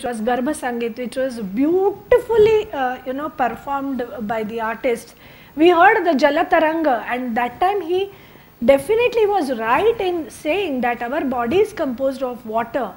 which was Garbha Sangeet, which was beautifully performed by the artists. We heard the Jalataranga, and that time he definitely was right in saying that our body is composed of water,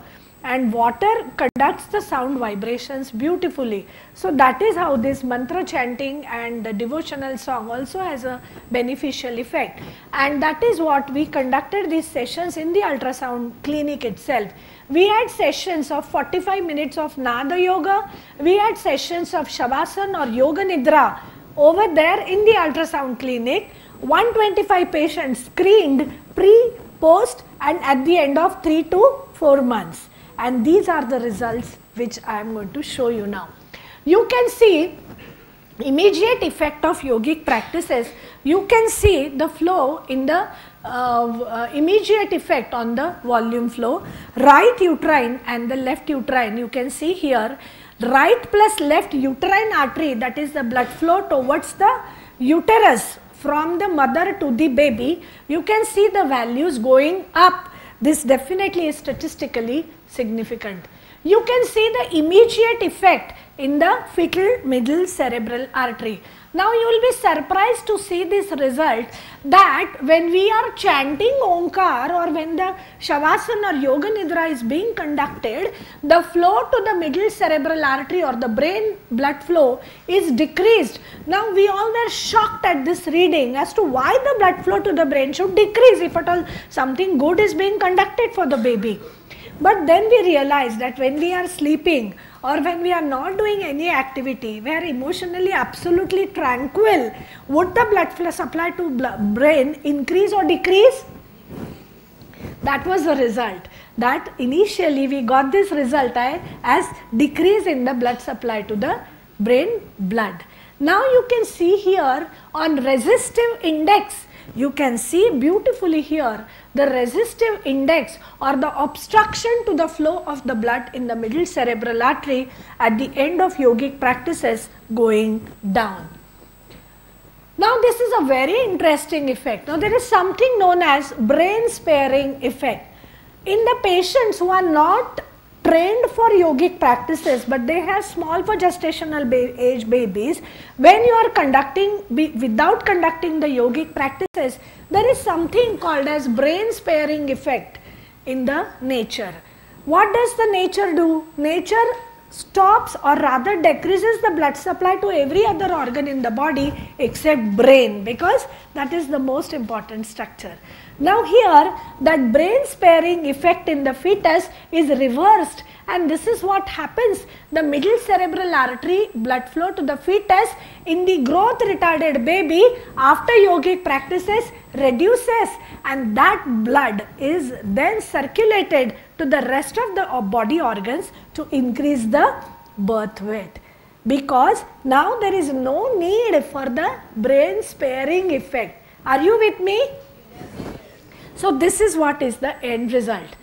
and water conducts the sound vibrations beautifully. So that is how this mantra chanting and the devotional song also has a beneficial effect, and that is what we conducted these sessions in the ultrasound clinic itself. We had sessions of 45 minutes of Nada Yoga, we had sessions of Shavasana or Yoga Nidra over there in the ultrasound clinic. 125 patients screened pre, post, and at the end of 3 to 4 months. And these are the results which I am going to show you now. You can see immediate effect of yogic practices. You can see the flow in the immediate effect on the volume flow. Right uterine and the left uterine, you can see here, right plus left uterine artery, that is the blood flow towards the uterus from the mother to the baby. You can see the values going up. This definitely is statistically significant. You can see the immediate effect in the fetal middle cerebral artery. Now you will be surprised to see this result, that when we are chanting Omkar or when the Shavasana or Yoga Nidra is being conducted, the flow to the middle cerebral artery or the brain blood flow is decreased. Now we all were shocked at this reading as to why the blood flow to the brain should decrease if at all something good is being conducted for the baby. But then we realized that when we are sleeping or when we are not doing any activity, we are emotionally absolutely tranquil, would the blood flow supply to brain increase or decrease? That was the result. That initially we got this result as decrease in the blood supply to the brain blood. Now you can see here on resistive index, you can see beautifully here the resistive index or the obstruction to the flow of the blood in the middle cerebral artery at the end of yogic practices going down. Now this is a very interesting effect. Now there is something known as brain sparing effect. In the patients who are not trained for yogic practices but they have small for gestational age babies, when you are without conducting the yogic practices, there is something called as brain sparing effect in the nature. What does the nature do? Nature stops or rather decreases the blood supply to every other organ in the body except brain, because that is the most important structure. Now here that brain sparing effect in the fetus is reversed, and this is what happens. The middle cerebral artery blood flow to the fetus in the growth retarded baby after yogic practices reduces, and that blood is then circulated to the rest of the body organs to increase the birth weight, because now there is no need for the brain sparing effect. Are you with me? So this is what is the end result.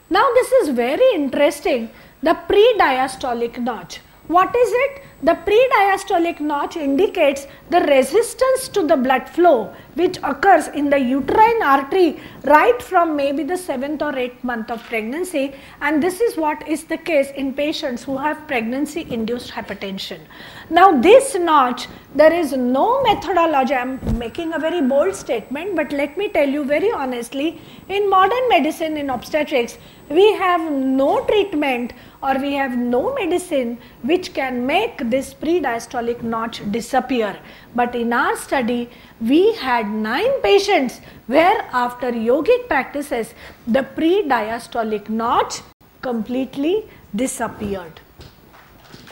Now this is very interesting, the pre-diastolic notch. What is it? The pre-diastolic notch indicates the resistance to the blood flow which occurs in the uterine artery right from maybe the 7th or 8th month of pregnancy, and this is what is the case in patients who have pregnancy induced hypertension. Now this notch, there is no methodology. I am making a very bold statement, but let me tell you very honestly, in modern medicine, in obstetrics, we have no treatment or we have no medicine which can make this pre-diastolic notch disappear. But in our study, we had 9 patients where after yogic practices, the pre-diastolic notch completely disappeared.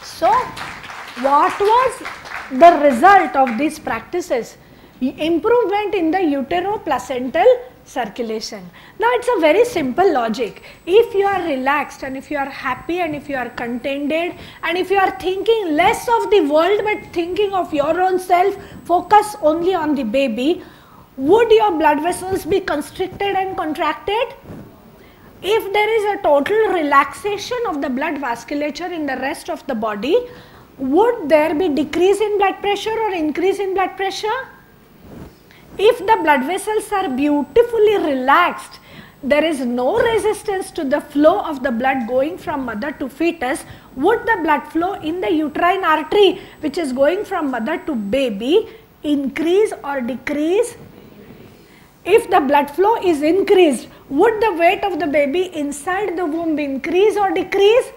So, what was the result of these practices? Improvement in the utero-placental circulation. Now it's a very simple logic. If you are relaxed and if you are happy and if you are contented and if you are thinking less of the world but thinking of your own self, focus only on the baby, would your blood vessels be constricted and contracted? If there is a total relaxation of the blood vasculature in the rest of the body, would there be decrease in blood pressure or increase in blood pressure? If the blood vessels are beautifully relaxed, there is no resistance to the flow of the blood going from mother to fetus, would the blood flow in the uterine artery, which is going from mother to baby, increase or decrease? If the blood flow is increased, would the weight of the baby inside the womb increase or decrease?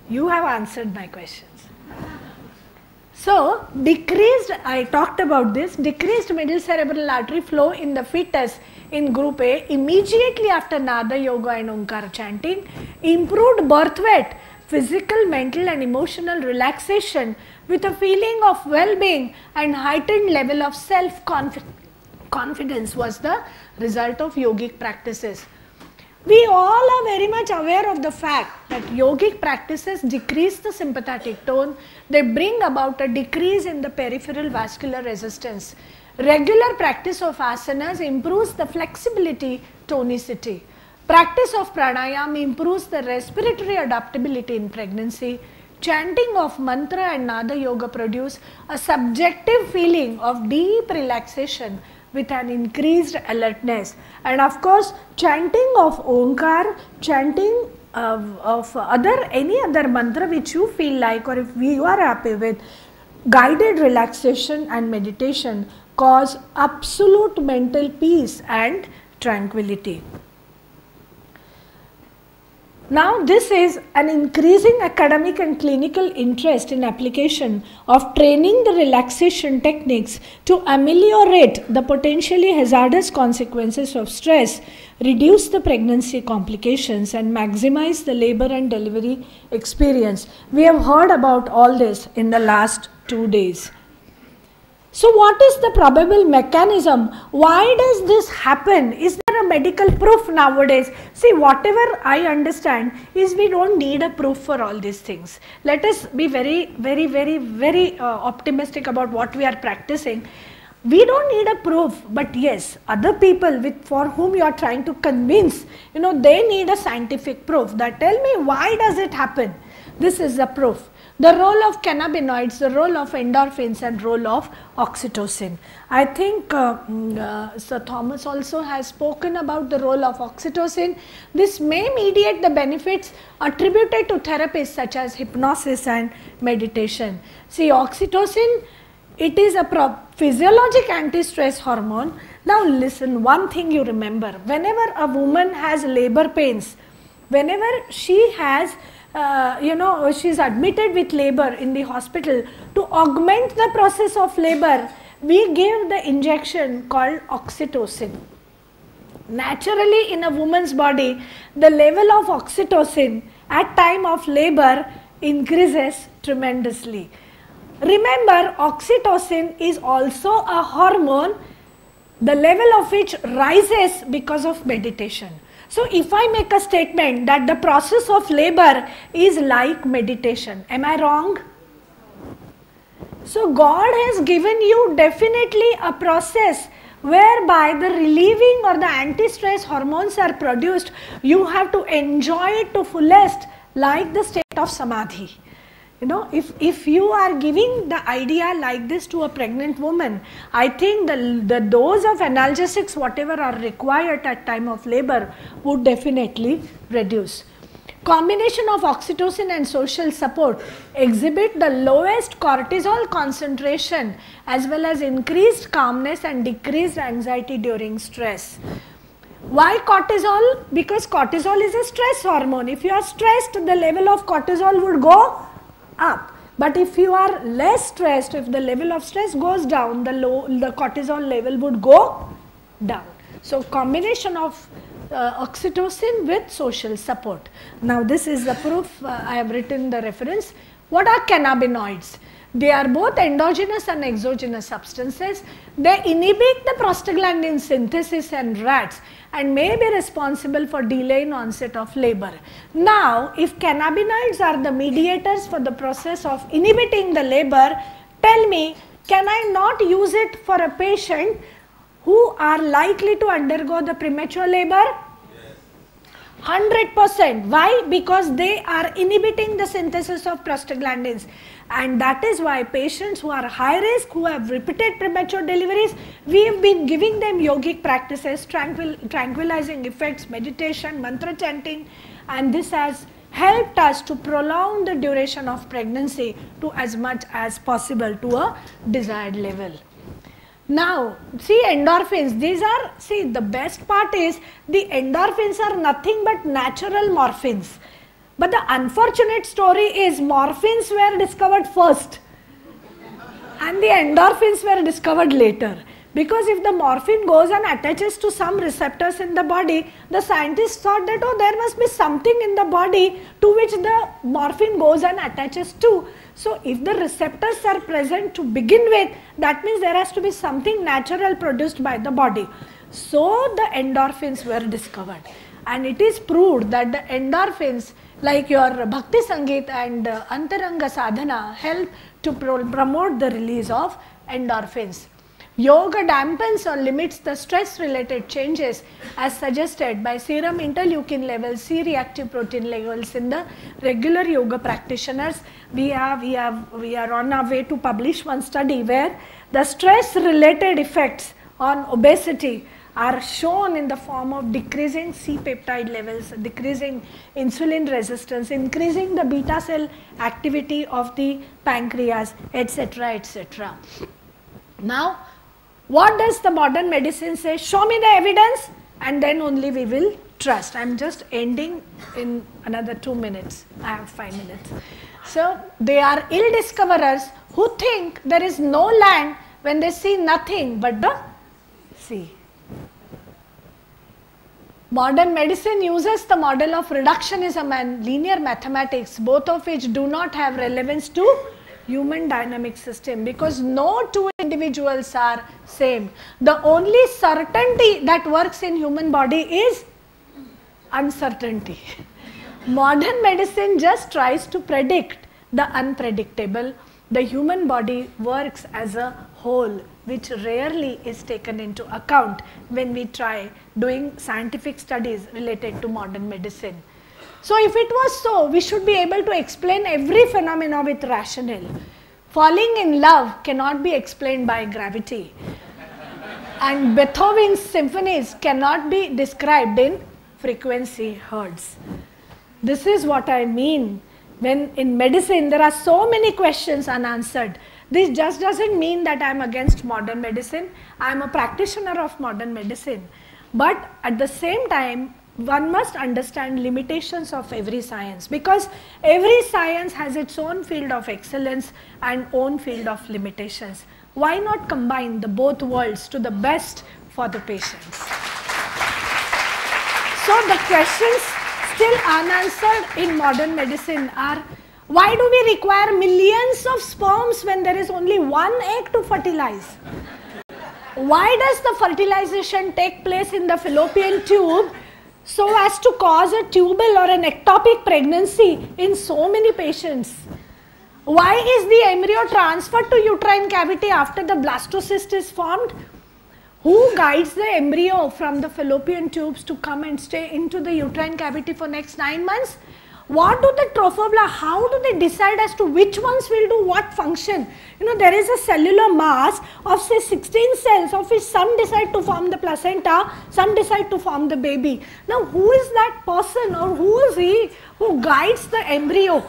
You have answered my questions. So, decreased, I talked about this, decreased middle cerebral artery flow in the fetus in group A immediately after Nada Yoga and Omkara chanting, improved birth weight, physical, mental and emotional relaxation with a feeling of well-being and heightened level of self-confidence was the result of yogic practices. We all are very much aware of the fact that yogic practices decrease the sympathetic tone, they bring about a decrease in the peripheral vascular resistance. Regular practice of asanas improves the flexibility, tonicity. Practice of pranayama improves the respiratory adaptability in pregnancy. Chanting of mantra and nada yoga produce a subjective feeling of deep relaxation with an increased alertness. And of course, chanting of Omkar, chanting of any other mantra which you feel like or if you are happy with, guided relaxation and meditation cause absolute mental peace and tranquility. Now, this is an increasing academic and clinical interest in application of training the relaxation techniques to ameliorate the potentially hazardous consequences of stress, reduce the pregnancy complications and maximize the labor and delivery experience. We have heard about all this in the last 2 days. So, what is the probable mechanism? Why does this happen? Is there a medical proof nowadays? See, whatever I understand is we don't need a proof for all these things. Let us be very optimistic about what we are practicing. We don't need a proof, but yes, other people for whom you are trying to convince, they need a scientific proof that tell me why does it happen. This is the proof. The role of cannabinoids, the role of endorphins and role of oxytocin. I think Sir Thomas also has spoken about the role of oxytocin. This may mediate the benefits attributed to therapies such as hypnosis and meditation. See, oxytocin, it is a physiologic anti-stress hormone. Now listen, one thing you remember, whenever a woman has labor pains, whenever she has she is admitted with labor in the hospital, to augment the process of labor, we give the injection called oxytocin. Naturally, in a woman's body, the level of oxytocin at time of labor increases tremendously. Remember, oxytocin is also a hormone, the level of which rises because of meditation. So, if I make a statement that the process of labor is like meditation, am I wrong? So, God has given you definitely a process whereby the relieving or the anti-stress hormones are produced. You have to enjoy it to fullest like the state of samadhi. If you are giving the idea like this to a pregnant woman, I think the dose of analgesics, whatever are required at time of labor, would definitely reduce. Combination of oxytocin and social support exhibit the lowest cortisol concentration as well as increased calmness and decreased anxiety during stress. Why cortisol? Because cortisol is a stress hormone. If you are stressed, the level of cortisol would go up. But if you are less stressed, if the level of stress goes down, the cortisol level would go down. So, combination of oxytocin with social support. Now, this is the proof. I have written the reference. What are cannabinoids? They are both endogenous and exogenous substances. They inhibit the prostaglandin synthesis in rats and may be responsible for delay in onset of labor. Now, if cannabinoids are the mediators for the process of inhibiting the labor, tell me, can I not use it for a patient who are likely to undergo the premature labor? 100%. Why? Because they are inhibiting the synthesis of prostaglandins. And that is why patients who are high risk, who have repeated premature deliveries, we have been giving them yogic practices, tranquilizing effects, meditation, mantra chanting, and this has helped us to prolong the duration of pregnancy to as much as possible to a desired level. Now, see endorphins, the best part is the endorphins are nothing but natural morphines. But the unfortunate story is morphines were discovered first and the endorphins were discovered later. Because if the morphine goes and attaches to some receptors in the body, the scientists thought that, oh, there must be something in the body to which the morphine goes and attaches to. So if the receptors are present to begin with, that means there has to be something natural produced by the body. So the endorphins were discovered. And it is proved that the endorphins like your Bhakti Sangeet and Antaranga Sadhana help to promote the release of endorphins. Yoga dampens or limits the stress-related changes as suggested by serum interleukin levels, C-reactive protein levels in the regular yoga practitioners. We are on our way to publish one study where the stress-related effects on obesity are shown in the form of decreasing C-peptide levels, decreasing insulin resistance, increasing the beta cell activity of the pancreas, etc., etc. Now, what does the modern medicine say? Show me the evidence and then only we will trust. I am just ending in another 2 minutes. I have 5 minutes. So, they are ill discoverers who think there is no land when they see nothing but the sea. Modern medicine uses the model of reductionism and linear mathematics, both of which do not have relevance to human dynamic system because no two individuals are same. The only certainty that works in human body is uncertainty. Modern medicine just tries to predict the unpredictable. The human body works as a whole, which rarely is taken into account when we try doing scientific studies related to modern medicine. So if it was so, we should be able to explain every phenomena with rationale. Falling in love cannot be explained by gravity. And Beethoven's symphonies cannot be described in frequency hertz. This is what I mean when in medicine there are so many questions unanswered. This just doesn't mean that I am against modern medicine. I am a practitioner of modern medicine. But at the same time, one must understand limitations of every science because every science has its own field of excellence and own field of limitations. Why not combine the both worlds to the best for the patients? So the questions still unanswered in modern medicine are, why do we require millions of sperms when there is only one egg to fertilize? Why does the fertilization take place in the fallopian tube so as to cause a tubal or an ectopic pregnancy in so many patients? Why is the embryo transferred to uterine cavity after the blastocyst is formed? Who guides the embryo from the fallopian tubes to come and stay into the uterine cavity for next 9 months? What do the trophoblasts, how do they decide as to which ones will do what function? You know, there is a cellular mass of say 16 cells of which some decide to form the placenta, some decide to form the baby. Now who is that person or who is he who guides the embryo?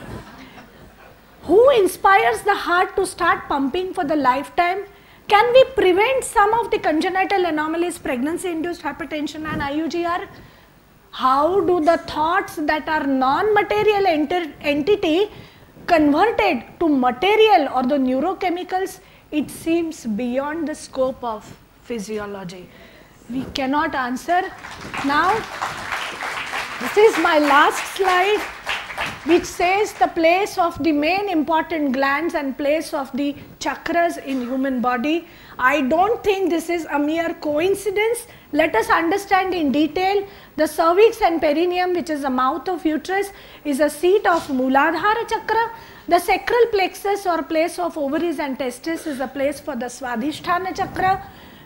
Who inspires the heart to start pumping for the lifetime? Can we prevent some of the congenital anomalies, pregnancy-induced hypertension and IUGR? How do the thoughts that are non-material entity converted to material or the neurochemicals? It seems beyond the scope of physiology. We cannot answer. Now, this is my last slide, which says the place of the main important glands and place of the chakras in human body. I don't think this is a mere coincidence. Let us understand in detail. The cervix and perineum, which is the mouth of uterus, is a seat of Mooladhara chakra. The sacral plexus or place of ovaries and testes is a place for the Swadhisthana chakra.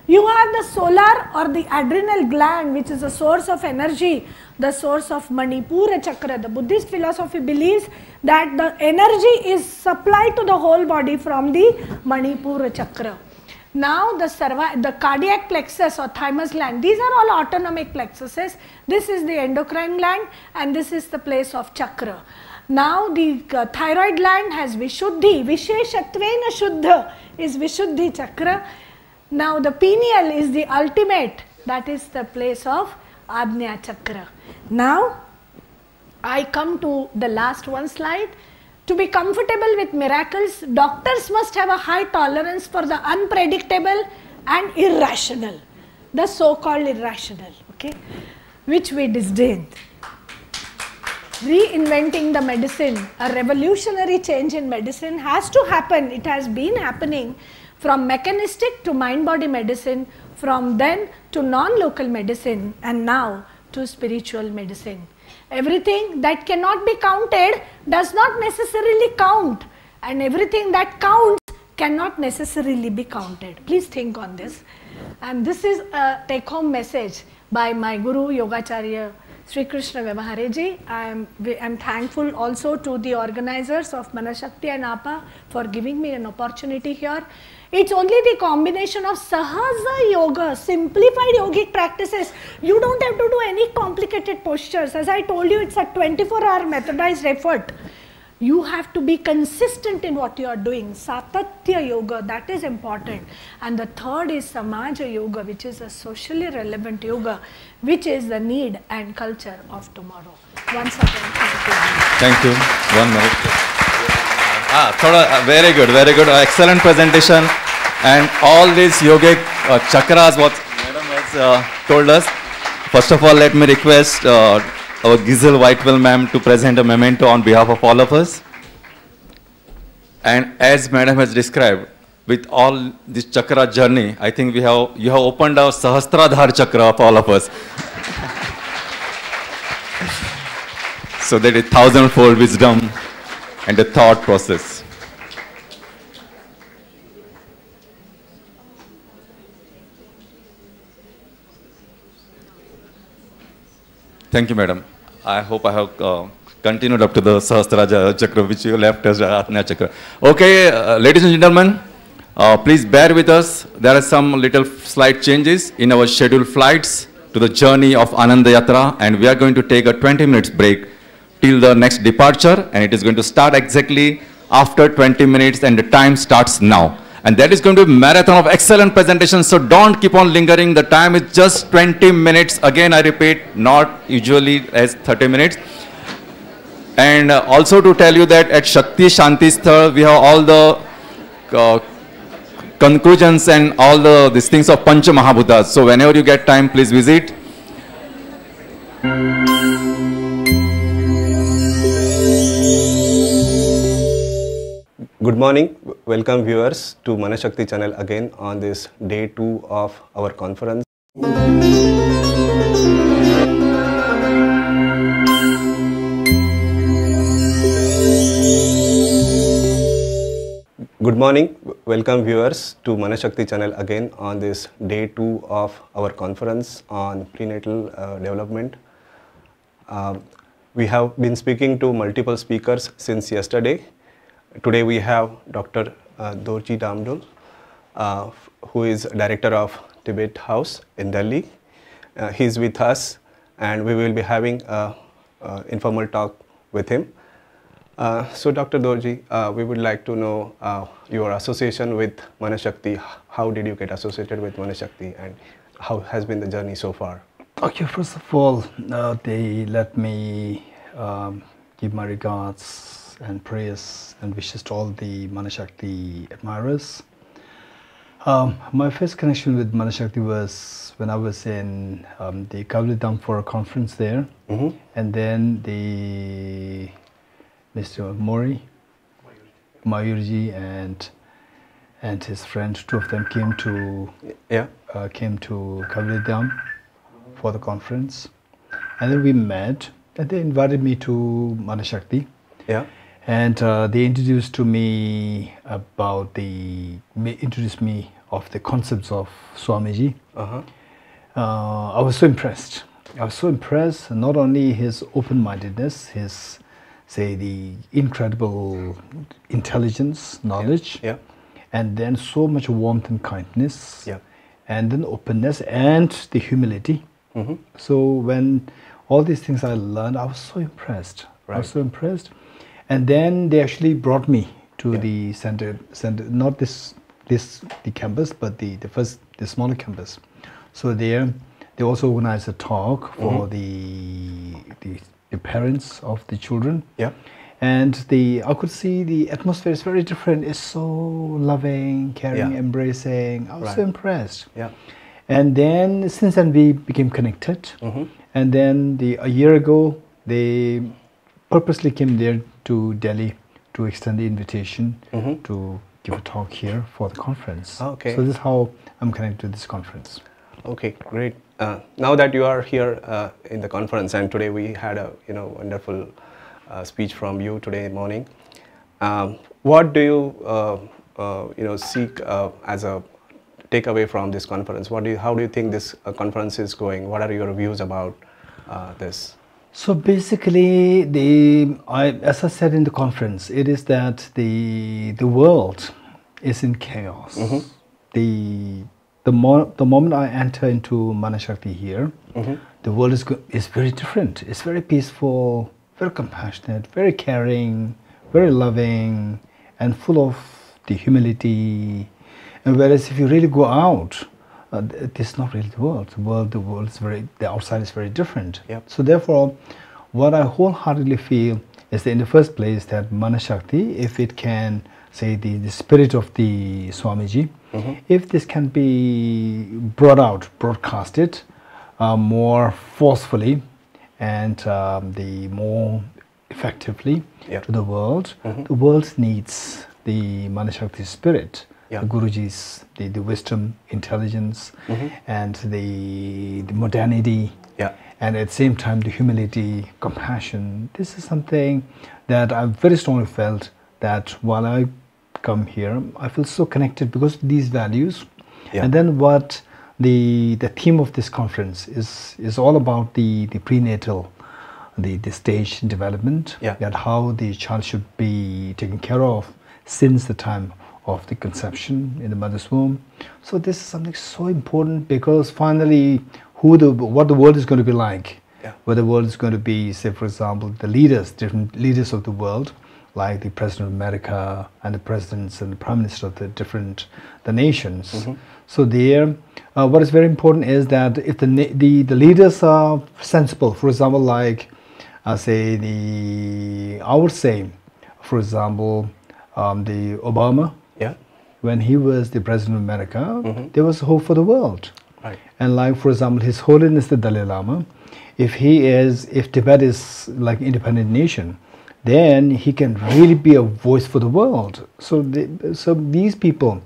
You have the solar or the adrenal gland, which is a source of energy, the source of Manipura chakra. The Buddhist philosophy believes that the energy is supplied to the whole body from the Manipura chakra. Now the cardiac plexus or thymus gland, these are all autonomic plexuses. This is the endocrine gland and this is the place of chakra. Now the thyroid gland has Vishuddhi, Visheshatvena Shuddha is Vishuddhi chakra. Now the pineal is the ultimate, that is the place of Ajna chakra. Now I come to the last one slide. To be comfortable with miracles, doctors must have a high tolerance for the unpredictable and irrational, the so-called irrational, okay, which we disdain. Reinventing the medicine, a revolutionary change in medicine has to happen. It has been happening from mechanistic to mind-body medicine, from then to non-local medicine, and now to spiritual medicine. Everything that cannot be counted does not necessarily count, and everything that counts cannot necessarily be counted. Please think on this. And this is a take-home message by my Guru Yogacharya Sri Krishna Vyavahareji. I am thankful also to the organizers of Manashakti and APA for giving me an opportunity here. It's only the combination of Sahaja Yoga, simplified yogic practices. You don't have to do any complicated postures. As I told you, it's a 24-hour methodized effort. You have to be consistent in what you are doing. Satatya Yoga, that is important. And the third is Samaja Yoga, which is a socially relevant yoga, which is the need and culture of tomorrow. Once again, thank you. Thank you. 1 minute. Very good, very good. Excellent presentation. And all these yogic chakras, what Madam has told us. First of all, let me request our Giselle Whitewell ma'am to present a memento on behalf of all of us. And as Madam has described, with all this chakra journey, I think you have opened our Sahasradhar chakra of all of us. So that is 1,000-fold wisdom and the thought process. Thank you, Madam. I hope I have continued up to the Sahasrara chakra, which you left as Ajna chakra. Okay, ladies and gentlemen, please bear with us. There are some little slight changes in our scheduled flights to the journey of Ananda Yatra, and we are going to take a 20 minutes break till the next departure, and it is going to start exactly after 20 minutes, and the time starts now. And that is going to be a marathon of excellent presentations, so don't keep on lingering. The time is just 20 minutes. Again, I repeat, not usually as 30 minutes. And also to tell you that at Shakti Shanti Sthal, we have all the conclusions and all these things of Pancha Mahabhutas. So whenever you get time, please visit. Good morning, welcome viewers to Manashakti channel again on this day 2 of our conference. Good morning, welcome viewers to Manashakti channel again on this day 2 of our conference on prenatal development. We have been speaking to multiple speakers since yesterday. Today we have Dr. Dorji Damdul, who is Director of Tibet House in Delhi. He is with us and we will be having an informal talk with him. So Dr. Dorji, we would like to know your association with Manashakti. How did you get associated with Manashakti and how has been the journey so far? Okay, first of all, they let me give my regards and prayers and wishes to all the Manashakti admirers. My first connection with Manashakti was when I was in the Kavlidam for a conference there, and then the Mr. Mayurji and his friend, two of them came to Kavlidam for the conference, and then we met, and they invited me to Manashakti. Yeah. And they introduced me of the concepts of Swamiji. I was so impressed. Not only his open-mindedness, the incredible intelligence, knowledge, and then so much warmth and kindness, Yeah. and then openness and the humility. So when all these things I learned, I was so impressed. I was Right. so impressed. And then they actually brought me to Yeah. the center, not the campus, but the smaller campus. So there, they also organized a talk for the parents of the children. Yeah. And I could see the atmosphere is very different. It's so loving, caring, Yeah. embracing. I was so Right. impressed. Yeah. And then since then we became connected. And then a year ago they purposely came there to Delhi to extend the invitation to give a talk here for the conference. Okay. So this is how I'm connected to this conference. Okay, great. Now that you are here in the conference, and today we had a wonderful speech from you today morning. What do you seek as a takeaway from this conference? How do you think this conference is going? What are your views about this? So basically, as I said in the conference, it is that the world is in chaos. The moment I enter into Manashakti here, the world is very different. It's very peaceful, very compassionate, very caring, very loving, and full of the humility. And whereas if you really go out, this is not really the world. The world is the outside is very different. Yep. So therefore, what I wholeheartedly feel is that in the first place that Manashakti, if it can say the spirit of the Swamiji, if this can be broadcasted more forcefully and the more effectively Yep. to the world needs the Manashakti spirit. Yeah. The Guruji's, the wisdom, intelligence, and the modernity, Yeah. and at the same time the humility, compassion. This is something that I've very strongly felt that while I come here, I feel so connected because of these values. Yeah. And then what the theme of this conference is all about the prenatal, the stage development, Yeah. and how the child should be taken care of since the time of the conception in the mother's womb. So this is something so important because finally what the world is going to be like, Yeah. where the world is going to be, say for example, the leaders, different leaders of the world, like the President of America and the presidents and the Prime Minister of the nations. So there, what is very important is that if the leaders are sensible, for example, like I would say, for example, the Obama, Yeah. when he was the President of America, there was hope for the world. Right. And like, for example, His Holiness the Dalai Lama, if Tibet is like independent nation, then he can really be a voice for the world. So these people,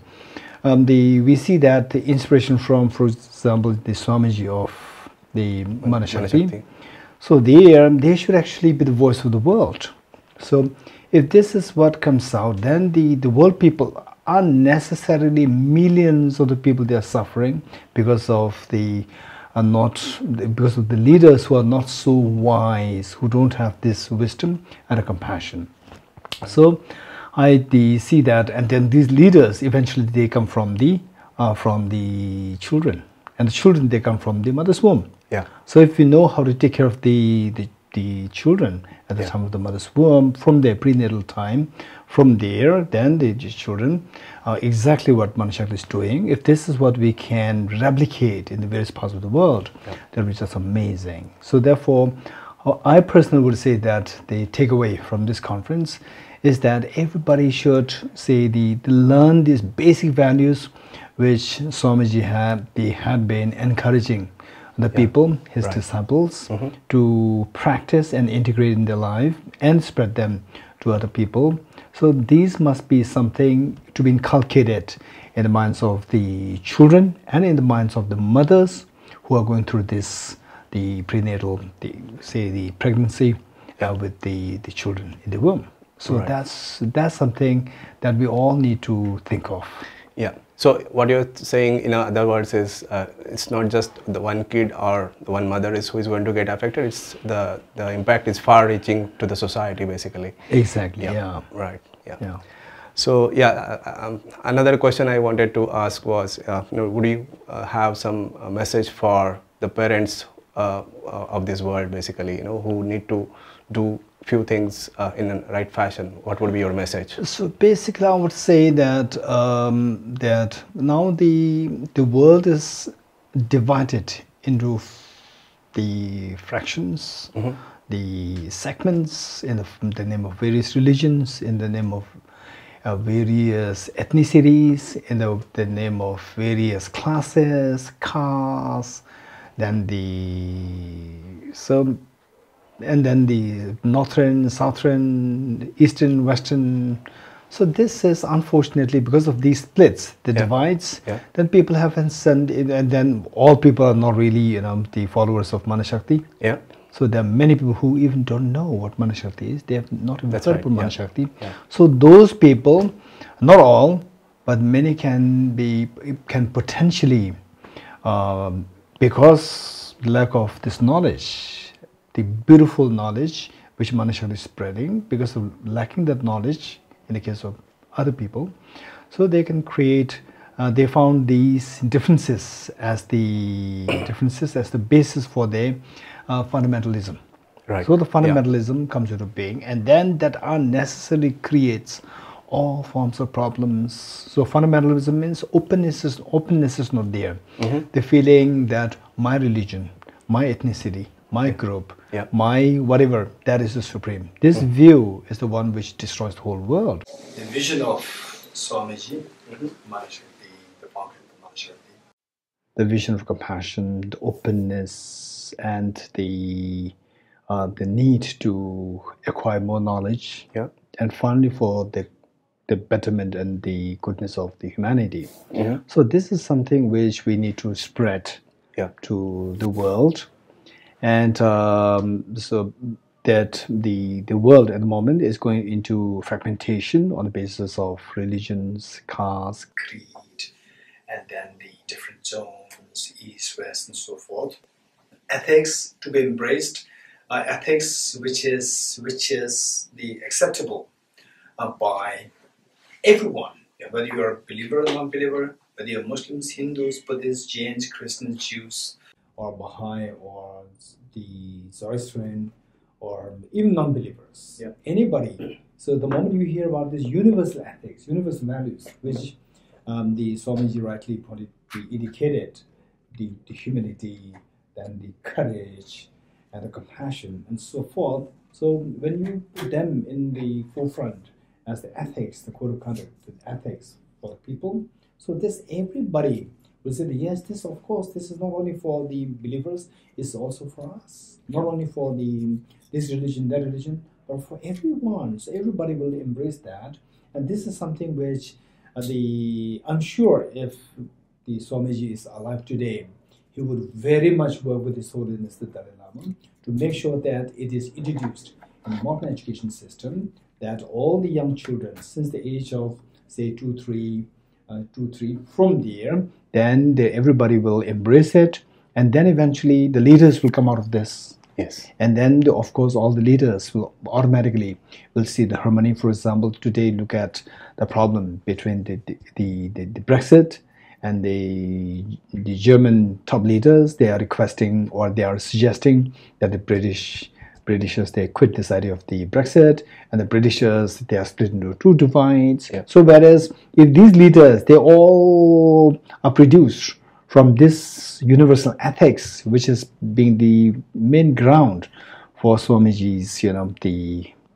we see that the inspiration from, for example, the Swamiji of the Manashakti. So they should actually be the voice of the world. So if this is what comes out, then the world people are necessarily millions of the people they are suffering because of the leaders who are not so wise, who don't have this wisdom and a compassion. So I see that, and then these leaders eventually they come from the children, and the children they come from the mother's womb. Yeah. So if we know how to take care of the children at the time of the mother's womb, from their prenatal time, from there, then the children exactly what Manashakti is doing. If this is what we can replicate in the various parts of the world, that will be just amazing. So therefore, I personally would say that the takeaway from this conference is that everybody should learn these basic values which Swamiji had been encouraging the people, his disciples, to practice and integrate in their life and spread them to other people. So these must be something to be inculcated in the minds of the children and in the minds of the mothers who are going through the prenatal, the pregnancy with the children in the womb. So that's something that we all need to think of. Yeah. So what you're saying, in other words, is it's not just the one kid or the one mother who is going to get affected. It's the impact is far-reaching to the society, basically. Exactly. Yeah. Right. Yeah. So yeah, another question I wanted to ask was, would you have some message for the parents of this world, basically, who need to do few things in a right fashion? What would be your message? So basically, I would say that that now the world is divided into the fractions, the segments in the name of various religions, in the name of various ethnicities, in the name of various classes, castes, then and then the northern, southern, eastern, western. So this is unfortunately because of these splits, the divides. Then people have sent, and then all people are not really, the followers of Manashakti. Yeah. So there are many people who even don't know what Manashakti is. They have not even heard about Manashakti. Yeah. So those people, not all, but many can potentially, because lack of this knowledge, the beautiful knowledge which Manashakti is spreading, because of lacking that knowledge in the case of other people, so they can create. They found these differences as the basis for their fundamentalism. Right. So the fundamentalism comes into being, and then that unnecessarily creates all forms of problems. So fundamentalism means openness is not there. The feeling that my religion, my ethnicity, my group, my whatever, that is the supreme. This view is the one which destroys the whole world. The vision of Swamiji, Manashakti, the founder of Manashakti. The vision of compassion, the openness, and the need to acquire more knowledge, and finally for the betterment and the goodness of the humanity. So this is something which we need to spread to the world, and so that the world at the moment is going into fragmentation on the basis of religions, caste, creed, and then the different zones, east, west, and so forth. Ethics to be embraced, ethics which is the acceptable by everyone, whether you are a believer or non-believer, whether you're Muslims, Hindus, Buddhists, Jains, Christians, Jews, or Baha'i, or the Zoroastrian, or even non-believers, anybody. So the moment you hear about this universal ethics, universal values, which the Swamiji rightly indicated, the humility, then the courage, and the compassion, and so forth. So when you put them in the forefront as the ethics, the code of conduct, the ethics for the people, so this everybody will say, yes, this of course, this is not only for the believers, it's also for us. Not only for this religion, that religion, but for everyone. So everybody will embrace that. And this is something which I'm sure if the Swamiji is alive today, he would very much work with His Holiness the Dalai Lama to make sure that it is introduced in the modern education system, that all the young children, since the age of say 2, 3, from there, then everybody will embrace it, and then eventually the leaders will come out of this. Yes. And then of course all the leaders will automatically see the harmony. For example, today look at the problem between the Brexit and the German top leaders. They are requesting, or they are suggesting, that the Britishers, they quit this idea of the Brexit, and the Britishers, they are split into two divides. So whereas if these leaders, they all are produced from this universal ethics, which is being the main ground for Swamiji's,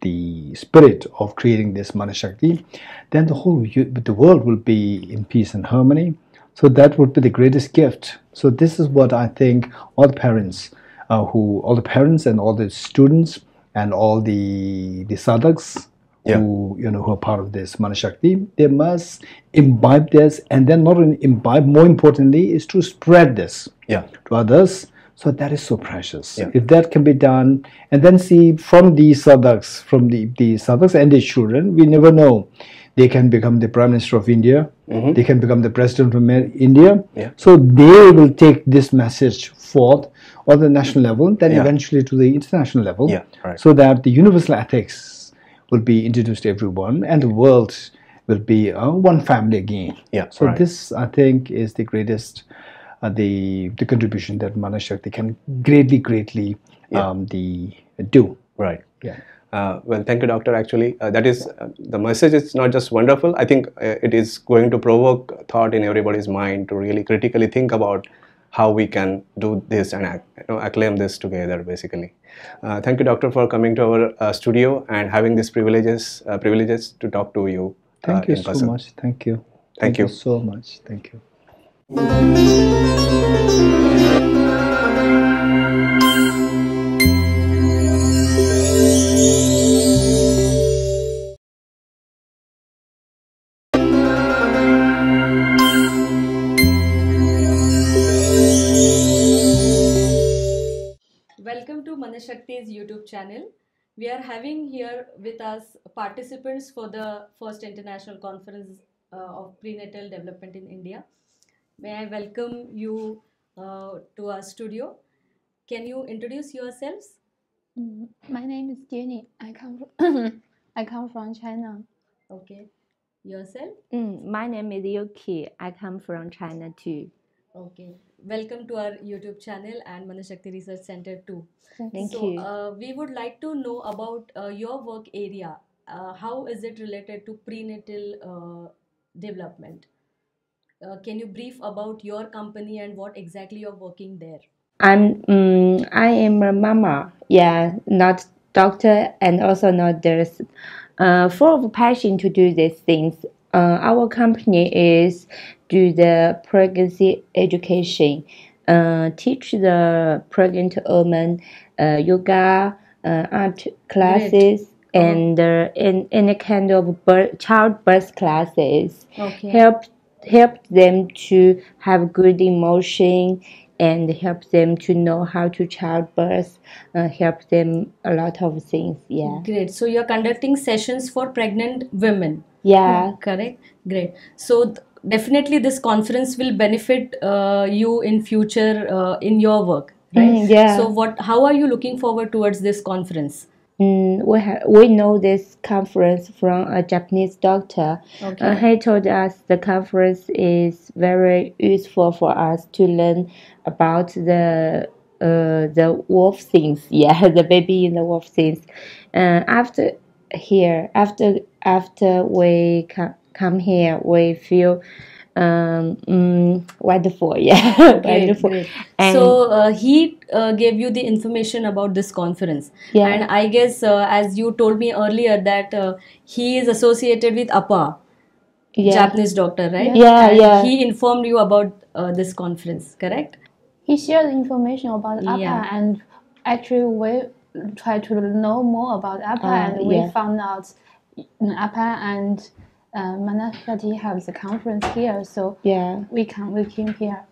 the spirit of creating this Manashakti, then the world will be in peace and harmony. So that would be the greatest gift. So this is what I think all the parents, all the parents and all the students and all the sadhaks who are part of this Manashakti, they must imbibe this, and then not only imbibe, more importantly, is to spread this to others. So that is so precious. If that can be done, and then see from the sadhaks, and their children, we never know. They can become the Prime Minister of India. They can become the President of India. So they will take this message forth on the national level, then eventually to the international level, so that the universal ethics will be introduced to everyone, and the world will be one family again. Yeah, So right. this, I think, is the greatest, the contribution that Manashakti can greatly Yeah. do. Right. Yeah. Well, thank you, doctor. Actually, that is the message is not just wonderful. I think it is going to provoke thought in everybody's mind to really critically think about how we can do this and acclaim this together, basically. Thank you, doctor, for coming to our studio and having this privileges to talk to you Thank you in so person. much. Thank you. Thank You you. so much. Thank you. Welcome to Manashakti's YouTube channel. We are having here with us participants for the first international conference of prenatal development in India. May I welcome you to our studio. Can you introduce yourselves? My name is Jenny. I come from I come from China. Okay. Yourself? My name is Yuki. I come from China too. Okay. Welcome to our YouTube channel and Manashakti Research Center too. Thank So, you. we would like to know about your work area. How is it related to prenatal development? Can you brief about your company and what exactly you're working there? I am a mama. Yeah, not doctor and also not nurse. Full of passion to do these things. Our company is do the pregnancy education. Teach the pregnant women yoga, art classes, and in any kind of childbirth classes. Okay. Help them to have good emotion and help them to know how to childbirth, help them a lot of things. Yeah. Great. So you're conducting sessions for pregnant women. Yeah. Correct. Great. So definitely this conference will benefit you in future in your work, right? Yeah. So how are you looking forward towards this conference? We know this conference from a Japanese doctor. Okay. He told us the conference is very useful for us to learn about the wolf things. Yeah, the baby in the wolf things. After we come here, we feel wonderful. Yeah, wonderful. Great. And So he gave you the information about this conference, Yeah. and I guess as you told me earlier that he is associated with APA, Yeah. Japanese doctor, right? Yeah, And yeah. he informed you about this conference, correct? He shared information about APA, Yeah. and actually we tried to know more about APA, and we yeah. found out APA and Manashakti have the conference here, so Yeah. we came here.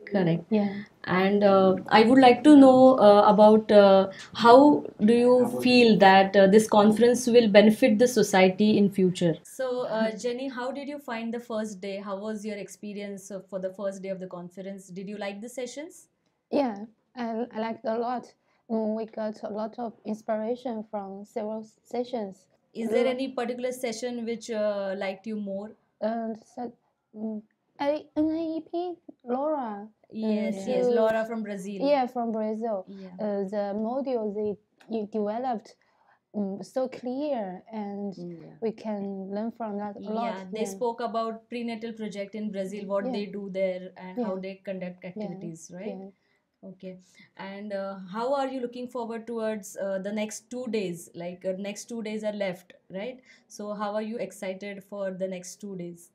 Correct. Yeah. And I would like to know about how do you feel that this conference will benefit the society in future? So, Jenny, how did you find the first day? How was your experience for the first day of the conference? Did you like the sessions? Yeah, I liked a lot. We got a lot of inspiration from several sessions. Is there any particular session which liked you more? So, NAEP, Laura. Yes, Laura from Brazil. Yeah, from Brazil. Yeah. The module they developed so clear, and we can learn from that a lot. Yeah, they spoke about prenatal project in Brazil, what Yeah. they do there, and how Yeah. they conduct activities, right? Yeah. Okay. And how are you looking forward towards the next 2 days? Like next 2 days are left, right? So how are you excited for the next 2 days?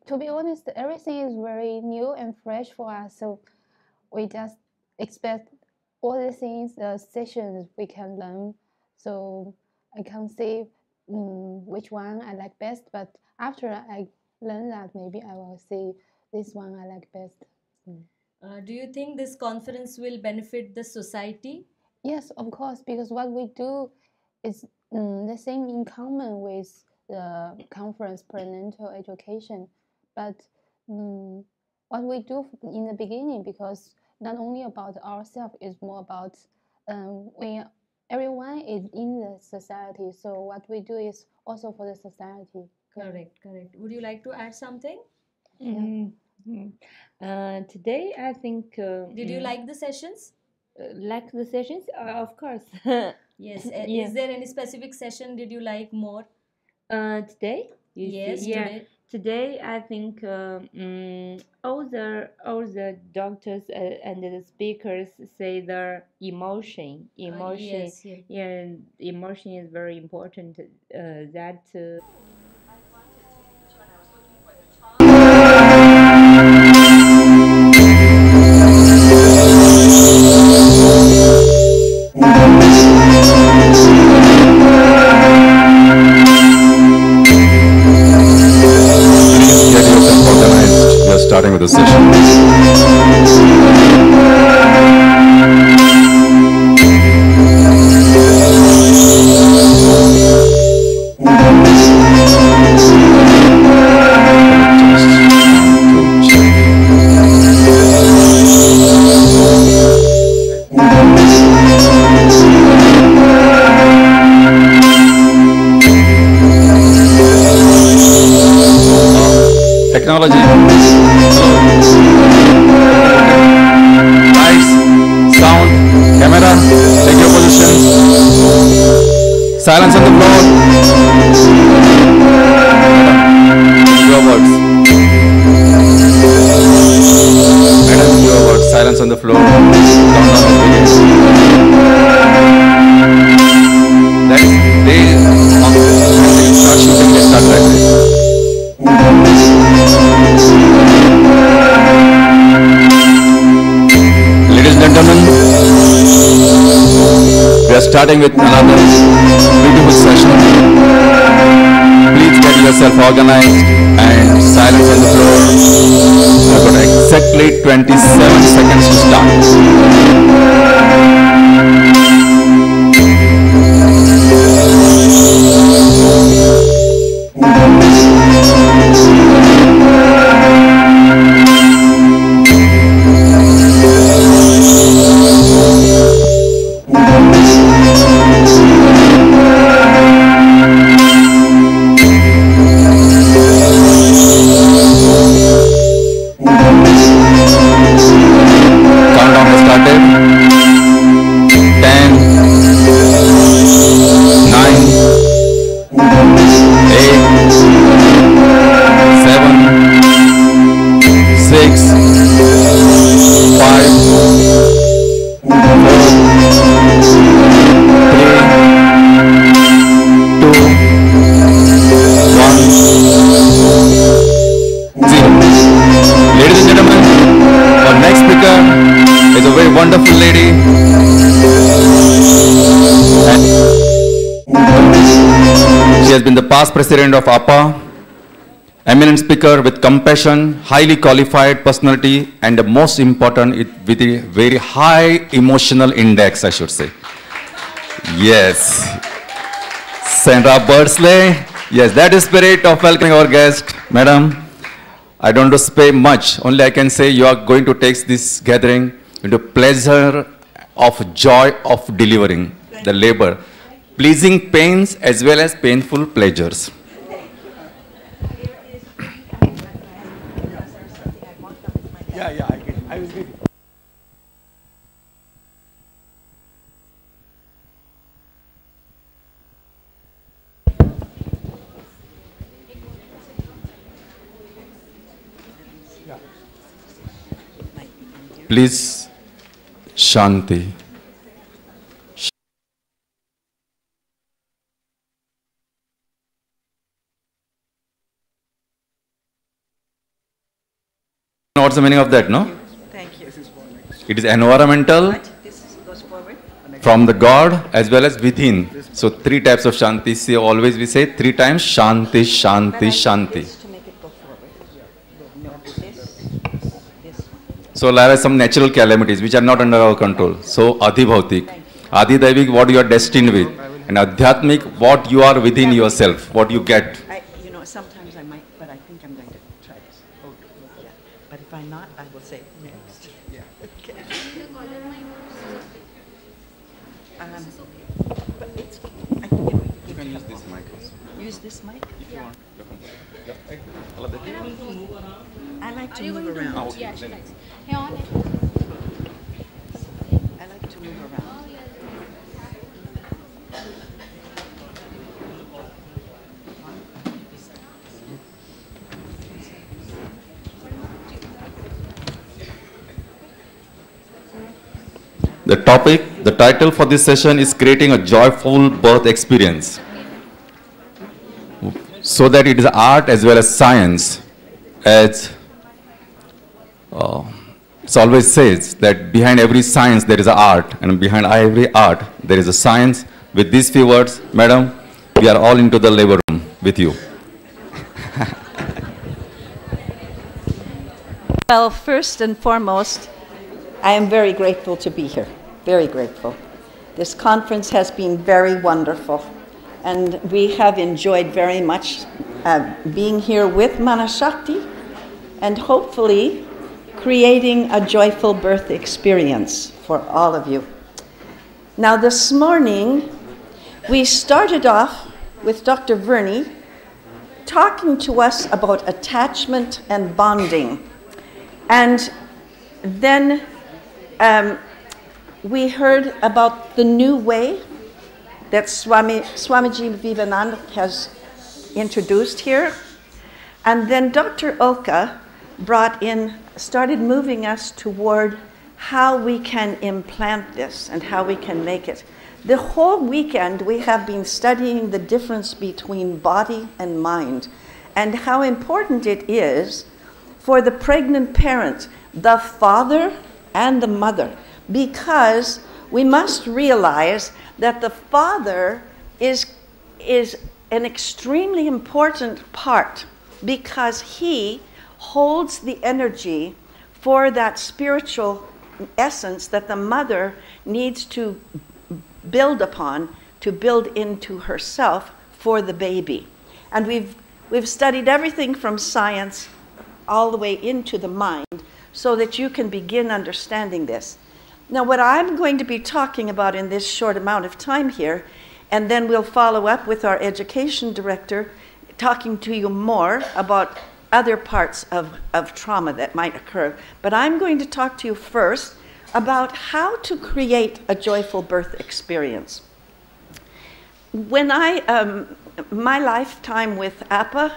To be honest, everything is very new and fresh for us. So we just expect all the things, the sessions we can learn. So I can't say which one I like best, but after I learn that, maybe I will say this one I like best. Do you think this conference will benefit the society? Yes, of course, because what we do is the same in common with the conference prenatal education. But what we do in the beginning, because not only about ourselves, it's more about we everyone is in the society. So what we do is also for the society. Correct, correct. Would you like to add something? Today, I think. Did you like the sessions? Like the sessions? Of course. Yes. Yeah. Is there any specific session did you like more? Today? Yes, Yeah. today. Today, I think all the doctors and the speakers say the emotion. Yes, yes. Yeah, emotion is very important. That. Please get yourself organized. We are starting with the session. Technology. Lights, sound, camera, take your positions. Silence on the floor. Your words. Madam, your words. Silence on the floor. Countdown is beginning. That is, when they start shooting, they start right away. Ladies and gentlemen, we are starting with another beautiful session. Please get yourself organized and silence on the floor. I've got exactly 27 seconds to start. Countdown has started. 10, 9, 8, 7, 6, 5, 4, 3, 2, 1, 0. Ladies and gentlemen, our next speaker is a very wonderful lady. And she has been the past president of APA, eminent speaker with compassion, highly qualified personality, and the most important, with a very high emotional index, I should say. Yes. Sandra Birdsley. Yes, that is spirit of welcoming our guest, madam. I don't want to say much. Only I can say you are going to take this gathering into pleasure of joy of delivering the labor, pleasing pains as well as painful pleasures. I will give. Please, Shanti. What's the meaning of that, no? Thank you. It is environmental, Goes forward. from the God as well as within. So three types of Shanti. See, always we say three times Shanti, Shanti, Shanti. To make it go forward. No, this. So there are some natural calamities which are not under our control. So Adhibhautik, Adhidaivik, what you are destined with, and Adhyatmik, what you are within yourself, what you get. Sometimes I might, but I think I'm going to try this. Yeah. But if I'm not, I will say next. Yeah. Okay. But it's, I can give can use this mic also. Use this mic? If you want. I like to move around. Ah, okay. Then- I like to move around. The title for this session is creating a joyful birth experience. So that it is art as well as science, as it always says that behind every science there is an art, and behind every art there is a science. With these few words, madam, we are all into the labor room with you. Well, first and foremost, I am very grateful to be here, very grateful. This conference has been very wonderful, and we have enjoyed very much being here with Manashakti and hopefully creating a joyful birth experience for all of you. Now this morning, we started off with Dr. Verney talking to us about attachment and bonding. And then we heard about the new way that Swamiji Vivekananda has introduced here. And then Dr. Oka started moving us toward how we can implant this and how we can make it. The whole weekend we have been studying the difference between body and mind and how important it is for the pregnant parent, the father and the mother, because we must realize that the father is an extremely important part because he holds the energy for that spiritual essence that the mother needs to build upon, to build into herself for the baby. And we've studied everything from science all the way into the mind so that you can begin understanding this. Now, what I'm going to be talking about in this short amount of time here, and then we'll follow up with our education director talking to you more about other parts of trauma that might occur. But I'm going to talk to you first about how to create a joyful birth experience. When my lifetime with APA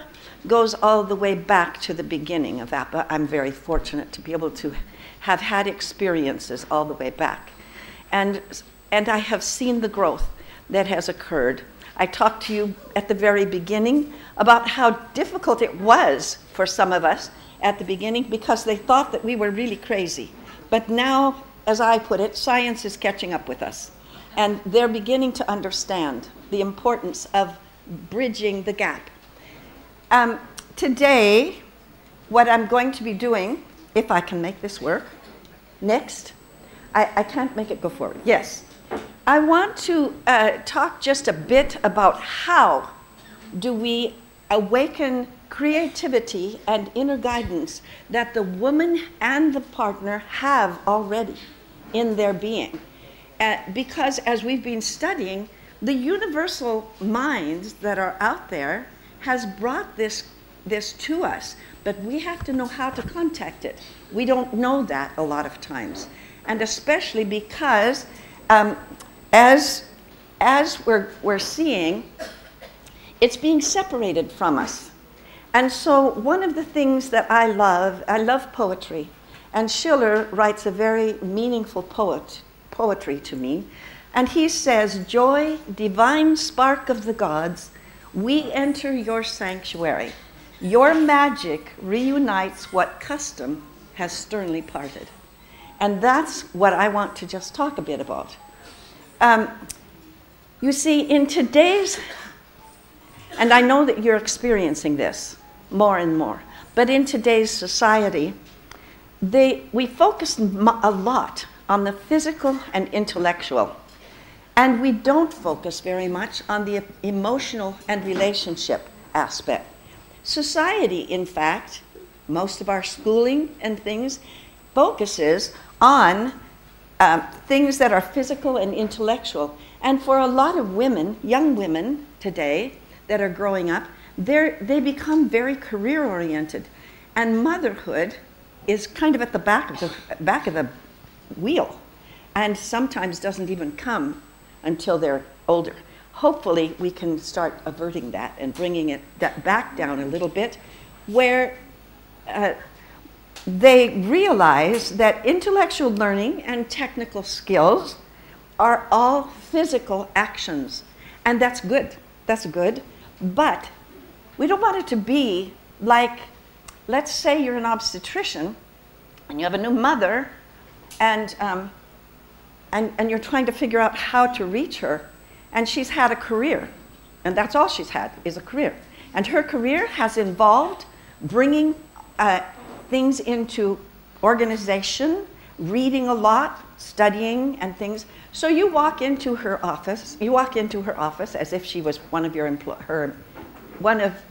goes all the way back to the beginning of APA. I'm very fortunate to be able to have had experiences all the way back. And I have seen the growth that has occurred. I talked to you at the very beginning about how difficult it was for some of us at the beginning because they thought that we were really crazy. But now, as I put it, science is catching up with us. And they're beginning to understand the importance of bridging the gap. Today, what I'm going to be doing, if I can make this work, next, I can't make it go forward, yes. I want to talk just a bit about how do we awaken creativity and inner guidance that the woman and the partner have already in their being. Because as we've been studying, the universal minds that are out there has brought this to us, but we have to know how to contact it. We don't know that a lot of times. And especially because as we're seeing, it's being separated from us. And so one of the things that I love poetry. And Schiller writes a very meaningful poetry to me. And he says, "Joy, divine spark of the gods, we enter your sanctuary. Your magic reunites what custom has sternly parted." And that's what I want to just talk a bit about. You see, in today's, and I know that you're experiencing this more and more, but in today's society, we focus a lot on the physical and intellectual, and we don't focus very much on the emotional and relationship aspect. Society, in fact, most of our schooling and things focuses on things that are physical and intellectual. And for a lot of women, young women today that are growing up, they become very career-oriented. And motherhood is kind of at the back of the wheel, and sometimes doesn't even come until they're older. Hopefully, we can start averting that and bringing that back down a little bit, where they realize that intellectual learning and technical skills are all physical actions. And that's good. That's good. But we don't want it to be like, let's say you're an obstetrician and you have a new mother, and you're trying to figure out how to reach her, and she's had a career, and that's all she's had is a career. And her career has involved bringing things into organization, reading a lot, studying and things. So you walk into her office as if she was one of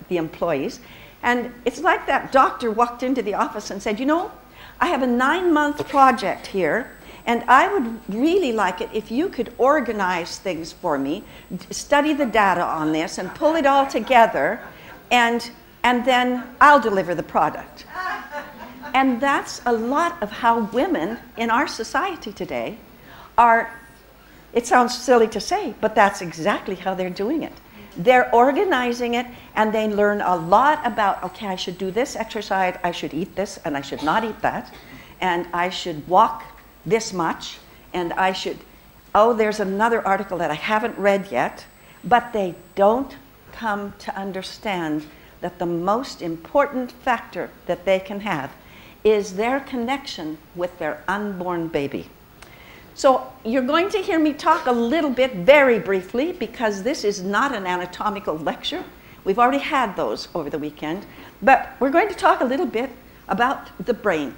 the employees, and it's like that doctor walked into the office and said, you know, I have a 9-month project here, and I would really like it if you could organize things for me, study the data on this, and pull it all together, and then I'll deliver the product. And that's a lot of how women in our society today are. It sounds silly to say, but that's exactly how they're doing it. They're organizing it, and they learn a lot about, okay, I should do this exercise, I should eat this, and I should not eat that, and I should walk this much, and I should, oh, there's another article that I haven't read yet, but they don't come to understand that the most important factor that they can have is their connection with their unborn baby. So you're going to hear me talk a little bit, very briefly, because this is not an anatomical lecture. We've already had those over the weekend. But we're going to talk a little bit about the brain,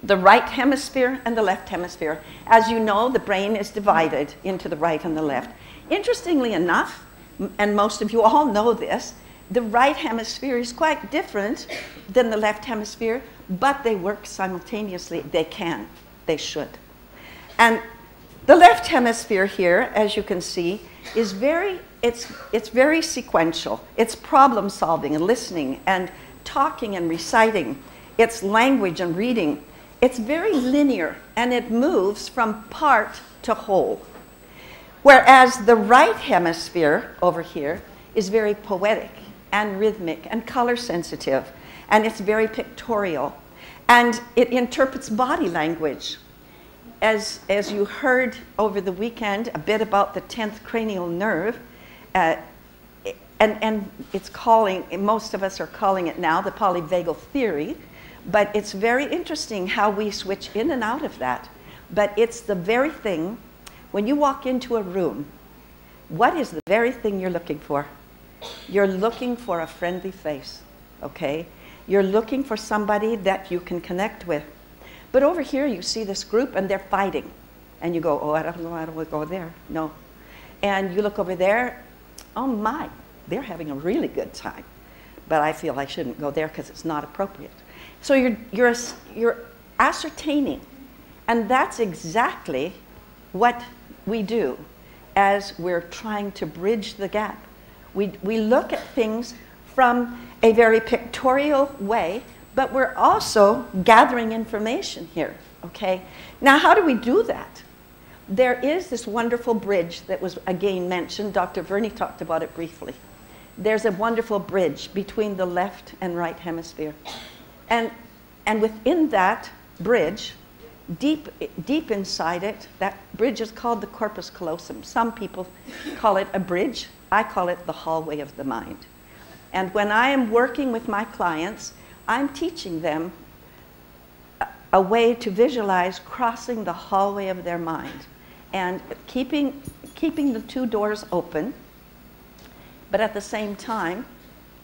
the right hemisphere and the left hemisphere. As you know, the brain is divided into the right and the left. Interestingly enough, and most of you all know this, the right hemisphere is quite different than the left hemisphere, but they work simultaneously. They can, they should. And the left hemisphere here, as you can see, is it's very sequential. It's problem solving and listening and talking and reciting. It's language and reading. It's very linear, and it moves from part to whole. Whereas the right hemisphere over here is very poetic and rhythmic and color sensitive, and it's very pictorial, and it interprets body language. As you heard over the weekend a bit about the 10th cranial nerve, and it's most of us are calling it now the polyvagal theory, but it's very interesting how we switch in and out of that. But it's the very thing, when you walk into a room, what is the very thing you're looking for? You're looking for a friendly face, okay? You're looking for somebody that you can connect with. But over here, you see this group, and they're fighting. And you go, oh, I don't know, I don't want to go there. No. And you look over there, oh my, they're having a really good time. But I feel I shouldn't go there because it's not appropriate. So you're ascertaining. And that's exactly what we do as we're trying to bridge the gap. We look at things from a very pictorial way, but we're also gathering information here, okay? Now, how do we do that? There is this wonderful bridge that was again mentioned. Dr. Verney talked about it briefly. There's a wonderful bridge between the left and right hemisphere. And within that bridge, deep inside it, that bridge is called the corpus callosum. Some people call it a bridge. I call it the hallway of the mind. And when I am working with my clients, I'm teaching them a way to visualize crossing the hallway of their mind and keeping the two doors open, but at the same time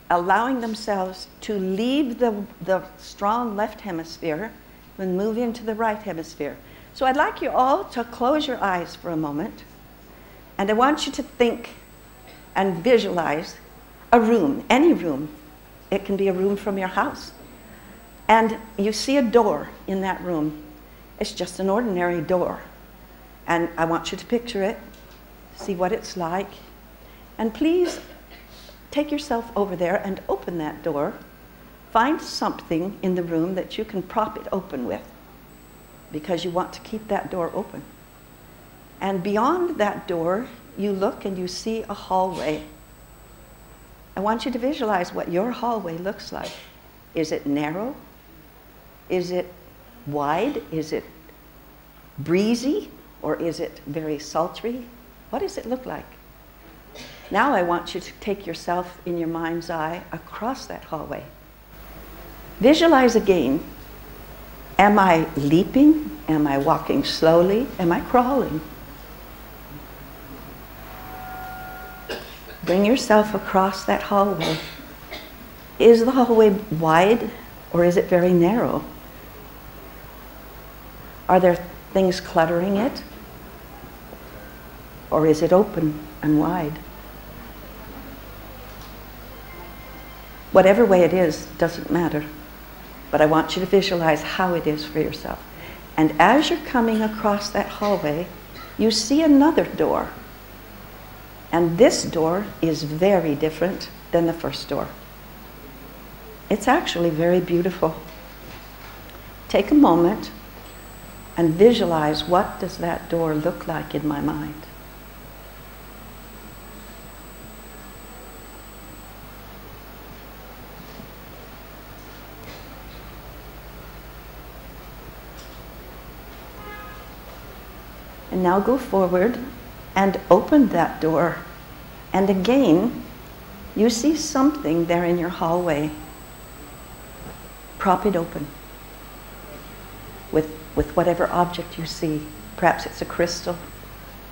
allowing themselves to leave the strong left hemisphere and move into the right hemisphere. So I'd like you all to close your eyes for a moment, and I want you to think and visualize a room, any room. It can be a room from your house. And you see a door in that room. It's just an ordinary door. And I want you to picture it, see what it's like. And please take yourself over there and open that door. Find something in the room that you can prop it open with, because you want to keep that door open. And beyond that door, you look and you see a hallway. I want you to visualize what your hallway looks like. Is it narrow? Is it wide? Is it breezy? Or is it very sultry? What does it look like? Now I want you to take yourself in your mind's eye across that hallway. Visualize again. Am I leaping? Am I walking slowly? Am I crawling? Bring yourself across that hallway. Is the hallway wide or is it very narrow? Are there things cluttering it? Or is it open and wide? Whatever way it is, doesn't matter. But I want you to visualize how it is for yourself. And as you're coming across that hallway, you see another door. And this door is very different than the first door. It's actually very beautiful. Take a moment and visualize, what does that door look like in my mind? And now go forward and open that door. And again, you see something there in your hallway. Prop it open with whatever object you see. Perhaps it's a crystal,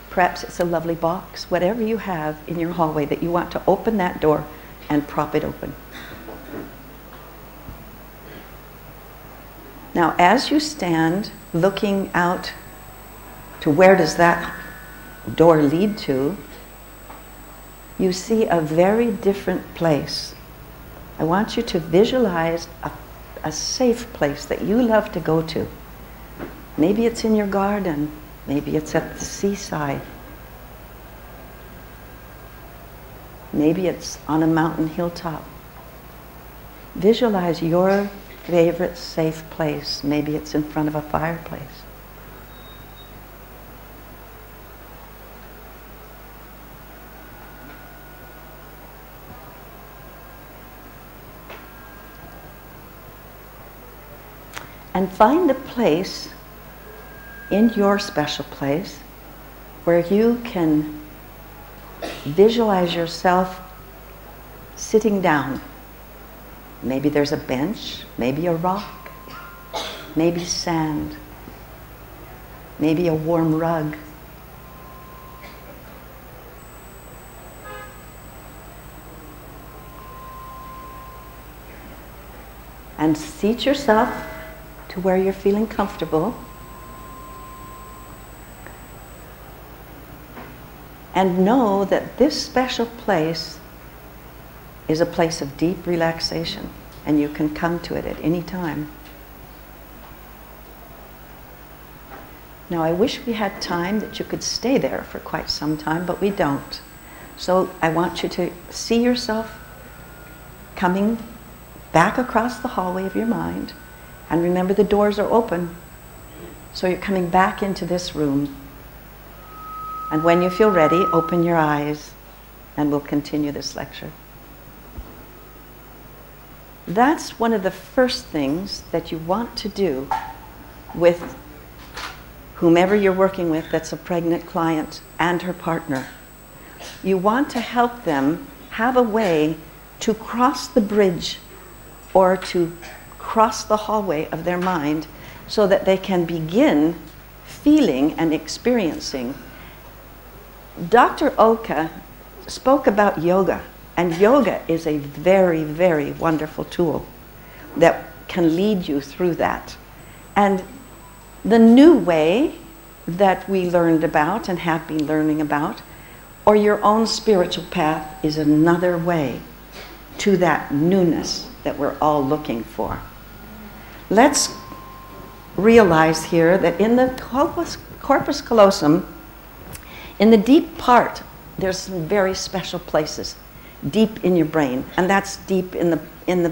perhaps it's a lovely box, whatever you have in your hallway that you want to open that door and prop it open. Now, as you stand looking out to where does that door lead to, you see a very different place. I want you to visualize a safe place that you love to go to. Maybe it's in your garden, maybe it's at the seaside, maybe it's on a mountain hilltop. Visualize your favorite safe place. Maybe it's in front of a fireplace. And find a place in your special place where you can visualize yourself sitting down. Maybe there's a bench, maybe a rock, maybe sand, maybe a warm rug. And seat yourself to where you're feeling comfortable. And know that this special place is a place of deep relaxation, and you can come to it at any time. Now, I wish we had time that you could stay there for quite some time, but we don't. So I want you to see yourself coming back across the hallway of your mind. And remember, the doors are open. So you're coming back into this room. And when you feel ready, open your eyes, and we'll continue this lecture. That's one of the first things that you want to do with whomever you're working with that's a pregnant client and her partner. You want to help them have a way to cross the bridge or to cross the hallway of their mind so that they can begin feeling and experiencing. Dr. Oka spoke about yoga, and yoga is a very, very wonderful tool that can lead you through that. And the new way that we learned about and have been learning about, or your own spiritual path, is another way to that newness that we're all looking for. Let's realize here that in the corpus callosum, in the deep part there's some very special places deep in your brain, and that's deep in the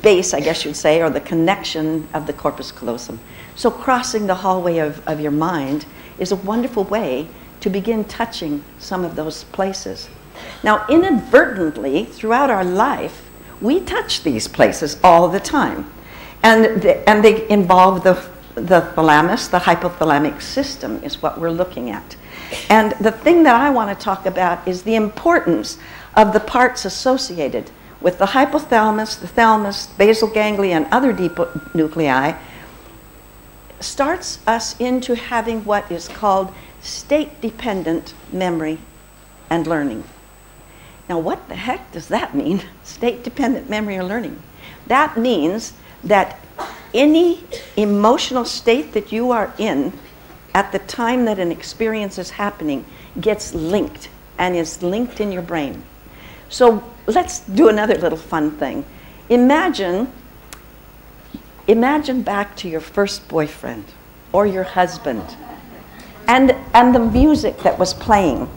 base, I guess you'd say, or the connection of the corpus callosum. So crossing the hallway of your mind is a wonderful way to begin touching some of those places. Now, inadvertently, throughout our life, we touch these places all the time. And they involve the thalamus, the hypothalamic system is what we're looking at. And the thing that I want to talk about is the importance of the parts associated with the hypothalamus, the thalamus, basal ganglia, and other deep nuclei, starts us into having what is called state-dependent memory and learning. Now, what the heck does that mean, state-dependent memory or learning? That means that any emotional state that you are in at the time that an experience is happening gets linked and is linked in your brain. So let's do another little fun thing. Imagine back to your first boyfriend or your husband and the music that was playing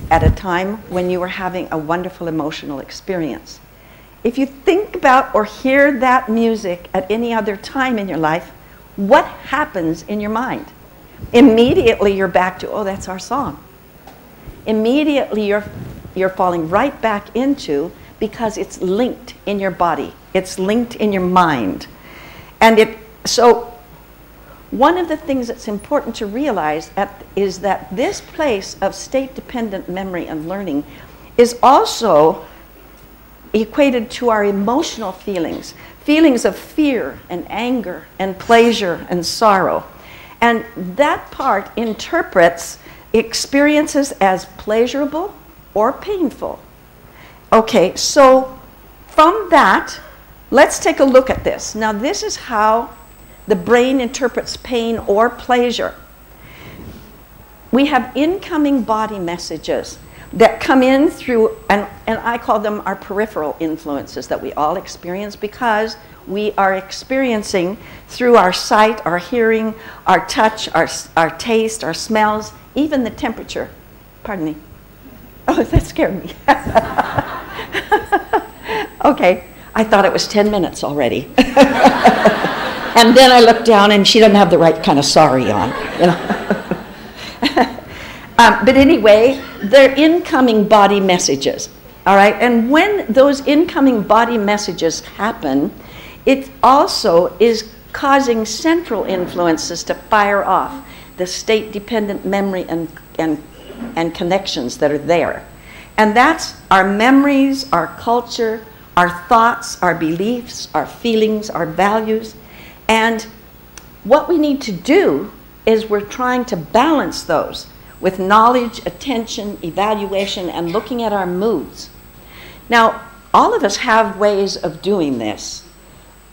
at a time when you were having a wonderful emotional experience. If you think about or hear that music at any other time in your life, what happens in your mind? Immediately you're back to, oh, that's our song. Immediately you're falling right back into, because it's linked in your body. It's linked in your mind. And so one of the things that's important to realize is that this place of state-dependent memory and learning is also equated to our emotional feelings, feelings of fear and anger and pleasure and sorrow. And that part interprets experiences as pleasurable or painful. Okay, so from that, let's take a look at this. Now, this is how the brain interprets pain or pleasure. We have incoming body messages that come in through, and I call them our peripheral influences that we all experience, because we are experiencing through our sight, our hearing, our touch, our taste, our smells, even the temperature. Pardon me. Oh, that scared me. Okay, I thought it was 10 minutes already. And then I looked down and she doesn't have the right kind of sari on, you know. But anyway, they're incoming body messages, all right? And when those incoming body messages happen, it also is causing central influences to fire off the state-dependent memory and connections that are there. And that's our memories, our culture, our thoughts, our beliefs, our feelings, our values. And what we need to do is we're trying to balance those with knowledge, attention, evaluation, and looking at our moods. Now, all of us have ways of doing this,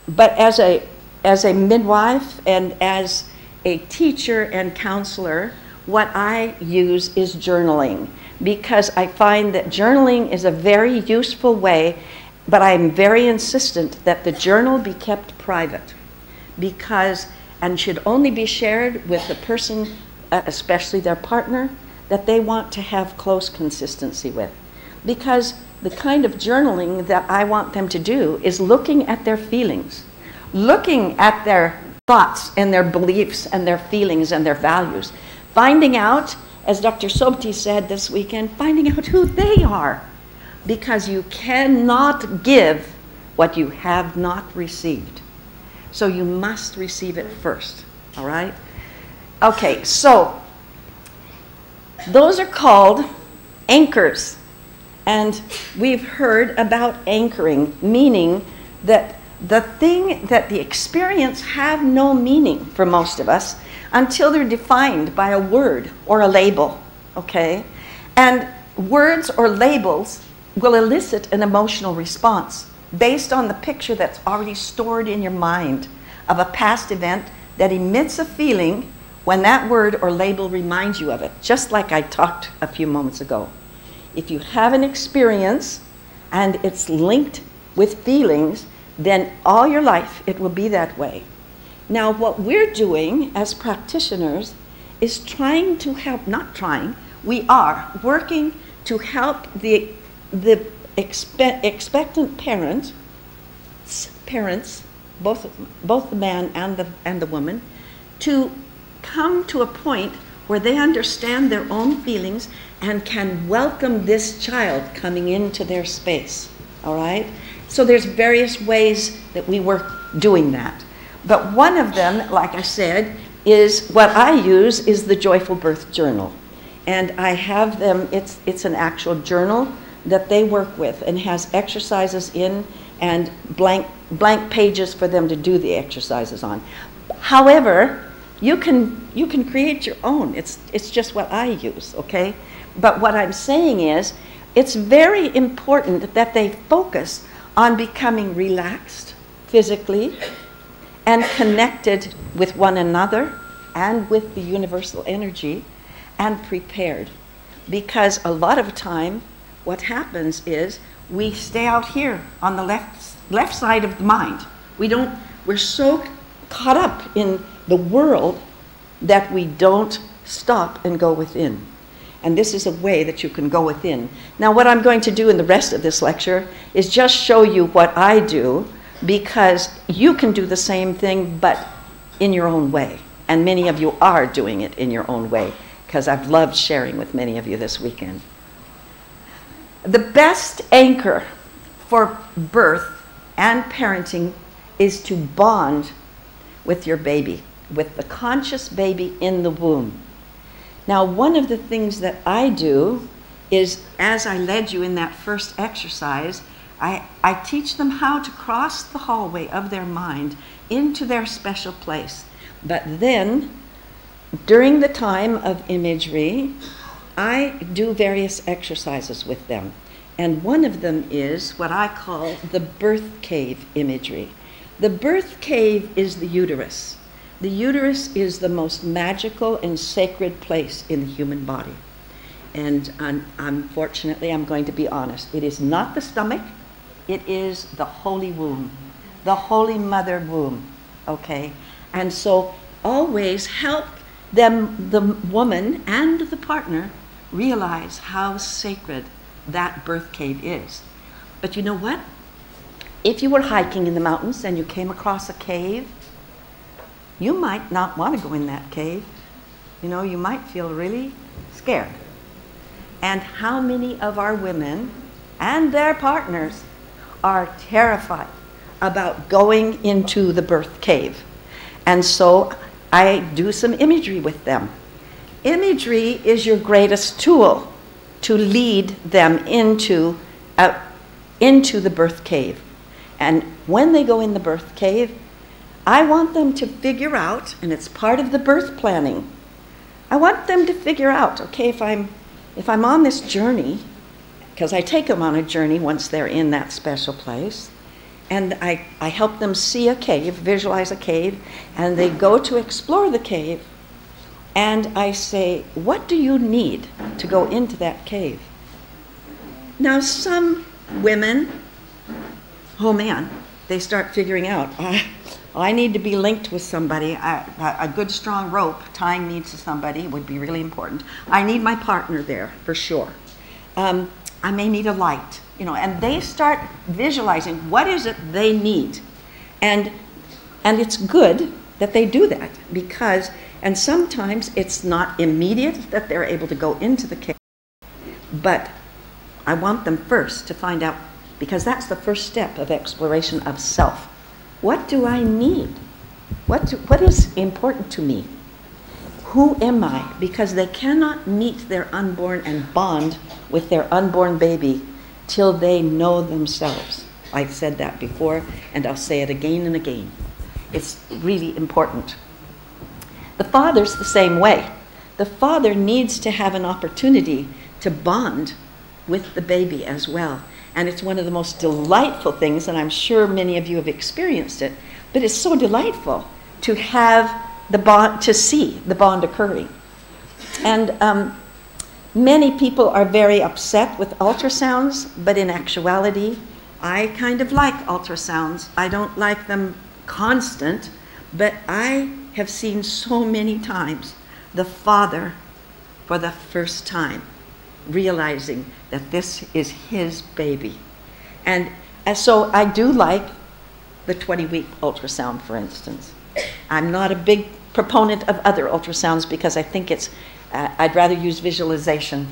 but as a midwife and as a teacher and counselor, what I use is journaling, because I find that journaling is a very useful way, but I'm very insistent that the journal be kept private, and should only be shared with the person, especially their partner, that they want to have close consistency with. Because the kind of journaling that I want them to do is looking at their feelings, looking at their thoughts and their beliefs and their feelings and their values, finding out, as Dr. Sobti said this weekend, finding out who they are. Because you cannot give what you have not received. So you must receive it first, all right? Okay, so those are called anchors. And we've heard about anchoring, meaning that the experience have no meaning for most of us until they're defined by a word or a label, okay? And words or labels will elicit an emotional response based on the picture that's already stored in your mind of a past event that emits a feeling when that word or label reminds you of it, just like I talked a few moments ago. If you have an experience and it's linked with feelings, then all your life it will be that way. Now, what we're doing as practitioners is trying to help, not trying, we are working to help the expectant parents, both the man and the woman, to come to a point where they understand their own feelings and can welcome this child coming into their space, all right? So there's various ways that we work doing that. But one of them, like I said, is what I use is the Joyful Birth Journal. And I have them, it's an actual journal that they work with and has exercises in and blank pages for them to do the exercises on. However, you can create your own. It's just what I use, okay? But what I'm saying is, it's very important that they focus on becoming relaxed physically and connected with one another and with the universal energy and prepared. Because a lot of time, what happens is we stay out here on the left side of the mind. We're so caught up in the world that we don't stop and go within. And this is a way that you can go within. Now, what I'm going to do in the rest of this lecture is just show you what I do, because you can do the same thing, but in your own way. And many of you are doing it in your own way, because I've loved sharing with many of you this weekend. The best anchor for birth and parenting is to bond with your baby, with the conscious baby in the womb. Now, one of the things that I do is, as I led you in that first exercise, I teach them how to cross the hallway of their mind into their special place. But then, during the time of imagery, I do various exercises with them. And one of them is what I call the birth cave imagery. The birth cave is the uterus. The uterus is the most magical and sacred place in the human body. And unfortunately, I'm going to be honest, it is not the stomach, it is the holy womb, the holy mother womb, okay? And so always help them, the woman and the partner, realize how sacred that birth cave is. But you know what? If you were hiking in the mountains and you came across a cave, you might not want to go in that cave. You know, you might feel really scared. And how many of our women and their partners are terrified about going into the birth cave? And so I do some imagery with them. Imagery is your greatest tool to lead them into the birth cave. And when they go in the birth cave, I want them to figure out, and it's part of the birth planning, I want them to figure out, okay, if I'm on this journey, because I take them on a journey once they're in that special place, and I help them see a cave, visualize a cave, and they go to explore the cave, and I say, what do you need to go into that cave? Now, some women, oh man, they start figuring out, I need to be linked with somebody. A good strong rope tying me to somebody would be really important. I need my partner there, for sure. I may need a light, you know, and they start visualizing what is it they need. And it's good that they do that, because, and sometimes it's not immediate that they're able to go into the cave, but I want them first to find out, because that's the first step of exploration of self. What do I need? What is important to me? Who am I? Because they cannot meet their unborn and bond with their unborn baby till they know themselves. I've said that before, and I'll say it again and again. It's really important. The father's the same way. The father needs to have an opportunity to bond with the baby as well. And it's one of the most delightful things, and I'm sure many of you have experienced it, but it's so delightful to have the bond, to see the bond occurring. And many people are very upset with ultrasounds, but in actuality, I kind of like ultrasounds. I don't like them constant, but I have seen so many times the father for the first time, realizing that this is his baby. And so I do like the 20-week ultrasound, for instance. I'm not a big proponent of other ultrasounds because I think it's, I'd rather use visualization.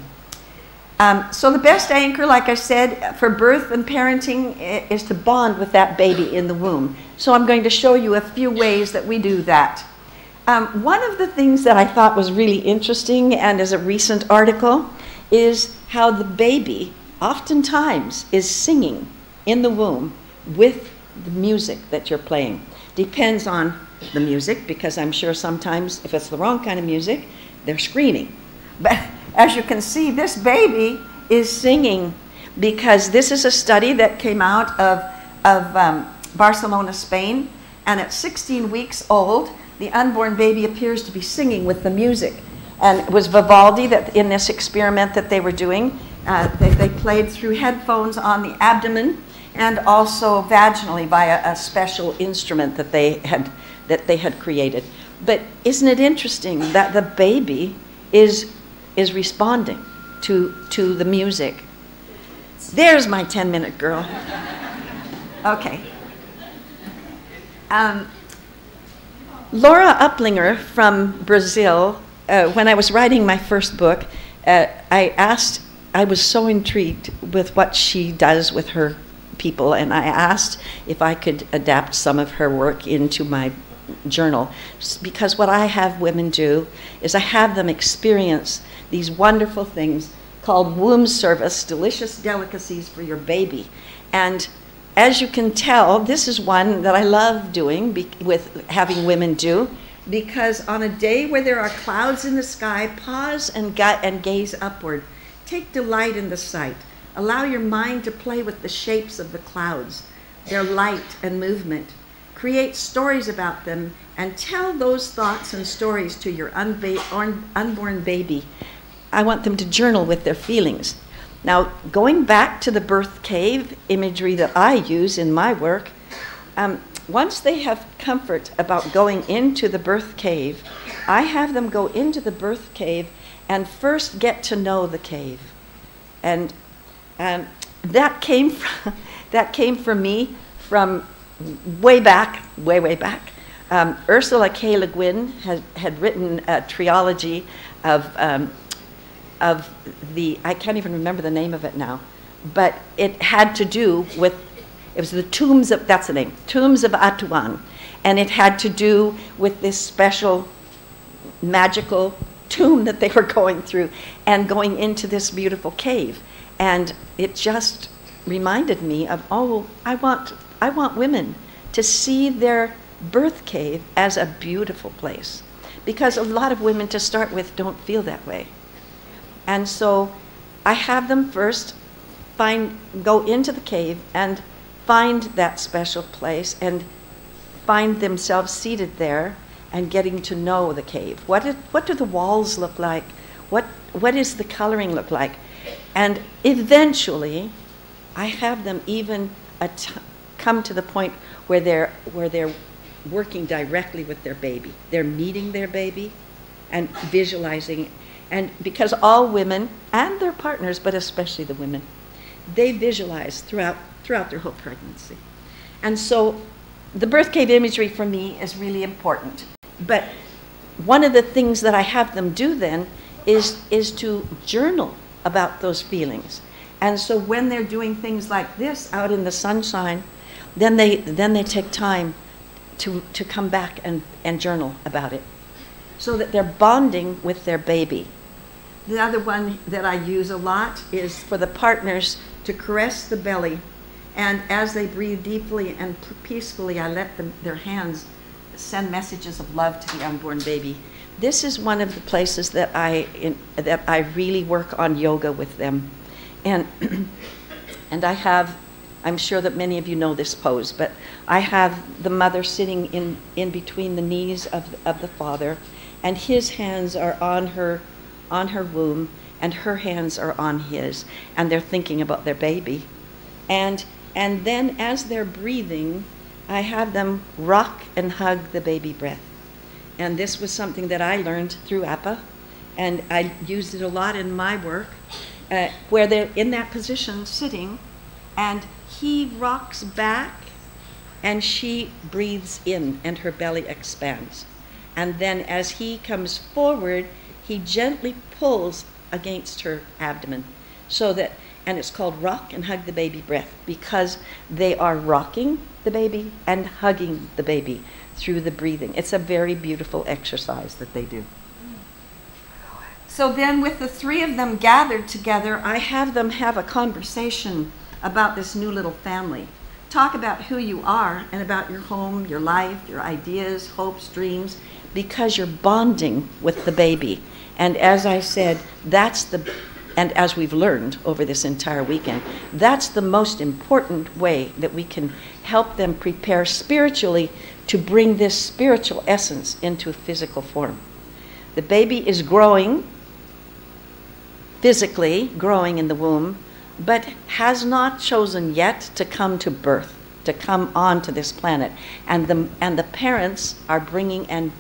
So the best anchor, like I said, for birth and parenting is to bond with that baby in the womb. So I'm going to show you a few ways that we do that. One of the things that I thought was really interesting, and is a recent article, is how the baby oftentimes is singing in the womb with the music that you're playing. Depends on the music, because I'm sure sometimes if it's the wrong kind of music, they're screaming. But as you can see, this baby is singing because this is a study that came out of Barcelona, Spain, and at 16 weeks old, the unborn baby appears to be singing with the music. And it was Vivaldi that in this experiment that they were doing, they played through headphones on the abdomen and also vaginally via a special instrument that they had created. But isn't it interesting that the baby is responding to the music? There's my 10-minute girl. Okay. Laura Uplinger from Brazil, when I was writing my first book, I was so intrigued with what she does with her people, and I asked if I could adapt some of her work into my journal, because what I have women do is I have them experience these wonderful things called womb service, delicious delicacies for your baby. And as you can tell, this is one that I love doing, with having women do, because on a day where there are clouds in the sky, pause and gaze upward. Take delight in the sight. Allow your mind to play with the shapes of the clouds, their light and movement. Create stories about them and tell those thoughts and stories to your unborn baby. I want them to journal with their feelings. Now, going back to the birth cave imagery that I use in my work, once they have comfort about going into the birth cave, I have them go into the birth cave and first get to know the cave. And that came for me from way back. Ursula K. Le Guin had written a trilogy of the, I can't even remember the name of it now, but it had to do with, it was the tombs of, that's the name, Tombs of Atuan, and it had to do with this special magical tomb that they were going through and going into this beautiful cave. And it just reminded me of, oh, I want women to see their birth cave as a beautiful place, because a lot of women to start with don't feel that way. And so I have them first go into the cave and find that special place and find themselves seated there and getting to know the cave. What do the walls look like? What is the coloring look like? And eventually, I have them even come to the point where they're working directly with their baby. They're meeting their baby and visualizing. And because all women and their partners, but especially the women, they visualize throughout their whole pregnancy. And so the birth cave imagery for me is really important. But one of the things that I have them do then is to journal about those feelings. And so when they're doing things like this out in the sunshine, then they take time to come back and journal about it, so that they're bonding with their baby. The other one that I use a lot is for the partners to caress the belly, and as they breathe deeply and peacefully, I let their hands send messages of love to the unborn baby. This is one of the places that I really work on yoga with them. And I have, I'm sure that many of you know this pose, but I have the mother sitting in between the knees of the father, and his hands are on her womb, and her hands are on his, and they're thinking about their baby. And then as they're breathing, I have them rock and hug the baby breath. And this was something that I learned through APA, and I use it a lot in my work, where they're in that position sitting, and he rocks back and she breathes in and her belly expands. And then as he comes forward, he gently pulls against her abdomen, so that, and it's called rock and hug the baby breath, because they are rocking the baby and hugging the baby through the breathing. It's a very beautiful exercise that they do. So then with the three of them gathered together, I have them have a conversation about this new little family. Talk about who you are and about your home, your life, your ideas, hopes, dreams, because you're bonding with the baby. And as I said, and as we've learned over this entire weekend, that's the most important way that we can help them prepare spiritually to bring this spiritual essence into a physical form. The baby is growing, physically growing in the womb, but has not chosen yet to come to birth, to come onto this planet. And the parents are bringing and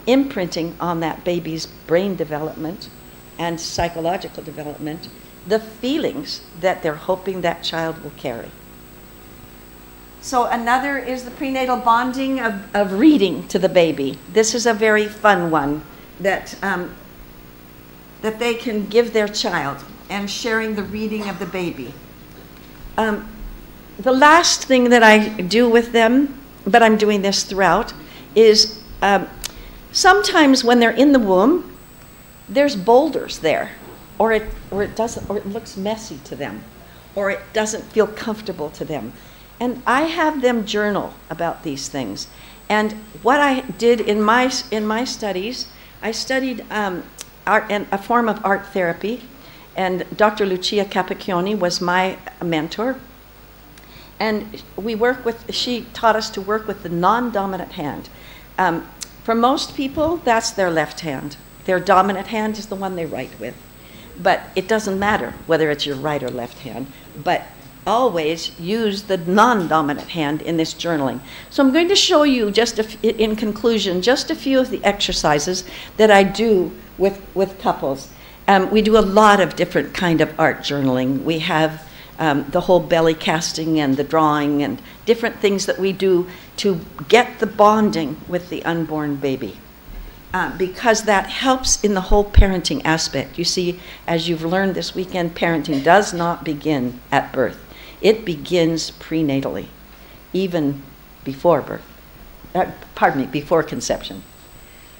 imprinting on that baby's brain development and psychological development the feelings that they're hoping that child will carry. So another is the prenatal bonding of reading to the baby. This is a very fun one that they can give their child, and sharing the reading of the baby. The last thing that I do with them, but I'm doing this throughout, is sometimes when they're in the womb, there's boulders there, or it looks messy to them, or it doesn't feel comfortable to them. And I have them journal about these things. And what I did in my studies, I studied art and a form of art therapy, and Dr. Lucia Capacchione was my mentor. And she taught us to work with the non-dominant hand. For most people, that's their left hand. Their dominant hand is the one they write with. But it doesn't matter whether it's your right or left hand, but always use the non-dominant hand in this journaling. So I'm going to show you, in conclusion, just a few of the exercises that I do with couples. We do a lot of different kind of art journaling. We have the whole belly casting and the drawing and different things that we do to get the bonding with the unborn baby. Because that helps in the whole parenting aspect. You see, as you've learned this weekend, parenting does not begin at birth. It begins prenatally, even before birth. Before conception.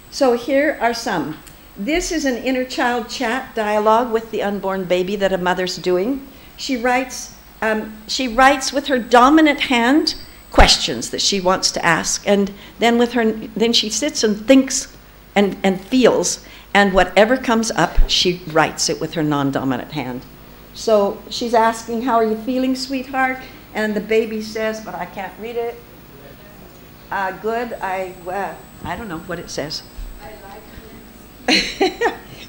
So here are some. This is an inner child chat dialogue with the unborn baby that a mother's doing. She writes with her dominant hand questions that she wants to ask, and then she sits and thinks and feels, and whatever comes up, she writes it with her non-dominant hand. So she's asking, "How are you feeling, sweetheart?" And the baby says, but I can't read it. Good. I don't know what it says.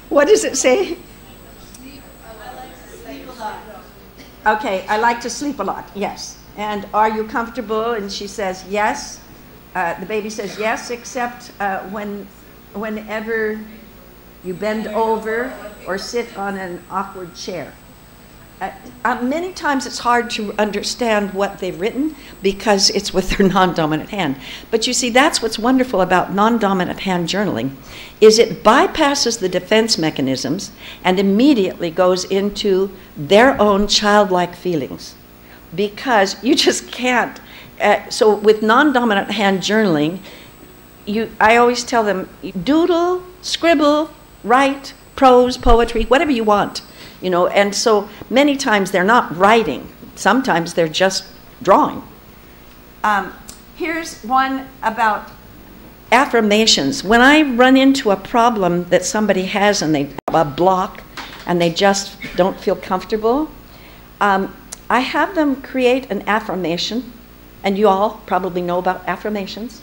What does it say? Okay, I like to sleep a lot, yes. And are you comfortable? And she says, yes. The baby says, yes, except whenever you bend over or sit on an awkward chair. Many times it's hard to understand what they've written because it's with their non-dominant hand. But you see, that's what's wonderful about non-dominant hand journaling, is it bypasses the defense mechanisms and immediately goes into their own childlike feelings. Because you just can't. So with non-dominant hand journaling, I always tell them, doodle, scribble, write, prose, poetry, whatever you want. You know, and so many times they're not writing. Sometimes they're just drawing. Here's one about affirmations. When I run into a problem that somebody has and they have a block and they just don't feel comfortable, I have them create an affirmation. And you all probably know about affirmations.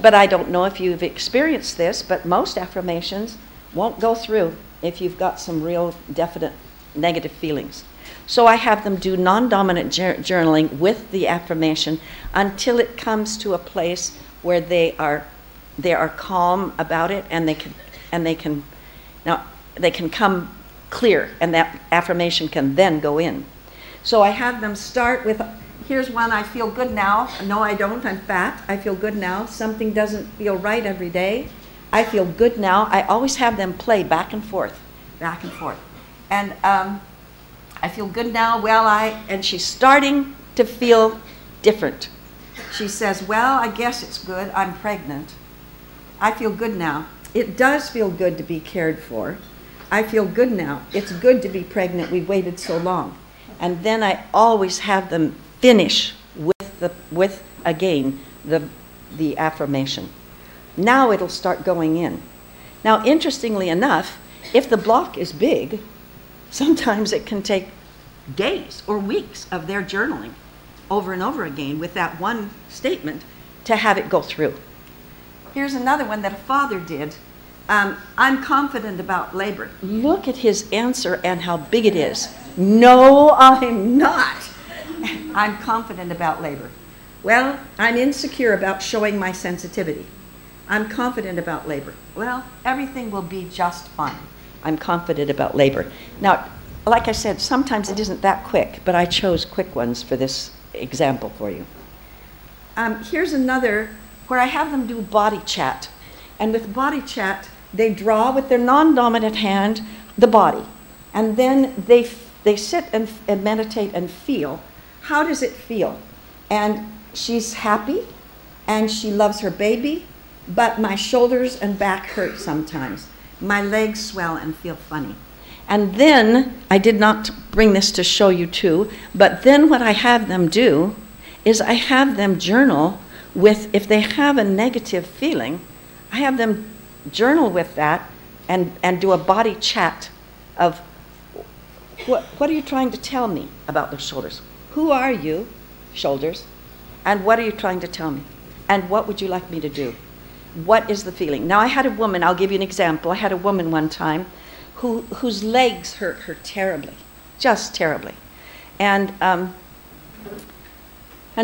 But I don't know if you've experienced this, but most affirmations won't go through if you've got some real definite negative feelings. So I have them do non-dominant journaling with the affirmation until it comes to a place where they are calm about it, and they can. Now, they can come clear, and that affirmation can then go in. So I have them start with, here's one, I feel good now. No, I don't, I'm fat. I feel good now. Something doesn't feel right every day. I feel good now. I always have them play back and forth, back and forth. And I feel good now. Well, and she's starting to feel different. She says, well, I guess it's good. I'm pregnant. I feel good now. It does feel good to be cared for. I feel good now. It's good to be pregnant. We waited so long. And then I always have them finish with again, the affirmation. Now it'll start going in. Now, interestingly enough, if the block is big, sometimes it can take days or weeks of their journaling over and over again with that one statement to have it go through. Here's another one that a father did. I'm confident about labor. Look at his answer and how big it is. No, I'm not. I'm confident about labor. Well, I'm insecure about showing my sensitivity. I'm confident about labor. Well, everything will be just fine. I'm confident about labor. Now, like I said, sometimes it isn't that quick, but I chose quick ones for this example for you. Here's another where I have them do body chat. And with body chat, they draw with their non-dominant hand the body. And then they sit and meditate and feel. How does it feel? And she's happy, and she loves her baby, but my shoulders and back hurt sometimes. My legs swell and feel funny. And then, I did not bring this to show you too, but then what I have them do is I have them journal with, if they have a negative feeling, I have them journal with that and do a body chat of, what are you trying to tell me about those shoulders? Who are you, shoulders? And what are you trying to tell me? And what would you like me to do? What is the feeling? Now, I had a woman, I'll give you an example. I had a woman one time whose legs hurt her terribly, just terribly. And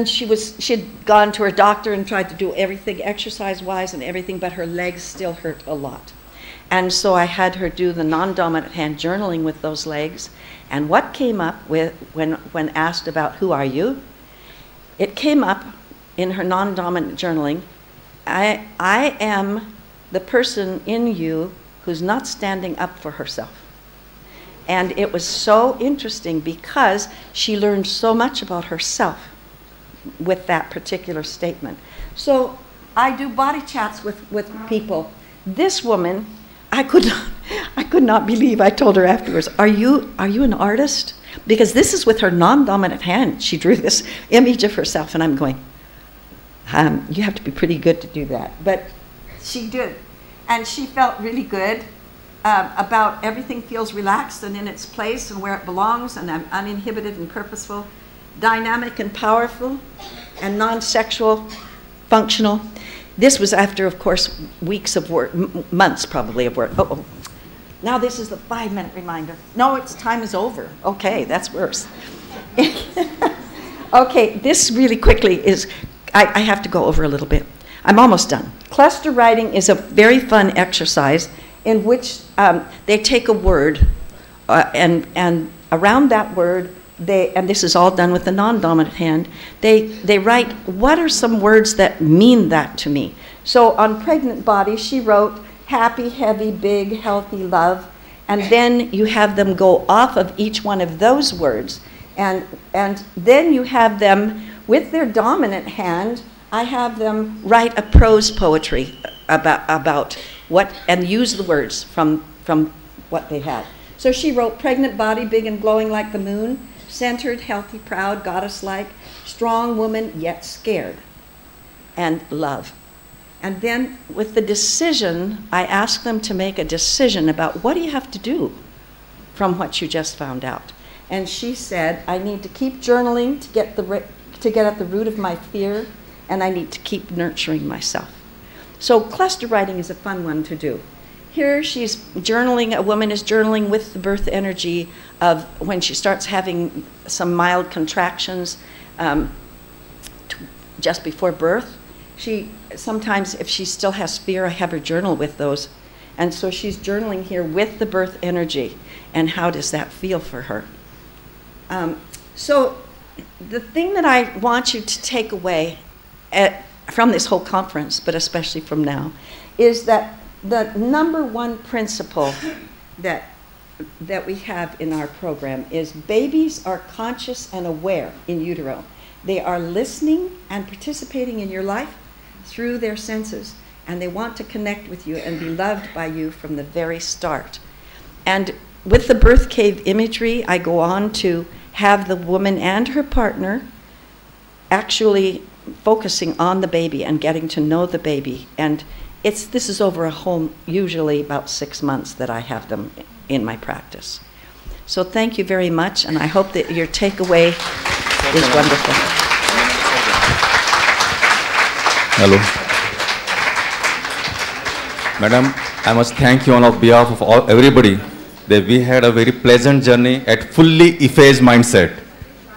she'd gone to her doctor and tried to do everything exercise-wise and everything, but her legs still hurt a lot. And so I had her do the non-dominant hand journaling with those legs. And what came up with, when asked about who are you, it came up in her non-dominant journaling, I am the person in you who's not standing up for herself. And it was so interesting because she learned so much about herself with that particular statement. So I do body chats with people. This woman, I could not believe, I told her afterwards, are you an artist? Because this is with her non-dominant hand. She drew this image of herself, and I'm going, you have to be pretty good to do that. But she did. And she felt really good about everything feels relaxed and in its place and where it belongs, and I'm uninhibited and purposeful, dynamic and powerful, and non-sexual, functional. This was after, of course, weeks of work, months probably of work. Uh-oh. Now this is the 5-minute reminder. No, time is over. Okay, that's worse. Okay, this really quickly is, I have to go over a little bit. I'm almost done. Cluster writing is a very fun exercise in which they take a word and around that word, and this is all done with the non-dominant hand, they write, what are some words that mean that to me? So on pregnant body, she wrote, happy, heavy, big, healthy, love, and then you have them go off of each one of those words, and then you have them, with their dominant hand, I have them write a prose poetry about what, and use the words from what they had. So she wrote, pregnant body, big and glowing like the moon, centered, healthy, proud, goddess-like, strong woman, yet scared, and love. And then with the decision, I asked them to make a decision about what do you have to do from what you just found out. And she said, I need to keep journaling to get at the root of my fear, and I need to keep nurturing myself. So cluster writing is a fun one to do. Here she's journaling, a woman is journaling with the birth energy of when she starts having some mild contractions just before birth. Sometimes if she still has fear, I have her journal with those. And so she's journaling here with the birth energy. And how does that feel for her? So the thing that I want you to take away from this whole conference, but especially from now, is that the number one principle that we have in our program is babies are conscious and aware in utero. They are listening and participating in your life through their senses, and they want to connect with you and be loved by you from the very start. And with the birth cave imagery, I go on to have the woman and her partner actually focusing on the baby and getting to know the baby. And this is over a whole, usually about 6 months that I have them in my practice. So thank you very much, and I hope that your takeaway is wonderful. Hello. Madam, I must thank you on behalf of everybody that we had a very pleasant journey at fully effaced mindset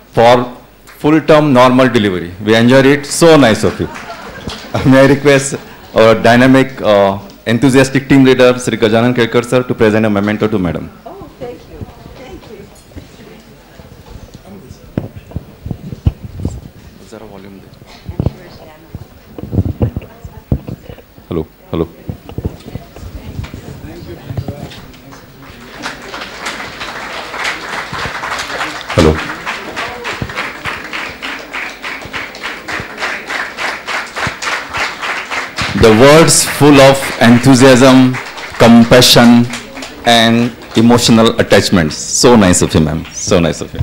for full-term normal delivery. We enjoyed it. So nice of you. May I request our dynamic, enthusiastic team leader, Sri Gajanan Kelkar sir, to present a memento to Madam. Oh, thank you. Thank you. Is there a volume there? Hello. Hello. Hello. The words full of enthusiasm, compassion, and emotional attachments. So nice of you, ma'am. So nice of you.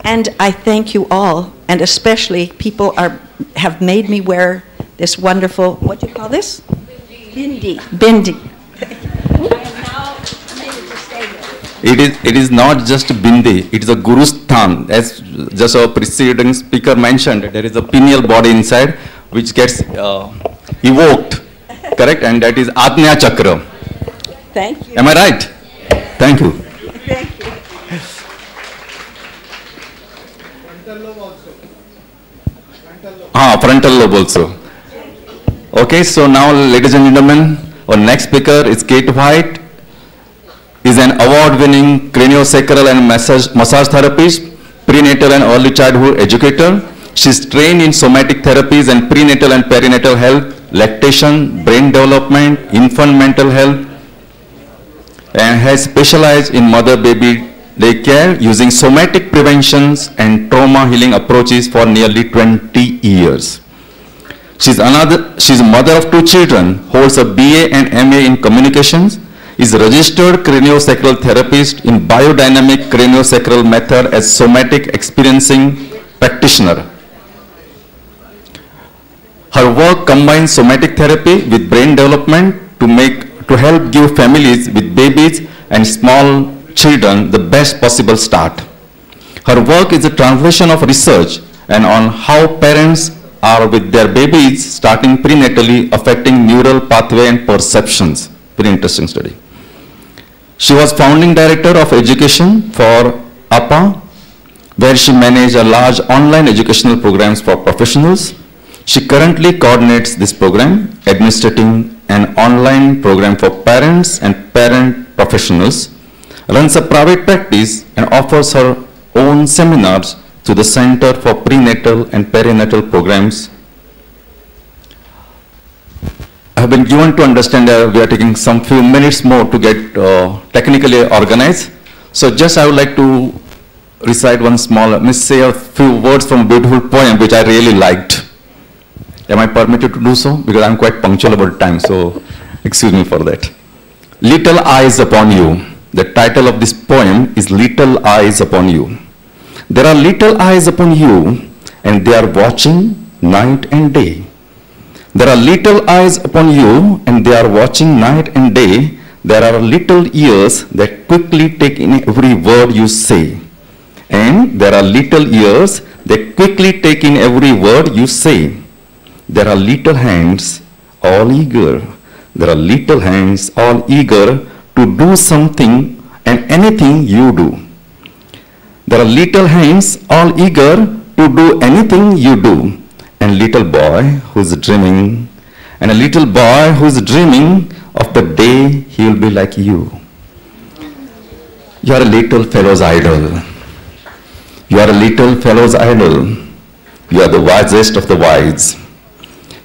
And I thank you all, and especially people have made me wear this wonderful, what do you call this? Bindi. Bindi. It is not just bindi, it is a guru sthan. As just our preceding speaker mentioned, there is a pineal body inside which gets evoked, correct? And that is Ajna Chakra. Thank you. Am I right? Thank you. Thank you. Frontal lobe also. Okay, so now ladies and gentlemen, our next speaker is Kate White. Is an award-winning craniosacral and massage therapist, prenatal and early childhood educator. She's trained in somatic therapies and prenatal and perinatal health, lactation, brain development, infant mental health, and has specialized in mother-baby daycare using somatic preventions and trauma healing approaches for nearly 20 years. She's a mother of 2 children, holds a BA and MA in communications, is a registered craniosacral therapist in biodynamic craniosacral method as somatic experiencing practitioner. Her work combines somatic therapy with brain development to help give families with babies and small children the best possible start. Her work is a translation of research and on how parents are with their babies starting prenatally affecting neural pathway and perceptions. Very interesting study. She was founding director of education for APA, where she managed a large online educational programs for professionals. She currently coordinates this program, administrating an online program for parents and parent professionals, runs a private practice, and offers her own seminars to the Center for Prenatal and Perinatal Programs. I have been given to understand that we are taking some few minutes more to get technically organized. So just I would like to recite one small, say a few words from a beautiful poem which I really liked. Am I permitted to do so? Because I am quite punctual about time, so excuse me for that. Little Eyes Upon You. The title of this poem is Little Eyes Upon You. There are little eyes upon you, and they are watching night and day. There are little eyes upon you, and they are watching night and day. There are little ears that quickly take in every word you say. And there are little ears that quickly take in every word you say. There are little hands, all eager. There are little hands, all eager to do something and anything you do. There are little hands, all eager to do anything you do. And little boy who's dreaming, and a little boy who's dreaming of the day he will be like you. You are a little fellow's idol. You are a little fellow's idol. You are the wisest of the wise.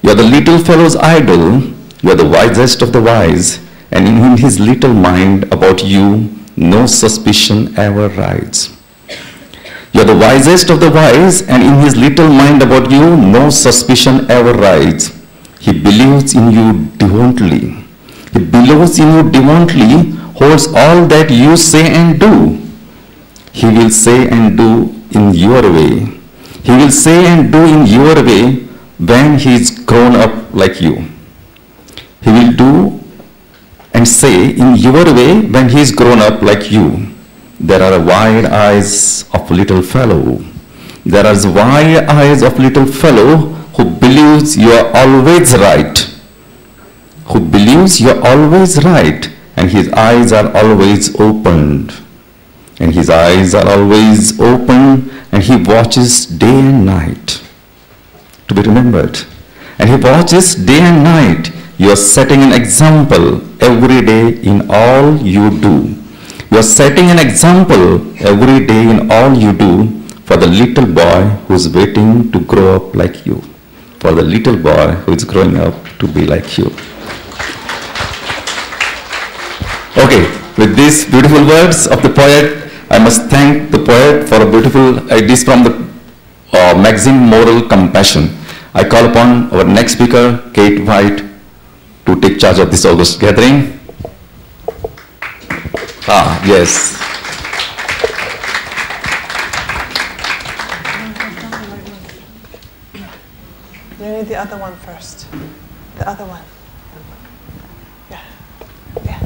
You are the little fellow's idol. You are the wisest of the wise. And in his little mind about you, no suspicion ever rides. You are the wisest of the wise, and in his little mind about you, no suspicion ever rides. He believes in you devoutly. He believes in you devoutly, holds all that you say and do. He will say and do in your way. He will say and do in your way when he is grown up like you. He will do and say in your way when he is grown up like you. There are wide eyes of little fellow. There are wide eyes of little fellow who believes you are always right. Who believes you are always right, and his eyes are always opened. And his eyes are always open, and he watches day and night. To be remembered. And he watches day and night. You are setting an example every day in all you do. You are setting an example every day in all you do for the little boy who is waiting to grow up like you. For the little boy who is growing up to be like you. Okay, with these beautiful words of the poet, I must thank the poet for a beautiful this from the magazine Moral Compassion. I call upon our next speaker, Kate White, to take charge of this August gathering. Yes. You need the other one first. The other one. Yeah. Yeah.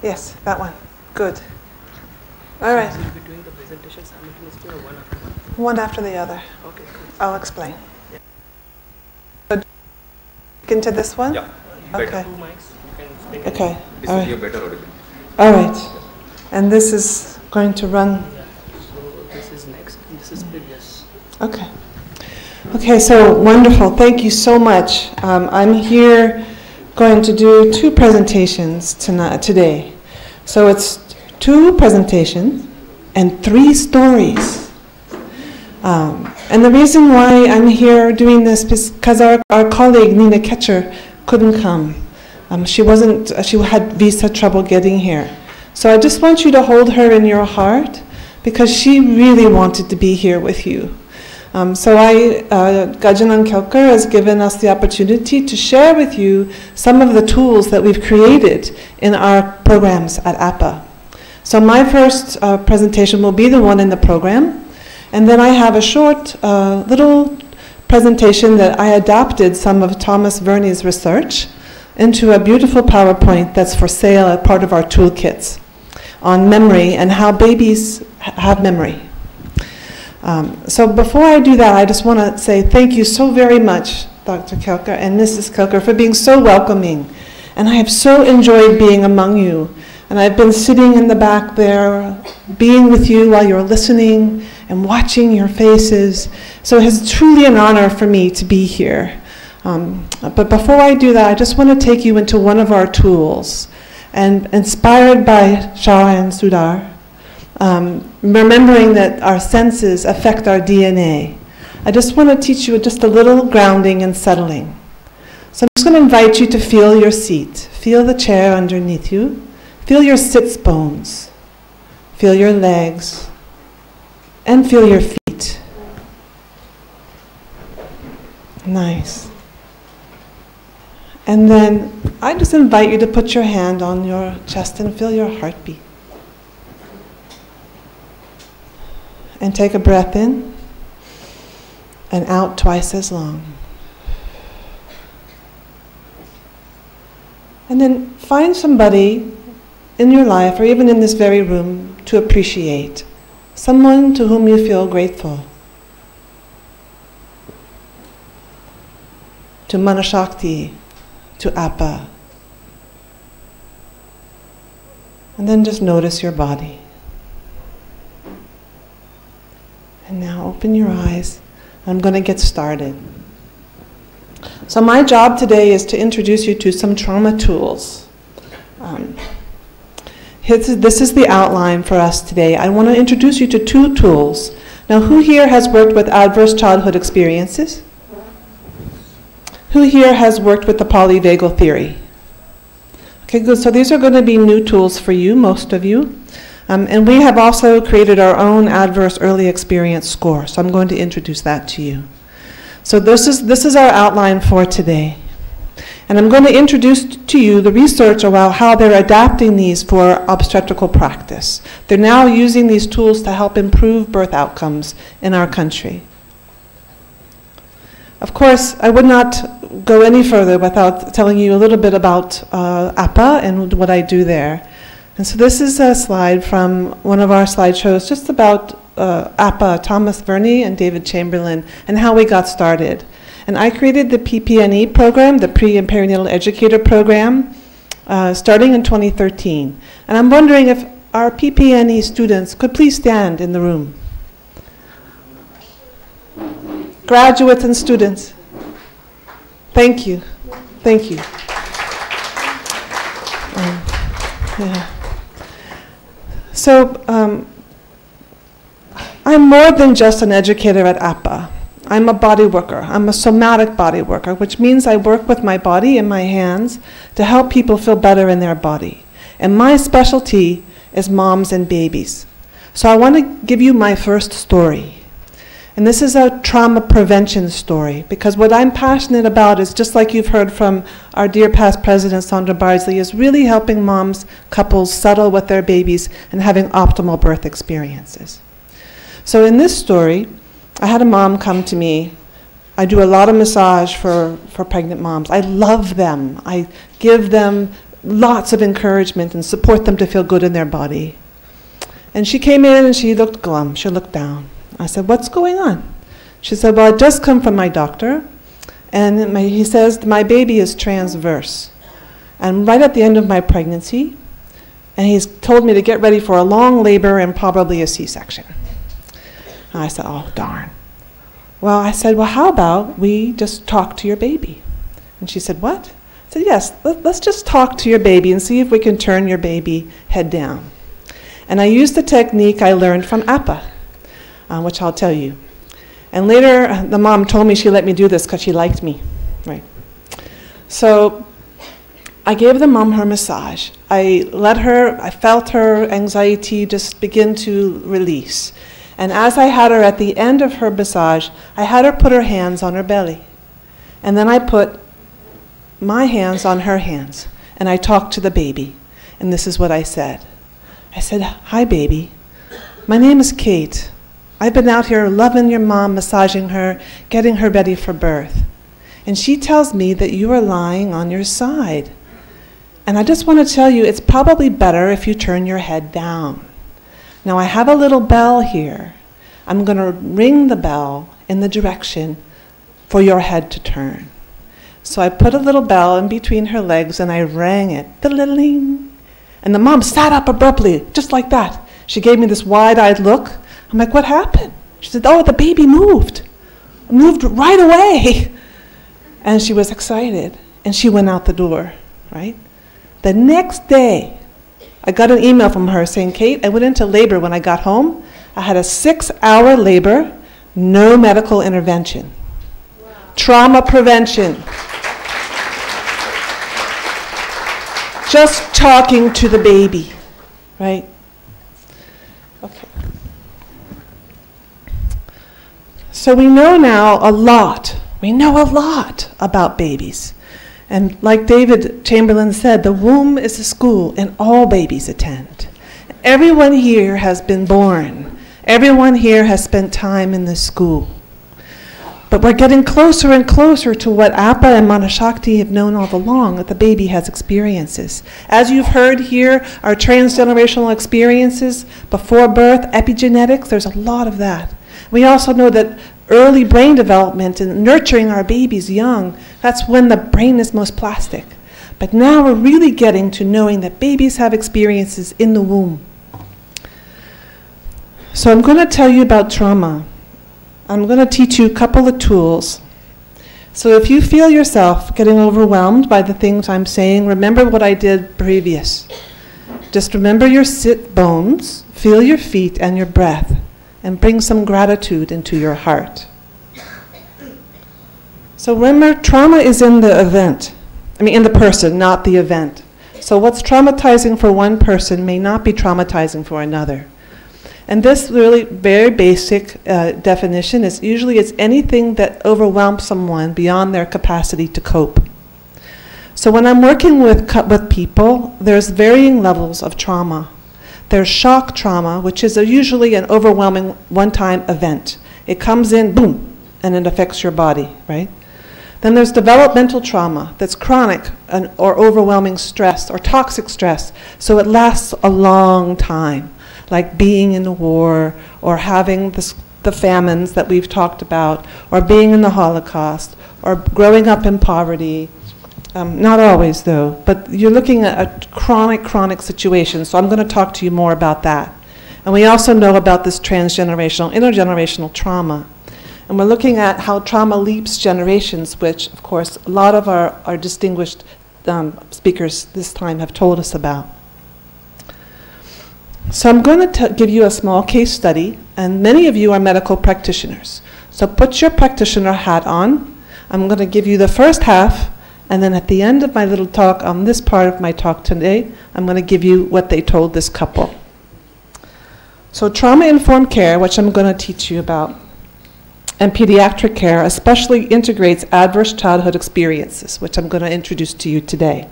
Yes, that one. Good. All right. So you'll be doing the presentation simultaneously or one after one? One after the other. Okay, cool. I'll explain. So, into this one? Yeah. Okay. Two mics, you can speak. Okay. This All will be a right. better audible. All right. And this is going to run. Yeah. So this is next, and this is previous. Okay. Okay, so wonderful. Thank you so much. I'm here going to do two presentations today. So it's two presentations and three stories. And the reason why I'm here doing this is because our colleague Nina Ketcher couldn't come. She had visa trouble getting here. So I just want you to hold her in your heart because she really wanted to be here with you. Gajanan Kelkar has given us the opportunity to share with you some of the tools that we've created in our programs at APA. So my first presentation will be the one in the program, and then I have a short little presentation that I adapted some of Thomas Verney's research into a beautiful PowerPoint that's for sale as part of our toolkits on memory and how babies have memory. So before I do that, I just want to say thank you so very much, Dr. Kelkar and Mrs. Kelkar, for being so welcoming. And I have so enjoyed being among you. And I've been sitting in the back there, being with you while you're listening and watching your faces. So it's truly an honor for me to be here. But before I do that, I just want to take you into one of our tools. And inspired by Shah and Sudar, remembering that our senses affect our DNA, I just want to teach you just a little grounding and settling. So I'm just going to invite you to feel your seat. Feel the chair underneath you. Feel your sits bones. Feel your legs. And feel your feet. Nice. And then I just invite you to put your hand on your chest and feel your heartbeat. And take a breath in and out twice as long. And then find somebody in your life or even in this very room to appreciate. Someone to whom you feel grateful. To Manashakti, to Appa. And then just notice your body. And now open your eyes. I'm going to get started. So my job today is to introduce you to some trauma tools. This is the outline for us today. I want to introduce you to 2 tools. Now, who here has worked with adverse childhood experiences? Who here has worked with the polyvagal theory? Okay, good. So these are going to be new tools for you, most of you. And we have also created our own adverse early experience score. So I'm going to introduce that to you. So this is our outline for today. And I'm going to introduce to you the research about how they're adapting these for obstetrical practice. They're now using these tools to help improve birth outcomes in our country. Of course, I would not go any further without telling you a little bit about APA and what I do there. And so this is a slide from one of our slideshows just about APA, Thomas Verney and David Chamberlain, and how we got started. And I created the PPNE program, the Pre- and Perinatal Educator Program, starting in 2013. And I'm wondering if our PPNE students could please stand in the room. Graduates and students. Thank you. Thank you. Yeah. So I'm more than just an educator at APA. I'm a body worker. I'm a somatic body worker, which means I work with my body and my hands to help people feel better in their body. And my specialty is moms and babies. So I want to give you my first story. And this is a trauma prevention story, because what I'm passionate about is, just like you've heard from our dear past president, Sandra Bardsley, is really helping moms, couples settle with their babies and having optimal birth experiences. So in this story, I had a mom come to me. I do a lot of massage for pregnant moms. I love them. I give them lots of encouragement and support them to feel good in their body. And she came in and she looked glum. She looked down. I said, "What's going on?" She said, "Well, I just come from my doctor, and he says my baby is transverse. And right at the end of my pregnancy, and he's told me to get ready for a long labor and probably a C-section." I said, "Oh, darn." Well, I said, "Well, how about we just talk to your baby?" And she said, "What?" I said, "Yes, let's just talk to your baby and see if we can turn your baby head down." And I used the technique I learned from APA, which I'll tell you. And later, the mom told me she let me do this because she liked me, right? So I gave the mom her massage. I felt her anxiety just begin to release. And as I had her at the end of her massage, I had her put her hands on her belly. And then I put my hands on her hands. And I talked to the baby. And this is what I said. I said, "Hi, baby. My name is Kate. I've been out here loving your mom, massaging her, getting her ready for birth. And she tells me that you are lying on your side. And I just want to tell you, it's probably better if you turn your head down. Now I have a little bell here. I'm going to ring the bell in the direction for your head to turn." So I put a little bell in between her legs and I rang it. Da-da-da-ding. And the mom sat up abruptly, just like that. She gave me this wide-eyed look. I'm like, "What happened?" She said, "Oh, the baby moved. It moved right away." And she was excited. And she went out the door, right? The next day, I got an email from her saying, "Kate, I went into labor when I got home. I had a 6-hour labor, no medical intervention." Wow. Trauma prevention. Just talking to the baby, right? Okay. So we know now a lot. We know a lot about babies. And like David Chamberlain said, the womb is a school and all babies attend. Everyone here has been born. Everyone here has spent time in the school. But we're getting closer and closer to what APA and Manashakti have known all along, that the baby has experiences. As you've heard here, our transgenerational experiences before birth, epigenetics, there's a lot of that. We also know that early brain development and nurturing our babies young, that's when the brain is most plastic. But now we're really getting to knowing that babies have experiences in the womb. So I'm going to tell you about trauma. I'm going to teach you a couple of tools. So if you feel yourself getting overwhelmed by the things I'm saying, remember what I did previous. Just remember your sit bones, feel your feet and your breath, and bring some gratitude into your heart. So remember, trauma is in the event. In the person, not the event. So what's traumatizing for one person may not be traumatizing for another. And this really very basic definition is usually it's anything that overwhelms someone beyond their capacity to cope. So when I'm working with people, there's varying levels of trauma. There's shock trauma, which is usually an overwhelming one-time event. It comes in, boom, and it affects your body, right? Then there's developmental trauma that's chronic or overwhelming stress or toxic stress, so it lasts a long time, like being in a war or having the famines that we've talked about, or being in the Holocaust, or growing up in poverty. Not always, though, but you're looking at a chronic situation, so I'm going to talk to you more about that. And we also know about this transgenerational, intergenerational trauma. And we're looking at how trauma leaps generations, which, of course, a lot of our distinguished speakers this time have told us about. So I'm going to give you a small case study, and many of you are medical practitioners. So put your practitioner hat on. I'm going to give you the first half, and then at the end of my little talk, on this part of my talk today, I'm going to give you what they told this couple. So trauma-informed care, which I'm going to teach you about, and pediatric care especially integrates adverse childhood experiences, which I'm going to introduce to you today.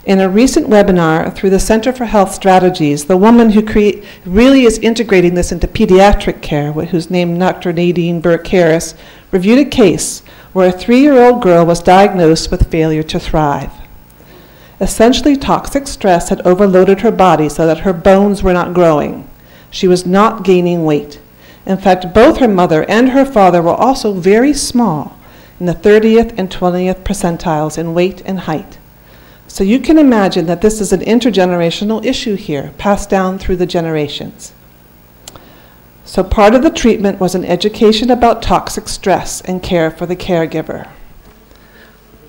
In a recent webinar through the Center for Health Strategies, the woman who really is integrating this into pediatric care, who's named Dr. Nadine Burke-Harris, reviewed a case where a 3-year-old girl was diagnosed with failure to thrive. Essentially, toxic stress had overloaded her body so that her bones were not growing. She was not gaining weight. In fact, both her mother and her father were also very small, in the 30th and 20th percentiles in weight and height. So you can imagine that this is an intergenerational issue here, passed down through the generations. So part of the treatment was an education about toxic stress and care for the caregiver.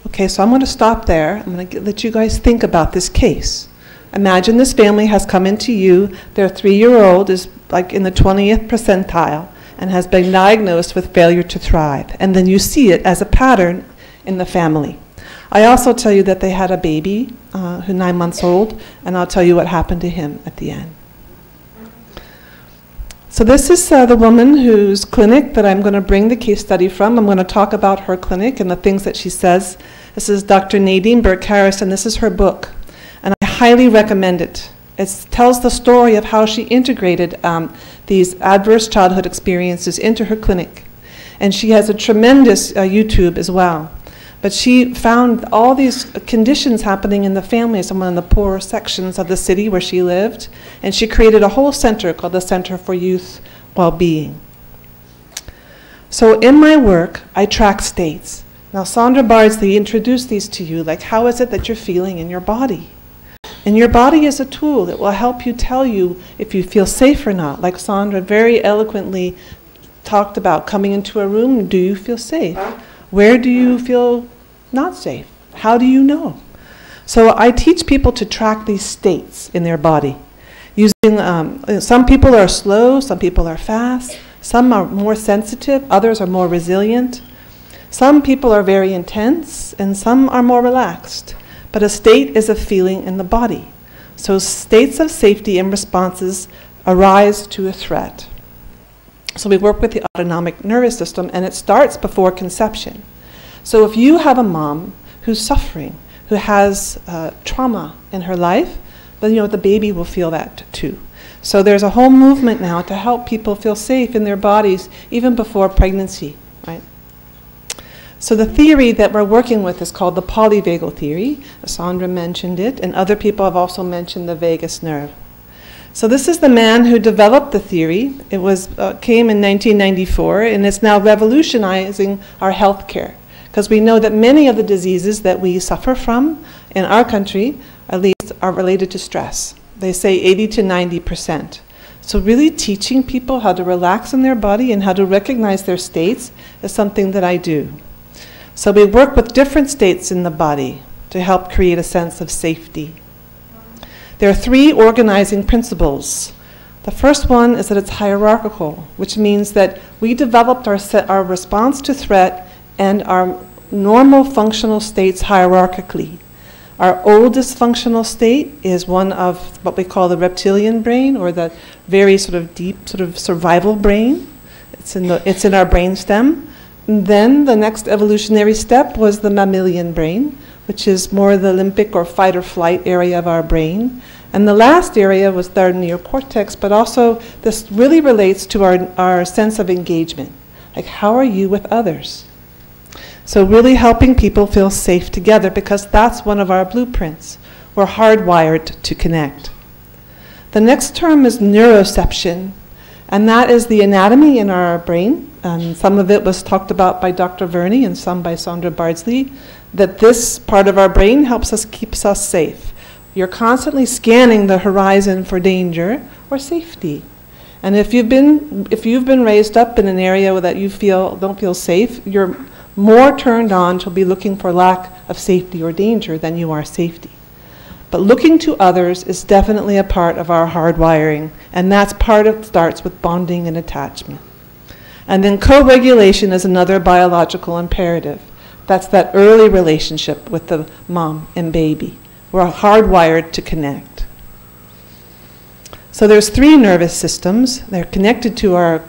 Okay, so I'm going to stop there. I'm going to let you guys think about this case. Imagine this family has come into you, their 3-year-old is like in the 20th percentile and has been diagnosed with failure to thrive. And then you see it as a pattern in the family. I also tell you that they had a baby who's 9 months old, and I'll tell you what happened to him at the end. So this is the woman whose clinic that I'm going to bring the case study from. I'm going to talk about her clinic and the things that she says. This is Dr. Nadine Burke-Harris, and this is her book. And I highly recommend it. It tells the story of how she integrated these adverse childhood experiences into her clinic. And she has a tremendous YouTube as well. But she found all these conditions happening in the family, some in the poorer sections of the city where she lived. And she created a whole center called the Center for Youth Well-Being. So in my work, I track states. Now Sandra Bardsley introduced these to you, like how is it that you're feeling in your body? And your body is a tool that will help you tell you if you feel safe or not. Like Sandra very eloquently talked about coming into a room, do you feel safe? Where do you feel not safe? How do you know? So I teach people to track these states in their body. Using, some people are slow, some people are fast, some are more sensitive, others are more resilient. Some people are very intense, and some are more relaxed. But a state is a feeling in the body. So states of safety and responses arise to a threat. So we work with the autonomic nervous system, and it starts before conception. So if you have a mom who's suffering, who has trauma in her life, then the baby will feel that too. So there's a whole movement now to help people feel safe in their bodies even before pregnancy, right? So the theory that we're working with is called the polyvagal theory. Sandra mentioned it, and other people have also mentioned the vagus nerve. So this is the man who developed the theory. It came in 1994, and it's now revolutionizing our healthcare, because we know that many of the diseases that we suffer from in our country, at least, are related to stress. They say 80 to 90%. So really teaching people how to relax in their body and how to recognize their states is something that I do. So we work with different states in the body to help create a sense of safety. There are 3 organizing principles. The first one is that it's hierarchical, which means that we developed our response to threat and our normal functional states hierarchically. Our oldest functional state is one of what we call the reptilian brain, or the very sort of deep sort of survival brain. It's in our brainstem. And then the next evolutionary step was the mammalian brain, which is more the limbic or fight or flight area of our brain. And the last area was the neocortex, but also this really relates to our sense of engagement. Like, how are you with others? So really helping people feel safe together, because that's one of our blueprints. We're hardwired to connect. The next term is neuroception, and that is the anatomy in our brain. Some of it was talked about by Dr. Verney and some by Sandra Bardsley, that this part of our brain keeps us safe. You're constantly scanning the horizon for danger or safety. And if you've been raised up in an area that you don't feel safe, you're more turned on to be looking for lack of safety or danger than you are safety. But looking to others is definitely a part of our hardwiring, and starts with bonding and attachment. And then co-regulation is another biological imperative. That's that early relationship with the mom and baby. We're hardwired to connect. So there's 3 nervous systems. They're connected to our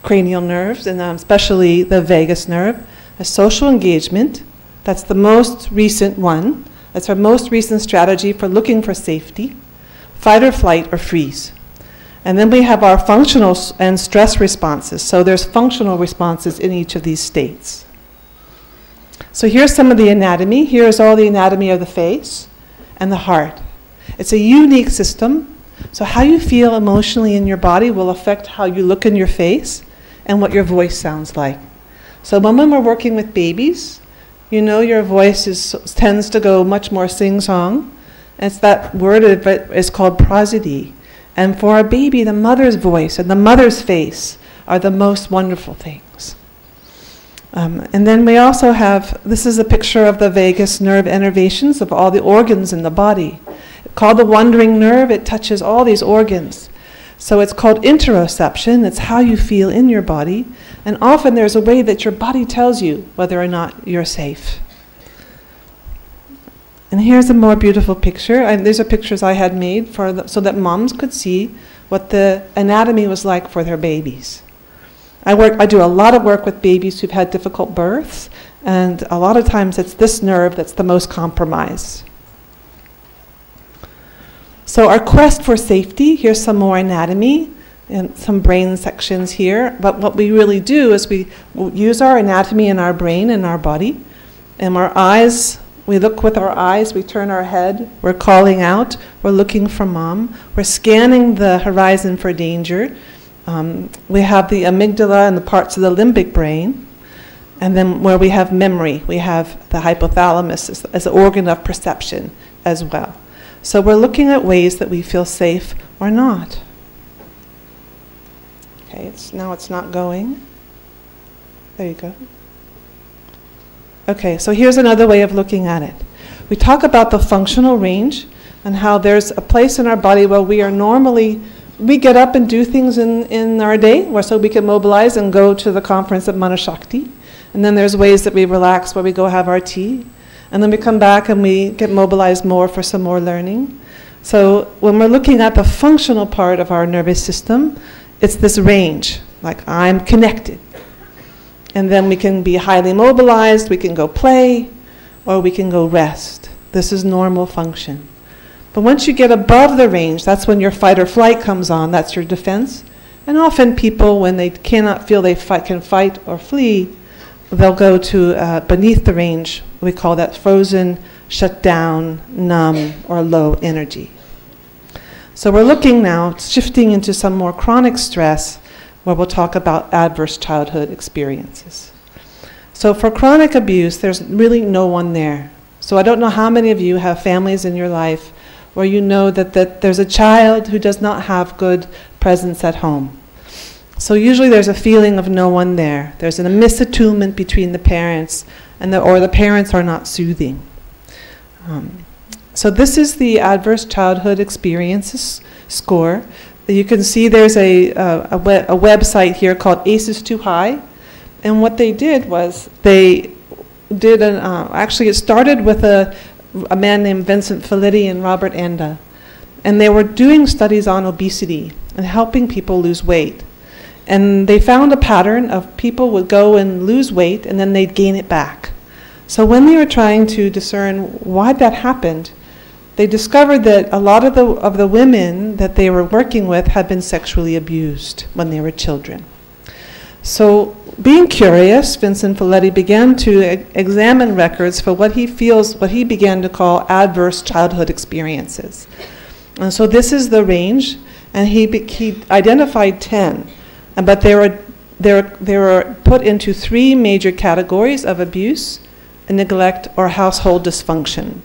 cranial nerves, and especially the vagus nerve. A social engagement, that's the most recent one. That's our most recent strategy for looking for safety. Fight or flight or freeze. And then we have our functional and stress responses. So there's functional responses in each of these states. So here's some of the anatomy. Here's all the anatomy of the face and the heart. It's a unique system. So how you feel emotionally in your body will affect how you look in your face and what your voice sounds like. So when we're working with babies, you know your voice tends to go much more sing-song. It's that word is called prosody. And for a baby, the mother's voice and the mother's face are the most wonderful things. And then we also have, this is a picture of the vagus nerve innervations of all the organs in the body. Called the wandering nerve, it touches all these organs. So it's called interoception. It's how you feel in your body. And often there's a way that your body tells you whether or not you're safe. And here's a more beautiful picture. These are pictures I had made so that moms could see what the anatomy was like for their babies. I do a lot of work with babies who've had difficult births, and a lot of times it's this nerve that's the most compromised. So our quest for safety, here's some more anatomy and some brain sections here. But what we really do is we use our anatomy in our brain and our body. And our eyes, we look with our eyes, we turn our head, we're calling out, we're looking for mom, we're scanning the horizon for danger. We have the amygdala and the parts of the limbic brain. And then where we have memory, we have the hypothalamus as an organ of perception as well. So we're looking at ways that we feel safe or not. Okay, now it's not going. There you go. Okay, so here's another way of looking at it. We talk about the functional range and how there's a place in our body where we get up and do things in our day so we can mobilize and go to the conference at Manashakti. And then there's ways that we relax where we go have our tea. And then we come back and we get mobilized more for some more learning. So when we're looking at the functional part of our nervous system, it's this range, like I'm connected. And then we can be highly mobilized, we can go play, or we can go rest. This is normal function. But once you get above the range, that's when your fight or flight comes on, that's your defense. And often people, when they cannot feel they can fight or flee, they'll go to beneath the range. We call that frozen, shut down, numb, or low energy. So we're looking now, shifting into some more chronic stress, where we'll talk about adverse childhood experiences. So for chronic abuse, there's really no one there. So I don't know how many of you have families in your life where you know that there's a child who does not have good presence at home. So usually there's a feeling of no one there. There's a misattunement between the parents, or the parents are not soothing. So this is the Adverse Childhood Experiences score. You can see there's a website here called ACEs Too High. And what they did was they did actually it started with a man named Vincent Felitti and Robert Anda. And they were doing studies on obesity and helping people lose weight. And they found a pattern of people would go and lose weight and then they'd gain it back. So when they were trying to discern why that happened, they discovered that a lot of the women that they were working with had been sexually abused when they were children. So being curious, Vincent Felitti began to examine records for what he began to call adverse childhood experiences. And so this is the range, and he identified 10, but they were put into 3 major categories of abuse, neglect, or household dysfunction.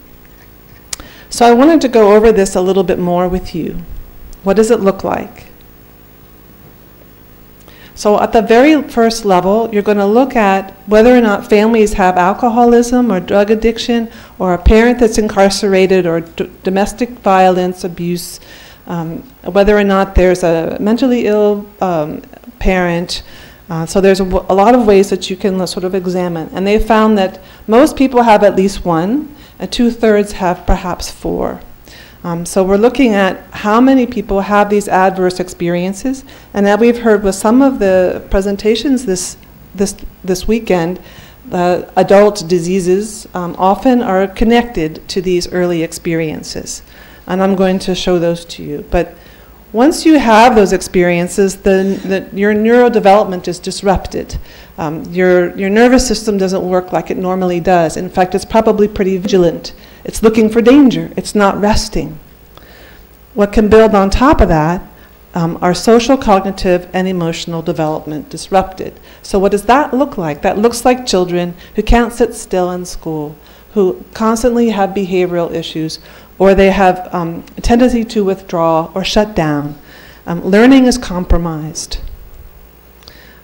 So I wanted to go over this a little bit more with you. What does it look like? So at the very first level, you're going to look at whether or not families have alcoholism or drug addiction, or a parent that's incarcerated, or domestic violence, abuse, whether or not there's a mentally ill parent. So there's a lot of ways that you can sort of examine. And they found that most people have at least 1, and 2/3 have perhaps 4. So we're looking at how many people have these adverse experiences, and as we've heard with some of the presentations this weekend, adult diseases often are connected to these early experiences, and I'm going to show those to you. But once you have those experiences, your neurodevelopment is disrupted. Your nervous system doesn't work like it normally does. In fact, it's probably pretty vigilant. It's looking for danger. It's not resting. What can build on top of that are social, cognitive, and emotional development disrupted. So what does that look like? That looks like children who can't sit still in school, who constantly have behavioral issues, or they have a tendency to withdraw or shut down. Learning is compromised.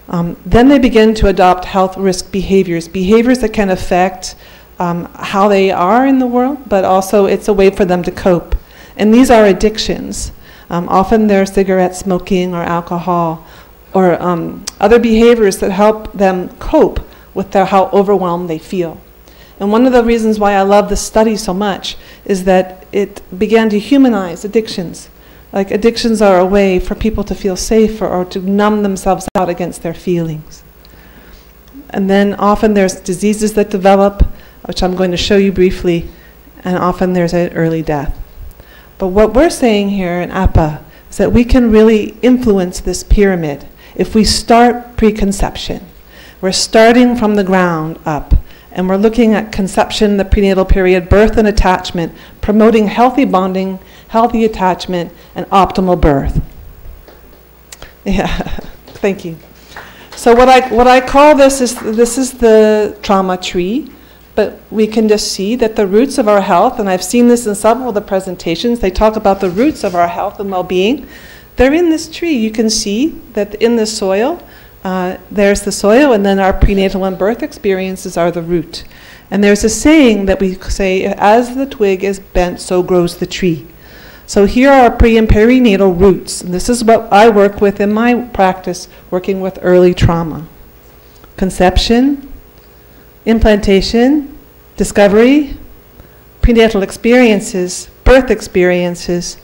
Then they begin to adopt health risk behaviors that can affect how they are in the world, but also it's a way for them to cope. And these are addictions. Often they're cigarette smoking or alcohol or other behaviors that help them cope with how overwhelmed they feel. And one of the reasons why I love this study so much is that it began to humanize addictions. Like addictions are a way for people to feel safe or to numb themselves out against their feelings. And then often there's diseases that develop, which I'm going to show you briefly, and often there's an early death. But what we're saying here in APA is that we can really influence this pyramid if we start preconception. We're starting from the ground up, and we're looking at conception, the prenatal period, birth and attachment, promoting healthy bonding, healthy attachment, and optimal birth. Yeah, thank you. So what I call this is the trauma tree, but we can just see that the roots of our health, and I've seen this in several of the presentations, they talk about the roots of our health and well-being. They're in this tree. You can see that in the soil, there's the soil, and then our prenatal and birth experiences are the root. And there's a saying that we say, as the twig is bent, so grows the tree. So here are our pre and perinatal roots. And this is what I work with in my practice, working with early trauma. Conception, implantation, discovery, prenatal experiences, birth experiences,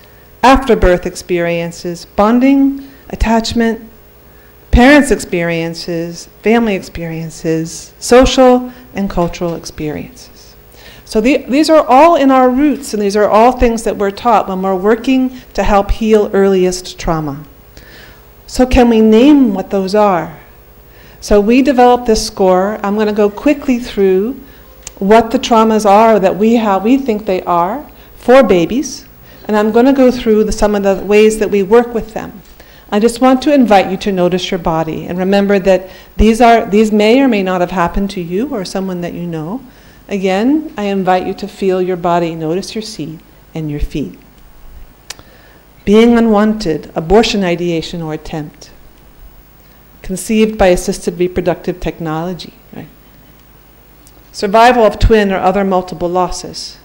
after birth experiences, bonding, attachment, parents' experiences, family experiences, social and cultural experiences. So these are all in our roots, and these are all things that we're taught when we're working to help heal earliest trauma. So can we name what those are? So we developed this score. I'm going to go quickly through what the traumas are that we think they are for babies, and I'm going to go through some of the ways that we work with them. I just want to invite you to notice your body and remember that these may or may not have happened to you or someone that you know. Again, I invite you to feel your body, notice your seat and your feet. Being unwanted, abortion ideation or attempt. Conceived by assisted reproductive technology. Right? survival of twin or other multiple losses.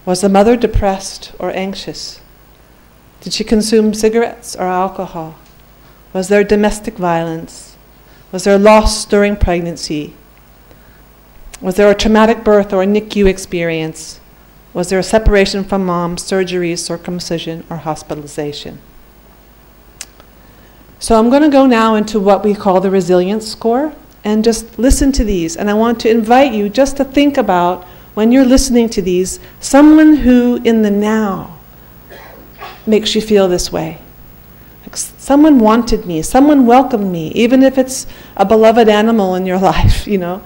Was the mother depressed or anxious? Did she consume cigarettes or alcohol? Was there domestic violence? Was there loss during pregnancy? Was there a traumatic birth or a NICU experience? Was there a separation from mom, surgery, circumcision, or hospitalization? So I'm going to go now into what we call the resilience score, and just listen to these. And I want to invite you just to think about, when you're listening to these, someone who in the now makes you feel this way. Like someone wanted me, someone welcomed me, even if it's a beloved animal in your life, you know.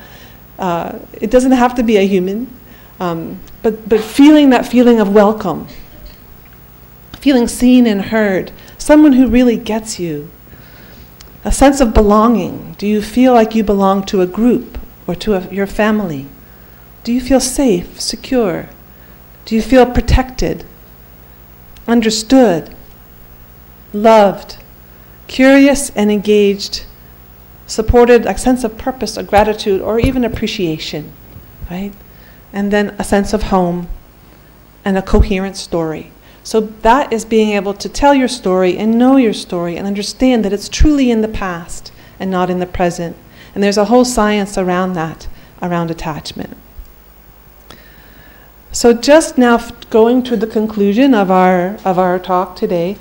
It doesn't have to be a human, but feeling that feeling of welcome, feeling seen and heard, someone who really gets you. A sense of belonging. Do you feel like you belong to a group or to your family? Do you feel safe, secure? Do you feel protected, understood, loved, curious and engaged, supported, a sense of purpose or gratitude or even appreciation, right? And then a sense of home and a coherent story. So that is being able to tell your story and know your story and understand that it's truly in the past and not in the present. And there's a whole science around that, around attachment. So just now going to the conclusion of our talk today,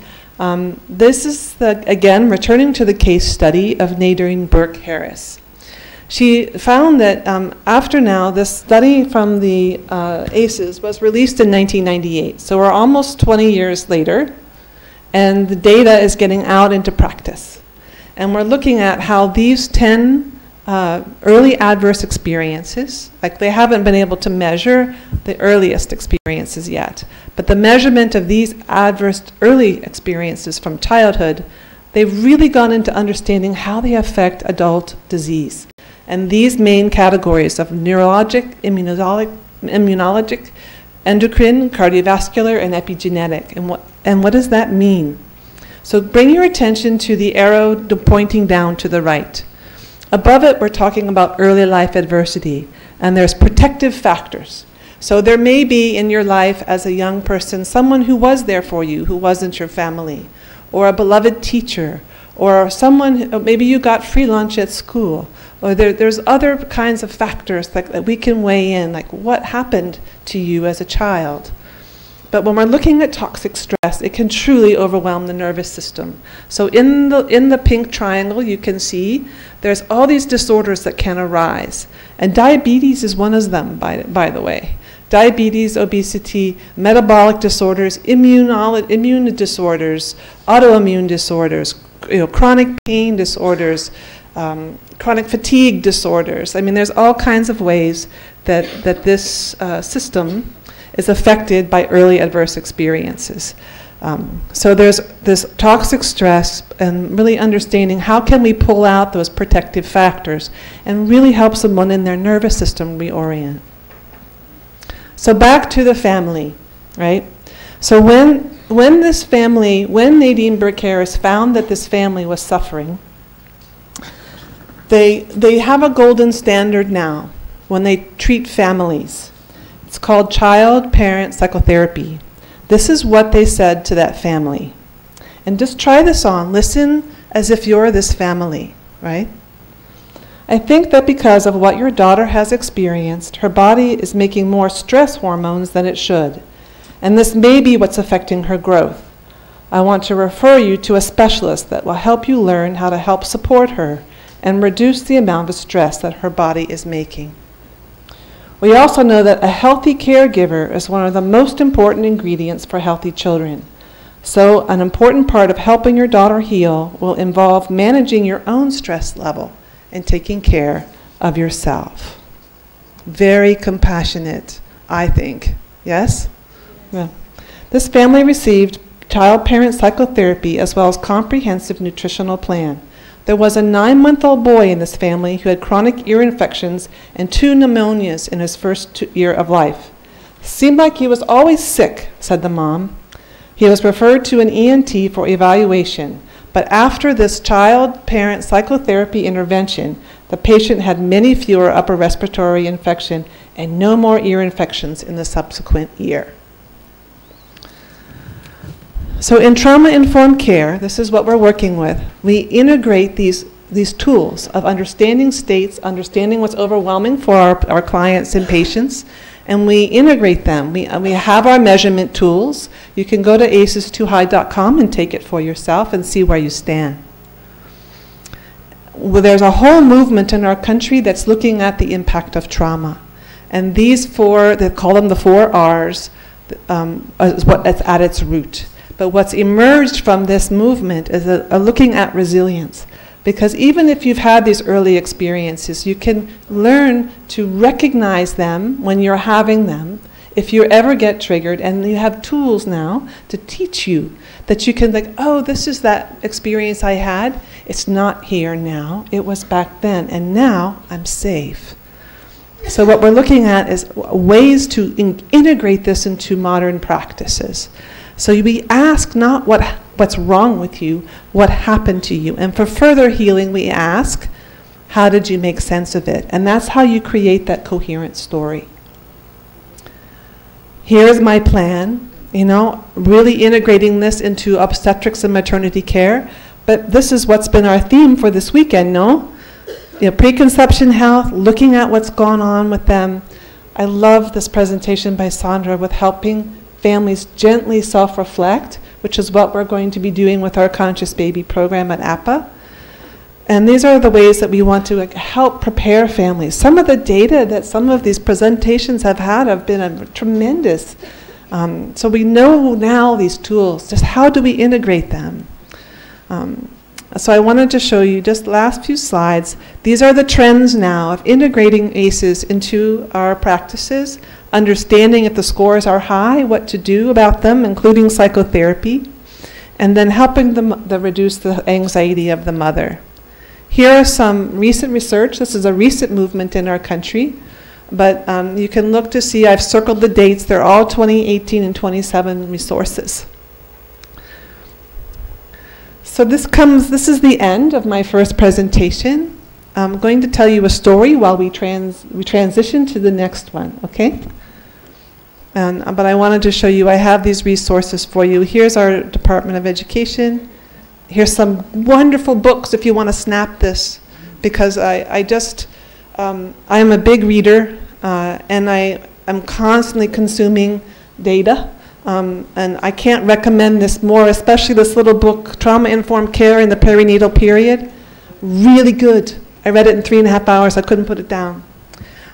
this is, again, returning to the case study of Nadine Burke Harris. She found that after now, this study from the ACEs was released in 1998. So we're almost 20 years later, and the data is getting out into practice. And we're looking at how these 10 early adverse experiences, like they haven't been able to measure the earliest experiences yet, but the measurement of these adverse early experiences from childhood, they've really gone into understanding how they affect adult disease. And these main categories of neurologic, immunologic, endocrine, cardiovascular, and epigenetic. And what does that mean? So bring your attention to the arrow pointing down to the right. Above it, we're talking about early life adversity, and there's protective factors. So there may be in your life as a young person someone who was there for you, who wasn't your family, or a beloved teacher, or someone, maybe you got free lunch at school, or there's other kinds of factors that we can weigh in, like what happened to you as a child. But when we're looking at toxic stress, it can truly overwhelm the nervous system. So in the pink triangle, you can see there's all these disorders that can arise. And diabetes is one of them, by the way. Diabetes, obesity, metabolic disorders, immune disorders, autoimmune disorders, chronic pain disorders, chronic fatigue disorders. I mean, there's all kinds of ways that this system is affected by early adverse experiences. So there's this toxic stress and really understanding how can we pull out those protective factors and really help someone in their nervous system reorient. So back to the family, right? So when Nadine Burke Harris found that this family was suffering, they have a golden standard now when they treat families. It's called child-parent psychotherapy. This is what they said to that family. And just try this on. Listen as if you're this family, right? I think that because of what your daughter has experienced, her body is making more stress hormones than it should. And this may be what's affecting her growth. I want to refer you to a specialist that will help you learn how to help support her and reduce the amount of stress that her body is making. We also know that a healthy caregiver is one of the most important ingredients for healthy children. So an important part of helping your daughter heal will involve managing your own stress level and taking care of yourself. Very compassionate, I think. Yes? Yeah. This family received child-parent psychotherapy as well as comprehensive nutritional plan. There was a 9-month-old boy in this family who had chronic ear infections and 2 pneumonias in his first year of life. Seemed like he was always sick, said the mom. He was referred to an ENT for evaluation, but after this child-parent psychotherapy intervention, The patient had many fewer upper respiratory infection and no more ear infections in the subsequent year. So in trauma-informed care, this is what we're working with. We integrate these tools of understanding states, understanding what's overwhelming for our clients and patients, and we integrate them. We have our measurement tools. You can go to aces2high.com and take it for yourself and see where you stand. Well, there's a whole movement in our country that's looking at the impact of trauma. And these four, they call them the 4 R's, is what's at its root. But what's emerged from this movement is a looking at resilience. Because even if you've had these early experiences, you can learn to recognize them when you're having them, if you ever get triggered, and you have tools now to teach you that you can, like, oh, this is that experience I had. It's not here now. It was back then, and now I'm safe. So what we're looking at is ways to integrate this into modern practices. So we ask not what's wrong with you, what happened to you. And for further healing, we ask, how did you make sense of it? And that's how you create that coherent story. Here's my plan, really integrating this into obstetrics and maternity care. But this is what's been our theme for this weekend, no? Preconception health, looking at what's gone on with them. I love this presentation by Sandra with helping families gently self-reflect, which is what we're going to be doing with our Conscious Baby program at APA. And these are the ways that we want to help prepare families. Some of the data that some of these presentations have been tremendous. So we know now these tools, just how do we integrate them? So I wanted to show you just the last few slides. These are the trends now of integrating ACEs into our practices, understanding if the scores are high, what to do about them, including psychotherapy, and then helping them reduce the anxiety of the mother. Here are some recent research. This is a recent movement in our country, but you can look to see, I've circled the dates. They're all 2018 and 27 resources. So this is the end of my first presentation. I'm going to tell you a story while we transition to the next one, okay? But I wanted to show you, I have these resources for you. Here's our Department of Education. Here's some wonderful books if you want to snap this, because I am a big reader, and I am constantly consuming data. And I can't recommend this more, especially this little book, Trauma-Informed Care in the Perinatal Period. Really good. I read it in 3.5 hours. I couldn't put it down.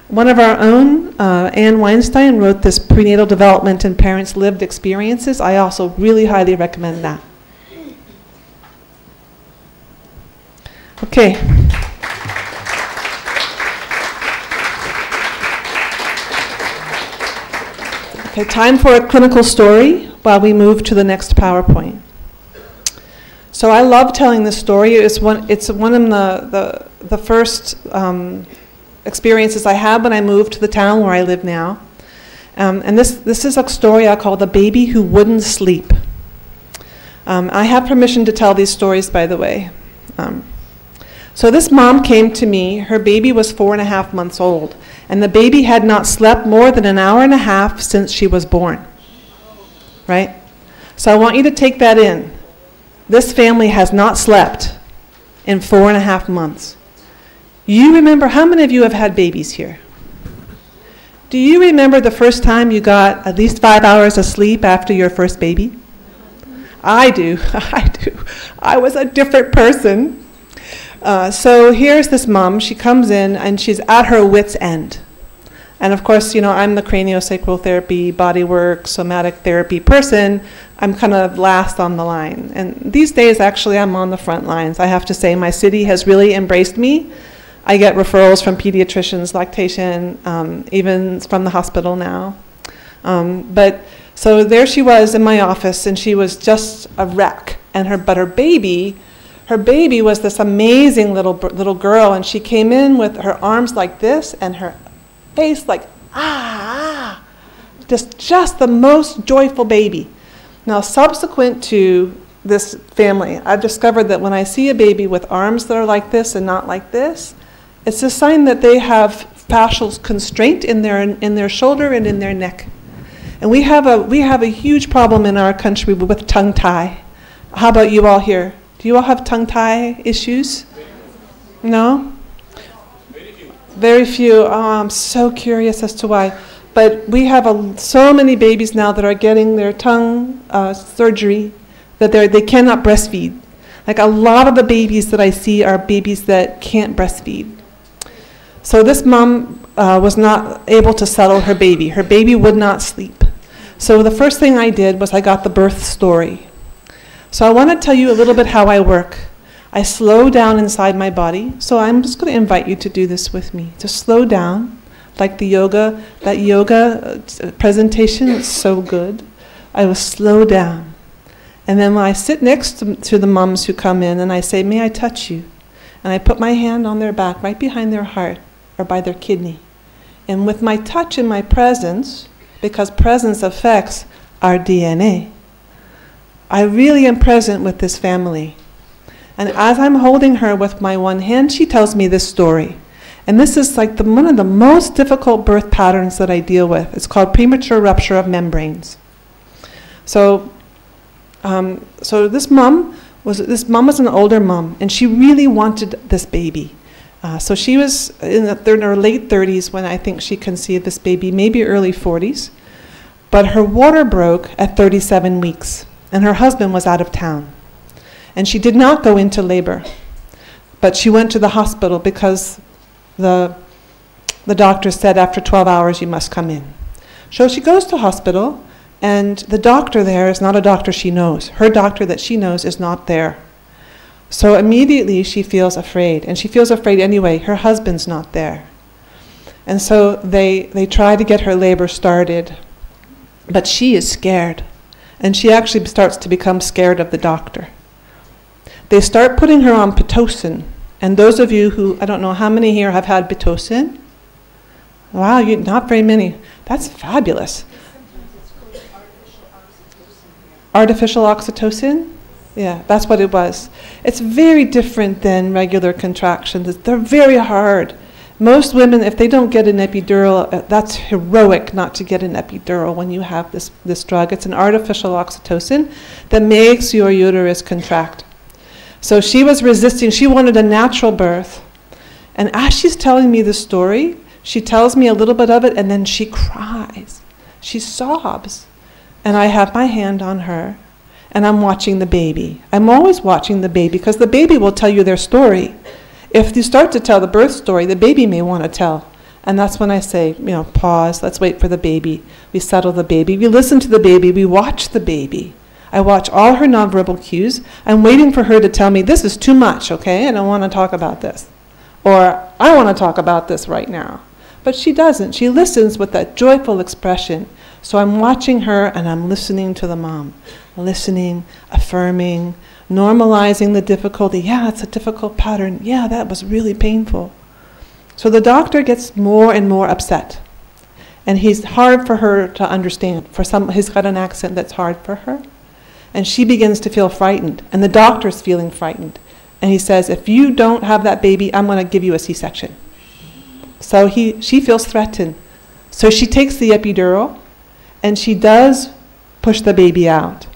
One of our own, Ann Weinstein, wrote this Prenatal Development and Parents' Lived Experiences. I also really highly recommend that. Okay. Okay, time for a clinical story while we move to the next PowerPoint. So I love telling this story. It's one of the first experiences I had when I moved to the town where I live now. And this is a story I call The Baby Who Wouldn't Sleep. I have permission to tell these stories, by the way. So this mom came to me. Her baby was 4.5 months old, and the baby had not slept more than 1.5 hours since she was born. Right? So I want you to take that in. This family has not slept in 4.5 months. You remember, how many of you have had babies here? Do you remember the first time you got at least 5 hours of sleep after your first baby? I do. I do. I was a different person. So here's this mom. She comes in and she's at her wit's end. And of course, I'm the craniosacral therapy, bodywork, somatic therapy person. I'm kind of last on the line. And these days, actually, I'm on the front lines. I have to say, my city has really embraced me. I get referrals from pediatricians, lactation, even from the hospital now. But so there she was in my office, and she was just a wreck. And her baby was this amazing little girl, and she came in with her arms like this and her face like, just the most joyful baby. Now, subsequent to this family, I've discovered that when I see a baby with arms that are like this and not like this, It's a sign that they have fascial constraint in their shoulder and in their neck. And we have a huge problem in our country with tongue tie. How about you all here? Do you all have tongue tie issues? No? Very few. Oh, I'm so curious as to why. But we have so many babies now that are getting their tongue surgery that they cannot breastfeed. Like a lot of the babies that I see are babies that can't breastfeed. So this mom was not able to settle her baby. Her baby would not sleep. So the first thing I did was I got the birth story. So I want to tell you a little bit how I work. I slow down inside my body. So I'm just going to invite you to do this with me. To slow down, like the yoga, that yoga presentation was so good. I will slow down. And then when I sit next to the moms who come in and I say, may I touch you? And I put my hand on their back, right behind their heart or by their kidney. And with my touch and my presence, because presence affects our DNA, I really am present with this family. And as I'm holding her with my one hand, she tells me this story. And this is like one of the most difficult birth patterns that I deal with. It's called premature rupture of membranes. So this mom was an older mom, and she really wanted this baby. So she was in her late 30s when I think she conceived this baby, maybe early 40s. But her water broke at 37 weeks, and her husband was out of town. And she did not go into labor, but she went to the hospital because the doctor said after 12 hours you must come in. So she goes to hospital, and the doctor there is not a doctor she knows. Her doctor that she knows is not there. So immediately she feels afraid, and she feels afraid anyway. Her husband's not there. And so they try to get her labor started, but she is scared, and she actually starts to become scared of the doctor. They start putting her on Pitocin, and those of you who, I don't know how many here have had Pitocin? Wow, not very many. That's fabulous. Artificial oxytocin? Yeah, that's what it was. It's very different than regular contractions. They're very hard. Most women, if they don't get an epidural, that's heroic not to get an epidural when you have this drug. It's an artificial oxytocin that makes your uterus contract. So she was resisting. She wanted a natural birth. And as she's telling me the story, she tells me a little bit of it, and then she cries. She sobs. And I have my hand on her, and I'm watching the baby. I'm always watching the baby, because the baby will tell you their story. If you start to tell the birth story, the baby may want to tell. And that's when I say, pause, let's wait for the baby. We settle the baby. We listen to the baby. We watch the baby. I watch all her nonverbal cues. I'm waiting for her to tell me, this is too much, okay? I don't want to talk about this. Or, I want to talk about this right now. But she doesn't. She listens with that joyful expression. So I'm watching her and I'm listening to the mom. Listening, affirming, normalizing the difficulty. Yeah, it's a difficult pattern. Yeah, that was really painful. So the doctor gets more and more upset. And he's hard for her to understand. He's got an accent that's hard for her. And she begins to feel frightened. And the doctor's feeling frightened. And he says, if you don't have that baby, I'm going to give you a C-section. So she feels threatened. So she takes the epidural, and she does push the baby out.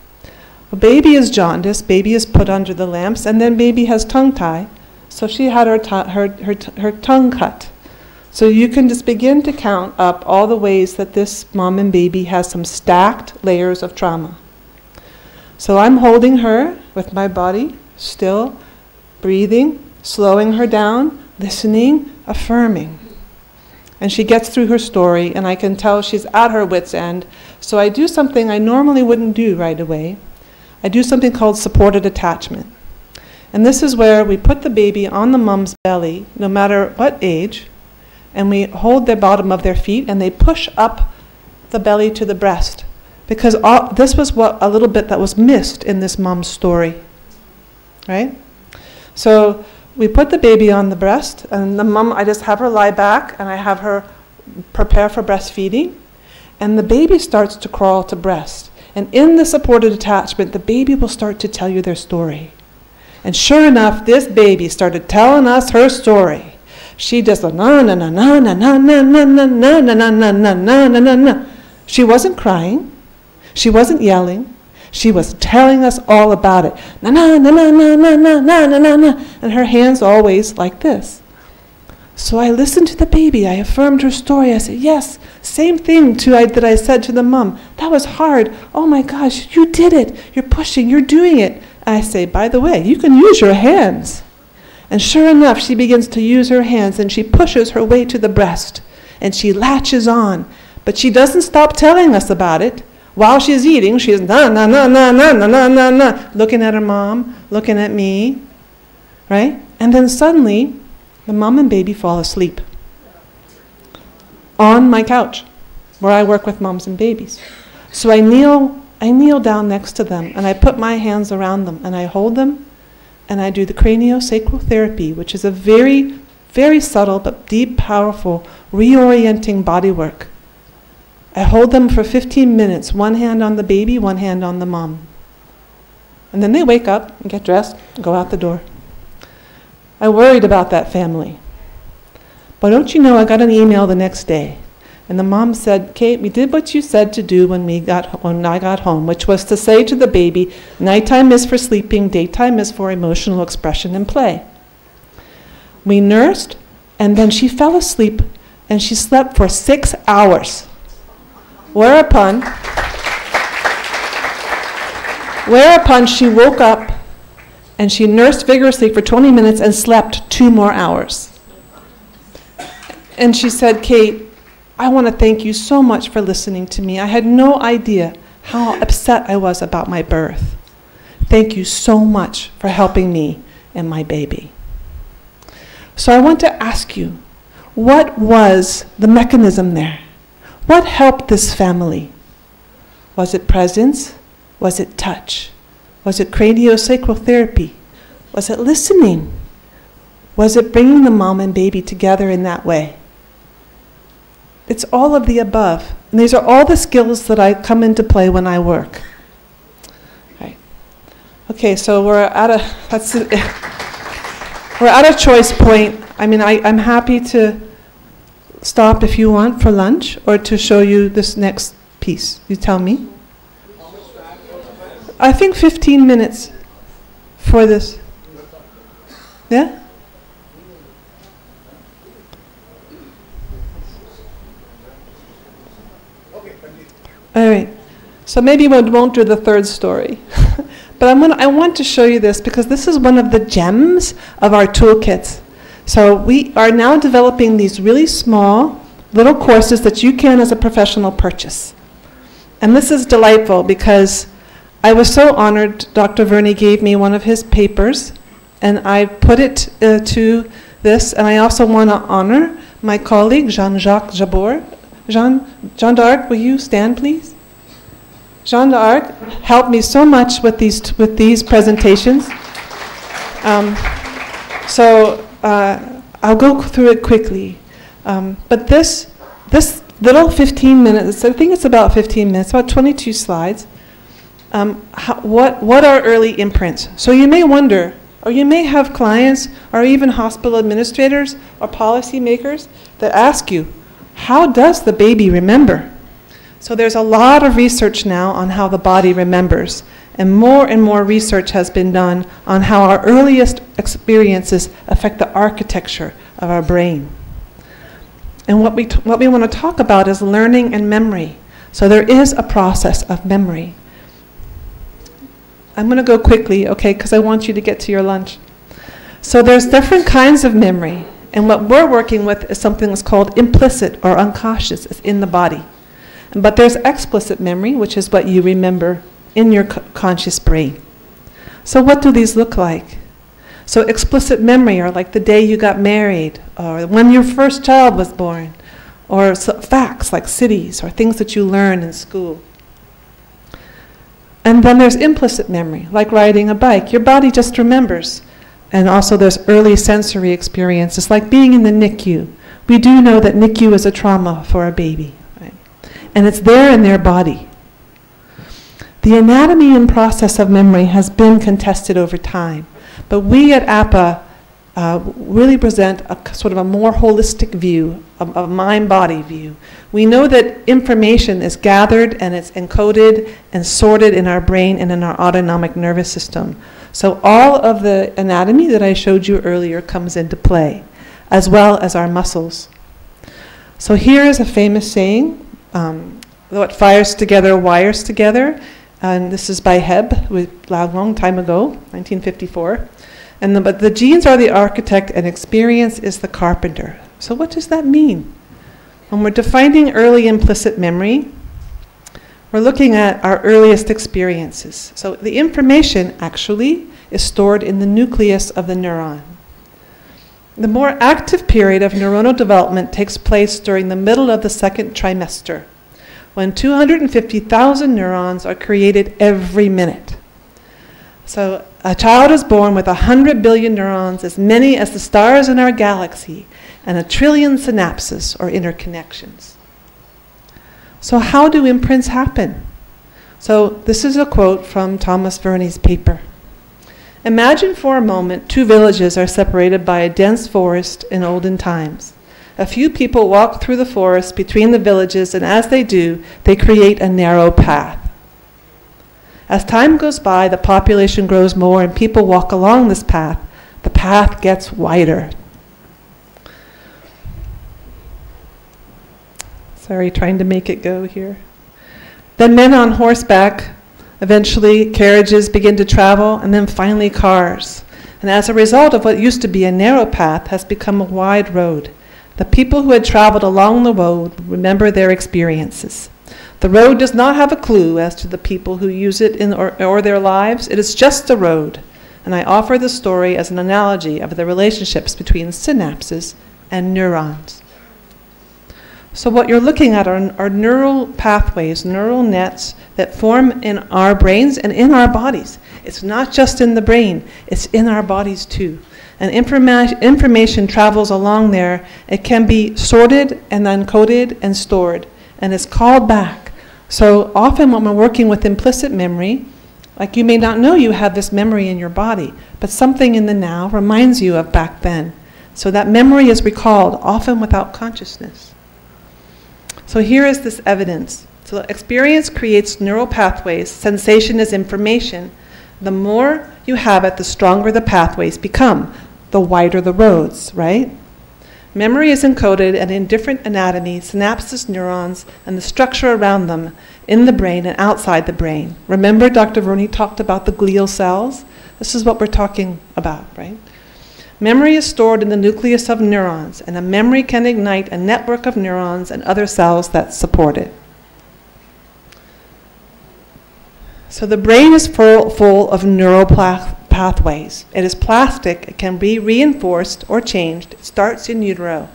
The baby is jaundiced, baby is put under the lamps, and then baby has tongue tie. So she had her tongue cut. So you can just begin to count up all the ways that this mom and baby has some stacked layers of trauma. So I'm holding her with my body, still, breathing, slowing her down, listening, affirming. And she gets through her story, and I can tell she's at her wit's end. So I do something I normally wouldn't do right away. I do something called supported attachment. And this is where we put the baby on the mom's belly, no matter what age, and we hold the bottom of their feet, and they push up the belly to the breast. Because this was a little bit that was missed in this mom's story, right? So we put the baby on the breast, and the mom, I just have her lie back, and I have her prepare for breastfeeding, and the baby starts to crawl to breast. And in the supported attachment, the baby will start to tell you their story. And sure enough, this baby started telling us her story. She just na na na na na na na na na na na na na na na na na na. She wasn't crying. She wasn't yelling. She was telling us all about it. Na na na na na na na na na na na. And her hands always like this. So I listened to the baby. I affirmed her story. I said, yes, same thing that I said to the mom. That was hard. Oh my gosh, you did it. You're pushing. You're doing it. I say, by the way, you can use your hands. And sure enough, she begins to use her hands and she pushes her way to the breast and she latches on. But she doesn't stop telling us about it. While she's eating, she's na na na na na na na na na, looking at her mom, looking at me, right? And then suddenly, the mom and baby fall asleep on my couch, where I work with moms and babies. So I kneel down next to them and I put my hands around them and I hold them and I do the craniosacral therapy, which is a very, very subtle but deep, powerful reorienting body work. I hold them for 15 minutes, one hand on the baby, one hand on the mom. And then they wake up and get dressed and go out the door. I worried about that family. But don't you know, I got an email the next day. And the mom said, Kate, we did what you said to do when I got home, which was to say to the baby, nighttime is for sleeping, daytime is for emotional expression and play. We nursed, and then she fell asleep, and she slept for 6 hours. Whereupon she woke up and she nursed vigorously for 20 minutes and slept 2 more hours. And she said, Kate, I want to thank you so much for listening to me. I had no idea how upset I was about my birth. Thank you so much for helping me and my baby. So I want to ask you, what was the mechanism there? What helped this family? Was it presence? Was it touch? Was it craniosacral therapy? Was it listening? Was it bringing the mom and baby together in that way? It's all of the above. And these are all the skills that I come into play when I work. Right. Okay, so we're at a choice point. I mean, I'm happy to stop if you want for lunch or to show you this next piece. You tell me. I think 15 minutes for this. Yeah? All right. So maybe we won't do the third story. But I want to show you this because this is one of the gems of our toolkits. So we are now developing these really small little courses that you can as a professional purchase. And this is delightful because I was so honored Dr. Verney gave me one of his papers and I put it to this, and I also want to honor my colleague Jean-Jacques Jabor. Jean d'Arc, will you stand please? Jean d'Arc helped me so much with these presentations. I'll go through it quickly. But this little 15 minutes, I think it's about 15 minutes, about 22 slides. What are early imprints? So you may wonder, or you may have clients, or even hospital administrators, or policymakers that ask you, how does the baby remember? So there's a lot of research now on how the body remembers, and more research has been done on how our earliest experiences affect the architecture of our brain. And what we want to talk about is learning and memory. So there is a process of memory. I'm going to go quickly, okay, because I want you to get to your lunch. So there's different kinds of memory, and what we're working with is something that's called implicit or unconscious. It's in the body. But there's explicit memory, which is what you remember in your conscious brain. So what do these look like? So explicit memory are like the day you got married, or when your first child was born, or facts like cities, or things that you learn in school. And then there's implicit memory, like riding a bike. Your body just remembers. And also there's early sensory experiences, like being in the NICU. We do know that NICU is a trauma for a baby, right? And it's there in their body. The anatomy and process of memory has been contested over time. But we at APA really present a sort of a more holistic view, a mind-body view. We know that information is gathered and it's encoded and sorted in our brain and in our autonomic nervous system. So all of the anatomy that I showed you earlier comes into play, as well as our muscles. So here is a famous saying, what fires together wires together. And this is by Hebb, a long time ago, 1954. But the genes are the architect and experience is the carpenter. So what does that mean? When we're defining early implicit memory, we're looking at our earliest experiences. So the information actually is stored in the nucleus of the neuron. The more active period of neuronal development takes place during the middle of the second trimester, when 250,000 neurons are created every minute. So a child is born with 100 billion neurons, as many as the stars in our galaxy, and 1 trillion synapses or interconnections. So how do imprints happen? So this is a quote from Thomas Verney's paper. Imagine for a moment 2 villages are separated by a dense forest in olden times. A few people walk through the forest between the villages, and as they do, they create a narrow path. As time goes by, the population grows more and people walk along this path. The path gets wider. Sorry, trying to make it go here. Then men on horseback, eventually carriages begin to travel, and then finally cars. And as a result of what used to be a narrow path has become a wide road. The people who had traveled along the road remember their experiences. The road does not have a clue as to the people who use it in or their lives. It is just a road. And I offer the story as an analogy of the relationships between synapses and neurons. So what you're looking at are neural pathways, neural nets that form in our brains and in our bodies. It's not just in the brain, it's in our bodies too. And information travels along there. It can be sorted and encoded and stored, and it's called back. So often when we're working with implicit memory, like you may not know you have this memory in your body, but something in the now reminds you of back then. So that memory is recalled, often without consciousness. So here is this evidence. So experience creates neural pathways. Sensation is information. The more you have it, the stronger the pathways become, the wider the roads, right? Memory is encoded and in different anatomy, synapses, neurons, and the structure around them in the brain and outside the brain. Remember Dr. Verney talked about the glial cells? This is what we're talking about, right? Memory is stored in the nucleus of neurons, and a memory can ignite a network of neurons and other cells that support it. So the brain is full of neural pathways. It is plastic. It can be reinforced or changed. It starts in utero.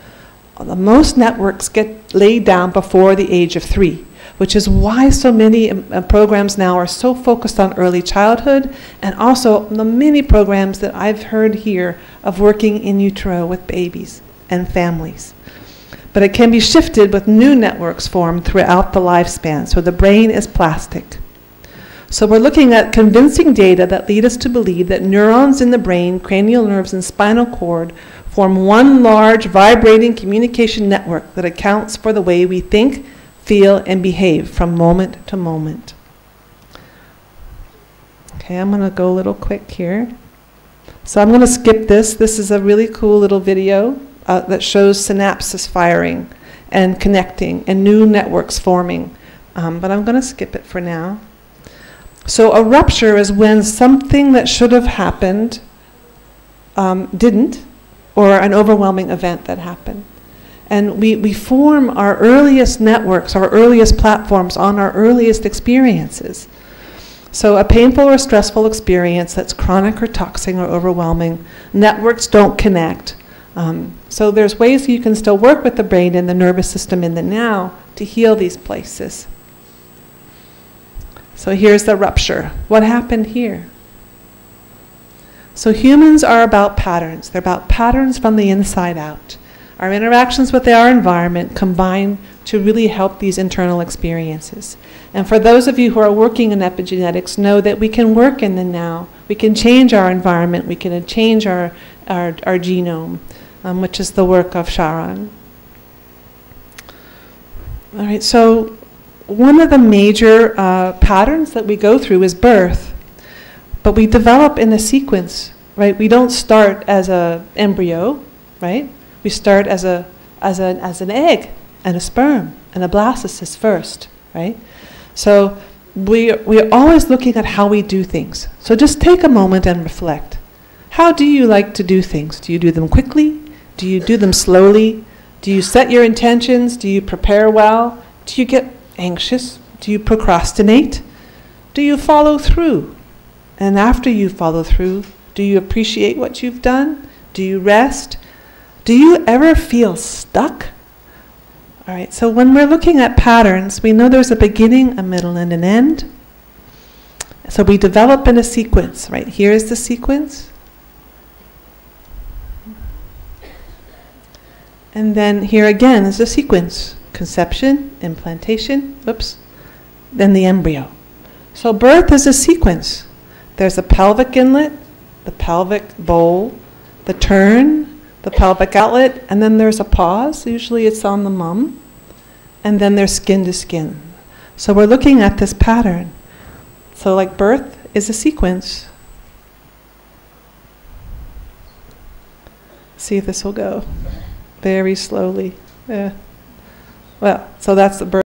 Most networks get laid down before the age of 3, which is why so many programs now are so focused on early childhood, and also the many programs that I've heard here of working in utero with babies and families. But it can be shifted with new networks formed throughout the lifespan. So the brain is plastic. So we're looking at convincing data that lead us to believe that neurons in the brain, cranial nerves, and spinal cord form one large vibrating communication network that accounts for the way we think, feel, and behave from moment to moment. Okay, I'm going to go a little quick here. So I'm going to skip this. This is a really cool little video that shows synapses firing and connecting and new networks forming. But I'm going to skip it for now. So a rupture is when something that should have happened didn't, or an overwhelming event that happened. And we form our earliest networks, our earliest platforms on our earliest experiences. So a painful or stressful experience that's chronic or toxic or overwhelming, networks don't connect. So there's ways you can still work with the brain and the nervous system in the now to heal these places. So here's the rupture. What happened here? So humans are about patterns. They're about patterns from the inside out. Our interactions with our environment combine to really help these internal experiences. And for those of you who are working in epigenetics, know that we can work in the now. We can change our environment. We can change our our genome, which is the work of Sharon. All right, so one of the major patterns that we go through is birth, but we develop in a sequence, right? We don't start as an embryo, right? We start as an egg and a sperm and a blastocyst first, right? So we're always looking at how we do things. So just take a moment and reflect. How do you like to do things? Do you do them quickly? Do you do them slowly? Do you set your intentions? Do you prepare well? Do you get anxious? Do you procrastinate? Do you follow through? And after you follow through, do you appreciate what you've done? Do you rest? Do you ever feel stuck? All right, so when we're looking at patterns, we know there's a beginning, a middle, and an end. So we develop in a sequence, right? Here is the sequence. And then here again is the sequence. Conception, implantation, then the embryo. So birth is a sequence. There's a pelvic inlet, the pelvic bowl, the turn, the pelvic outlet, and then there's a pause. Usually it's on the mum. And then there's skin to skin. So we're looking at this pattern. So like birth is a sequence. See if this will go. Very slowly. Well, so that's the birth.